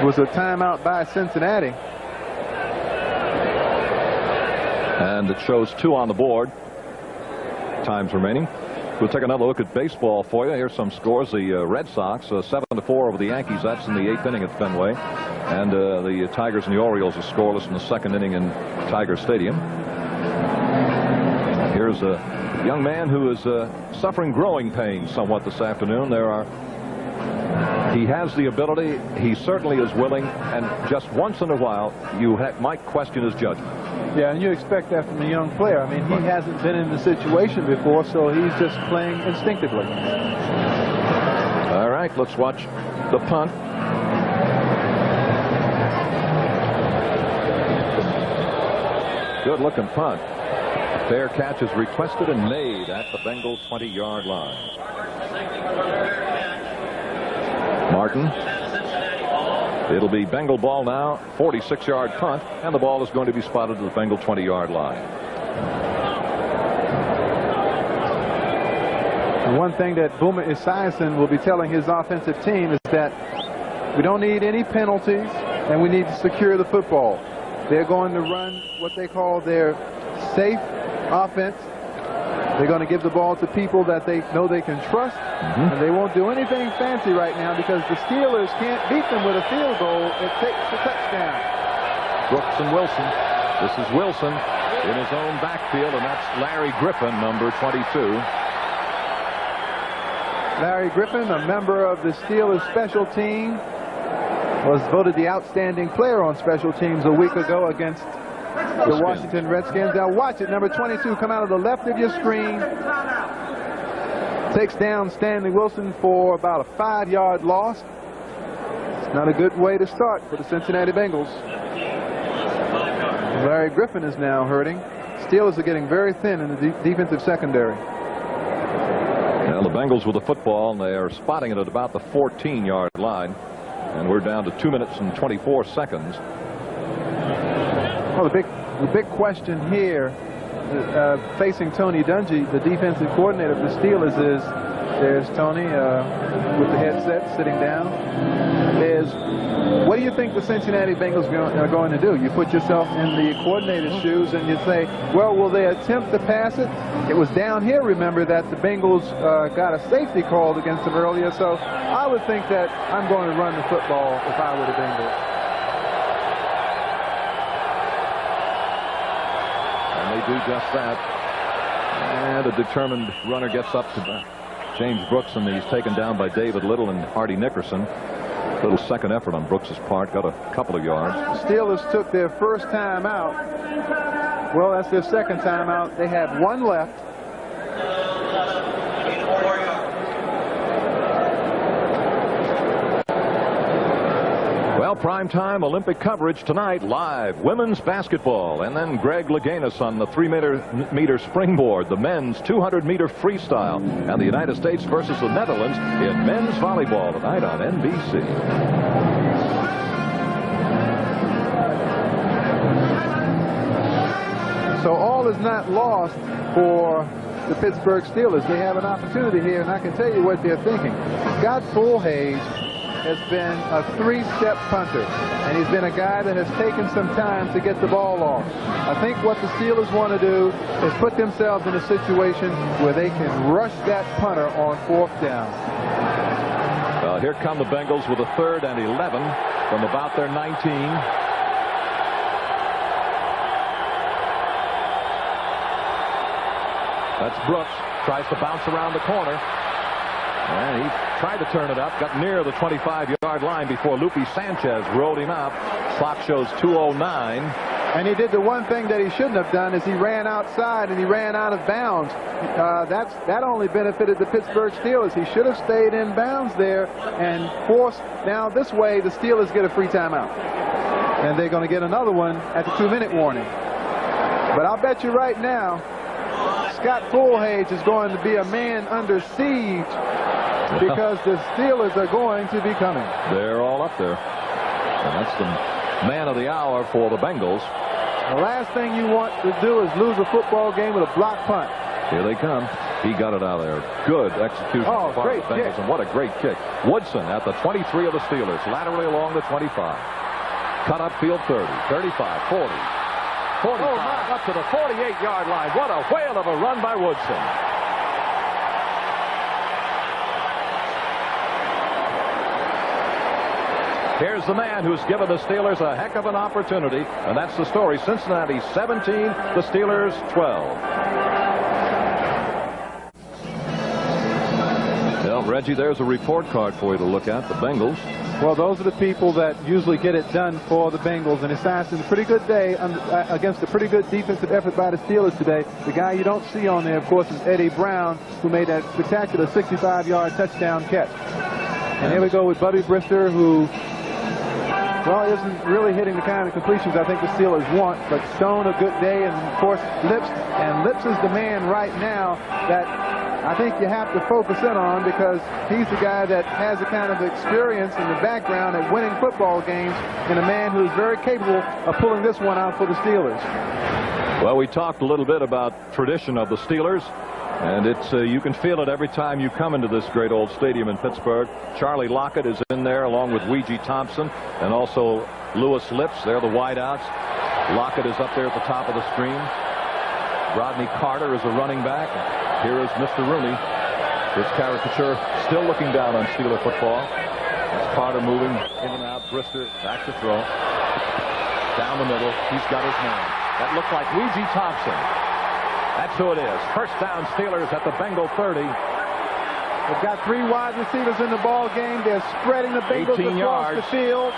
It was a timeout by Cincinnati. And it shows 2 on the board. Times remaining. We'll take another look at baseball for you. Here's some scores. The Red Sox 7-4 over the Yankees. That's in the 8th inning at Fenway. And the Tigers and the Orioles are scoreless in the 2nd inning in Tiger Stadium. Here's a young man who is suffering growing pains somewhat this afternoon. He has the ability. He certainly is willing. And just once in a while, you might question his judgment. Yeah, and you expect that from a young player. I mean, he hasn't been in the situation before, so he's just playing instinctively. All right, let's watch the punt. Good-looking punt. Fair catch is requested and made at the Bengals 20-yard line. Martin. It'll be Bengal ball now, 46-yard punt, and the ball is going to be spotted at the Bengal 20-yard line. And one thing that Boomer Esiason will be telling his offensive team is that we don't need any penalties, and we need to secure the football. They're going to run what they call their safe offense. They're going to give the ball to people that they know they can trust, and they won't do anything fancy right now because the Steelers can't beat them with a field goal. It takes the touchdown. Brooks and Wilson. This is Wilson in his own backfield, and that's Larry Griffin, number 22. Larry Griffin, a member of the Steelers special team, was voted the outstanding player on special teams a week ago against the Washington Redskins. Now watch it. Number 22 come out of the left of your screen. Takes down Stanley Wilson for about a 5-yard loss. It's not a good way to start for the Cincinnati Bengals. Larry Griffin is now hurting. Steelers are getting very thin in the defensive secondary. Well, the Bengals with the football, and they are spotting it at about the 14-yard line. And we're down to 2 minutes and 24 seconds. Well, the big question here facing Tony Dungy, the defensive coordinator of the Steelers, is there's Tony with the headset sitting down. What do you think the Cincinnati Bengals are going to do? You put yourself in the coordinator's shoes and you say, well, will they attempt to pass it? It was down here, remember, that the Bengals got a safety called against them earlier, so I would think that I'm going to run the football if I were the Bengals. They do just that, and a determined runner gets up to James Brooks, and he's taken down by David Little and Hardy Nickerson. Little second effort on Brooks's part, got a couple of yards. The Steelers took their first time out. Well, that's their second time out. They had one left. Well, primetime Olympic coverage tonight, live women's basketball, and then Greg Louganis on the 3-meter springboard, the men's 200-meter freestyle, and the United States versus the Netherlands in men's volleyball tonight on NBC. So all is not lost for the Pittsburgh Steelers. They have an opportunity here, and I can tell you what they're thinking. Scott Fulhage has been a 3-step punter, and he's been a guy that has taken some time to get the ball off. I think what the Steelers want to do is put themselves in a situation where they can rush that punter on 4th down. Well, here come the Bengals with a 3rd and 11 from about their 19. That's Brooks, tries to bounce around the corner. And he tried to turn it up, got near the 25-yard line before Lupe Sanchez rolled him out. Clock shows 2:09. And he did the one thing that he shouldn't have done, is he ran outside and he ran out of bounds. That only benefited the Pittsburgh Steelers. He should have stayed in bounds there and forced. Now this way the Steelers get a free timeout. And they're going to get another one at the 2-minute warning. But I'll bet you right now, Scott Fulhage is going to be a man under siege because the Steelers are going to be coming. They're all up there. And that's the man of the hour for the Bengals. The last thing you want to do is lose a football game with a block punt. Here they come. He got it out of there. Good execution Oh, by great the Bengals. kick. And what a great kick. Woodson at the 23 of the Steelers, laterally along the 25. Cut upfield 30, 35, 40. 45 up to the 48-yard line. What a whale of a run by Woodson. Here's the man who's given the Steelers a heck of an opportunity, and that's the story. Cincinnati 17, the Steelers 12. Well, Reggie, there's a report card for you to look at. The Bengals. Well, those are the people that usually get it done for the Bengals. And Esiason, a pretty good day against a pretty good defensive effort by the Steelers today. The guy you don't see on there, of course, is Eddie Brown, who made that spectacular 65-yard touchdown catch. And here we go with Bubby Brister, who well, isn't really hitting the kind of completions I think the Steelers want, but Stone a good day, and of course Lips. And Lips is the man right now that I think you have to focus in on, because he's the guy that has the kind of experience in the background at winning football games, and a man who's very capable of pulling this one out for the Steelers. Well, we talked a little bit about tradition of the Steelers, and it's you can feel it every time you come into this great old stadium in Pittsburgh. Charlie Lockett is in there along with Reggie Thompson and also Lewis Lips. They're the wideouts. Lockett is up there at the top of the screen. Rodney Carter is a running back. Here is Mr. Rooney. His caricature still looking down on Steeler football. That's Carter moving in and out. Brister back to throw. Down the middle. He's got his man. That looked like Reggie Thompson. That's who it is. First down, Steelers at the Bengal 30. They've got 3 wide receivers in the ball game. They're spreading the Bengals 18 across yards. the field,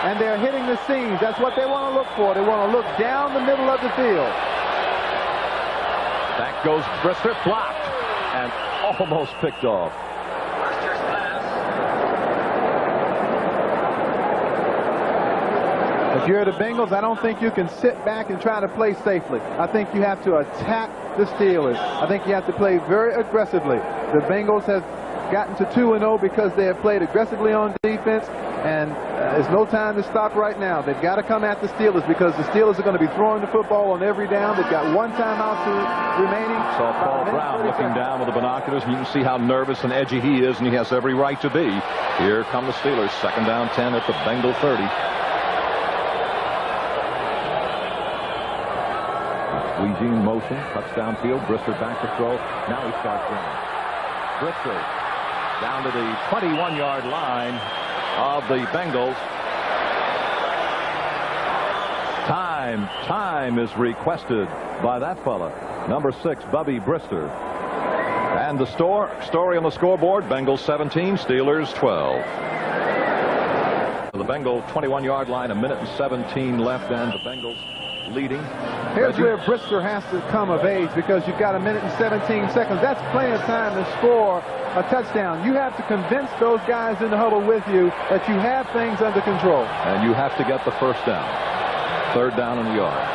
and they're hitting the seams. That's what they want to look for. They want to look down the middle of the field. Back goes Brister, blocked and almost picked off. If you're the Bengals, I don't think you can sit back and try to play safely. I think you have to attack the Steelers. I think you have to play very aggressively. The Bengals have gotten to 2-0 because they have played aggressively on defense, and there's no time to stop right now. They've got to come at the Steelers, because the Steelers are going to be throwing the football on every down. They've got 1 timeout remaining. Saw Paul Brown looking down with the binoculars, and you can see how nervous and edgy he is, and he has every right to be. Here come the Steelers. Second down 10 at the Bengal 30. Squeezing motion, cuts downfield. Brister back to throw. Now he starts running. Brister down to the 21-yard line of the Bengals. Time is requested by that fella, number 6, Bubby Brister. And the story on the scoreboard: Bengals 17, Steelers 12. The Bengal 21-yard line, 1:17 left, and the Bengals leading. Here's where Brister has to come of age, because you've got 1:17. That's plenty of time to score a touchdown. You have to convince those guys in the huddle with you that you have things under control. And you have to get the first down. Third down in the yard.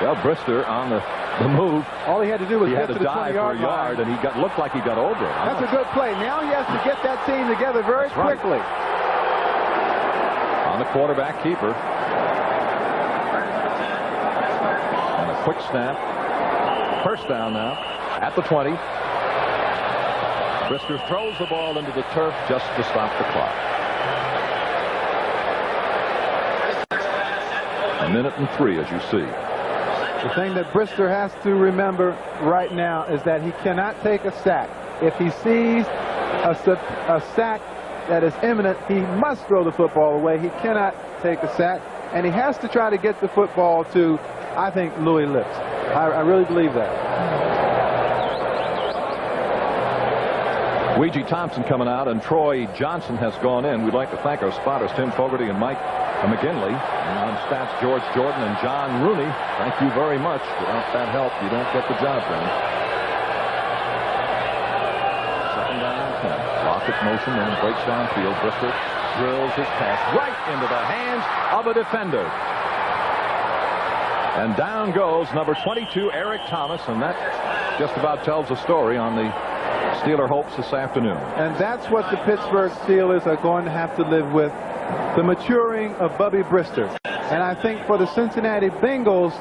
Well, Brister on the move. All he had to do was get to to the dive 20-yard for a yard, line. and he looked like he got over it. That's a good play. Now he has to get that team together very quickly. On the quarterback keeper. And a quick snap. First down now at the 20. Brister throws the ball into the turf just to stop the clock. 1:03, as you see. The thing that Brister has to remember right now is that he cannot take a sack. If he sees a sack that is imminent, he must throw the football away. He cannot take a sack, and he has to try to get the football to, I think, Louis Lips. I really believe that. Reggie Thompson coming out, and Troy Johnson has gone in. We'd like to thank our spotters, Tim Fogarty and Mike McGinley, and on stats, George Jordan and John Rooney. Thank you very much. Without that help, you don't get the job done. Second down and 10. Lockett motion, and breaks downfield. Brister drills his pass right into the hands of a defender. And down goes number 22, Eric Thomas, and that just about tells the story on the Steeler hopes this afternoon. And that's what the Pittsburgh Steelers are going to have to live with, the maturing of Bubby Brister. And I think for the Cincinnati Bengals,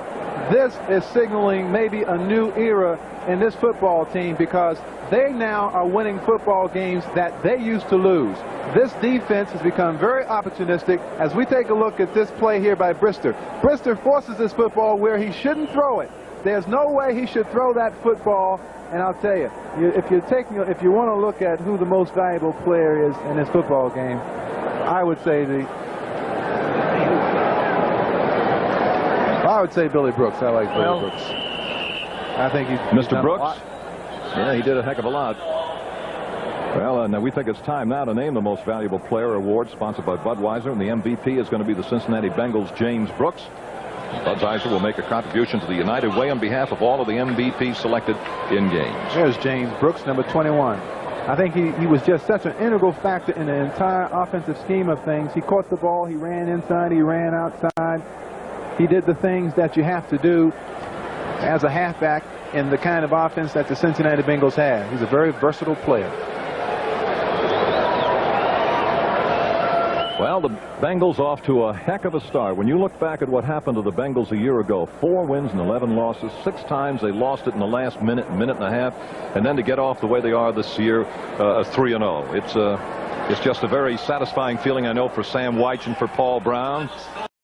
this is signaling maybe a new era in this football team, because they now are winning football games that they used to lose. This defense has become very opportunistic. As we take a look at this play here by Brister, Brister forces this football where he shouldn't throw it. There's no way he should throw that football. And I'll tell you, if you want to look at who the most valuable player is in this football game, I would say Billy Brooks. I like Billy Brooks. I think he's Mr. Brooks. Yeah, he did a heck of a lot. Well, and we think it's time now to name the most valuable player award, sponsored by Budweiser, and the MVP is going to be the Cincinnati Bengals' James Brooks. Budweiser will make a contribution to the United Way on behalf of all of the MVPs selected in games. There's James Brooks, number 21. I think he was just such an integral factor in the entire offensive scheme of things. He caught the ball, he ran inside, he ran outside. He did the things that you have to do as a halfback in the kind of offense that the Cincinnati Bengals have. He's a very versatile player. Well, the Bengals off to a heck of a start. When you look back at what happened to the Bengals a year ago, 4 wins and 11 losses, 6 times they lost it in the last minute and a half, and then to get off the way they are this year, 3-0. It's just a very satisfying feeling, I know, for Sam Weich and for Paul Brown.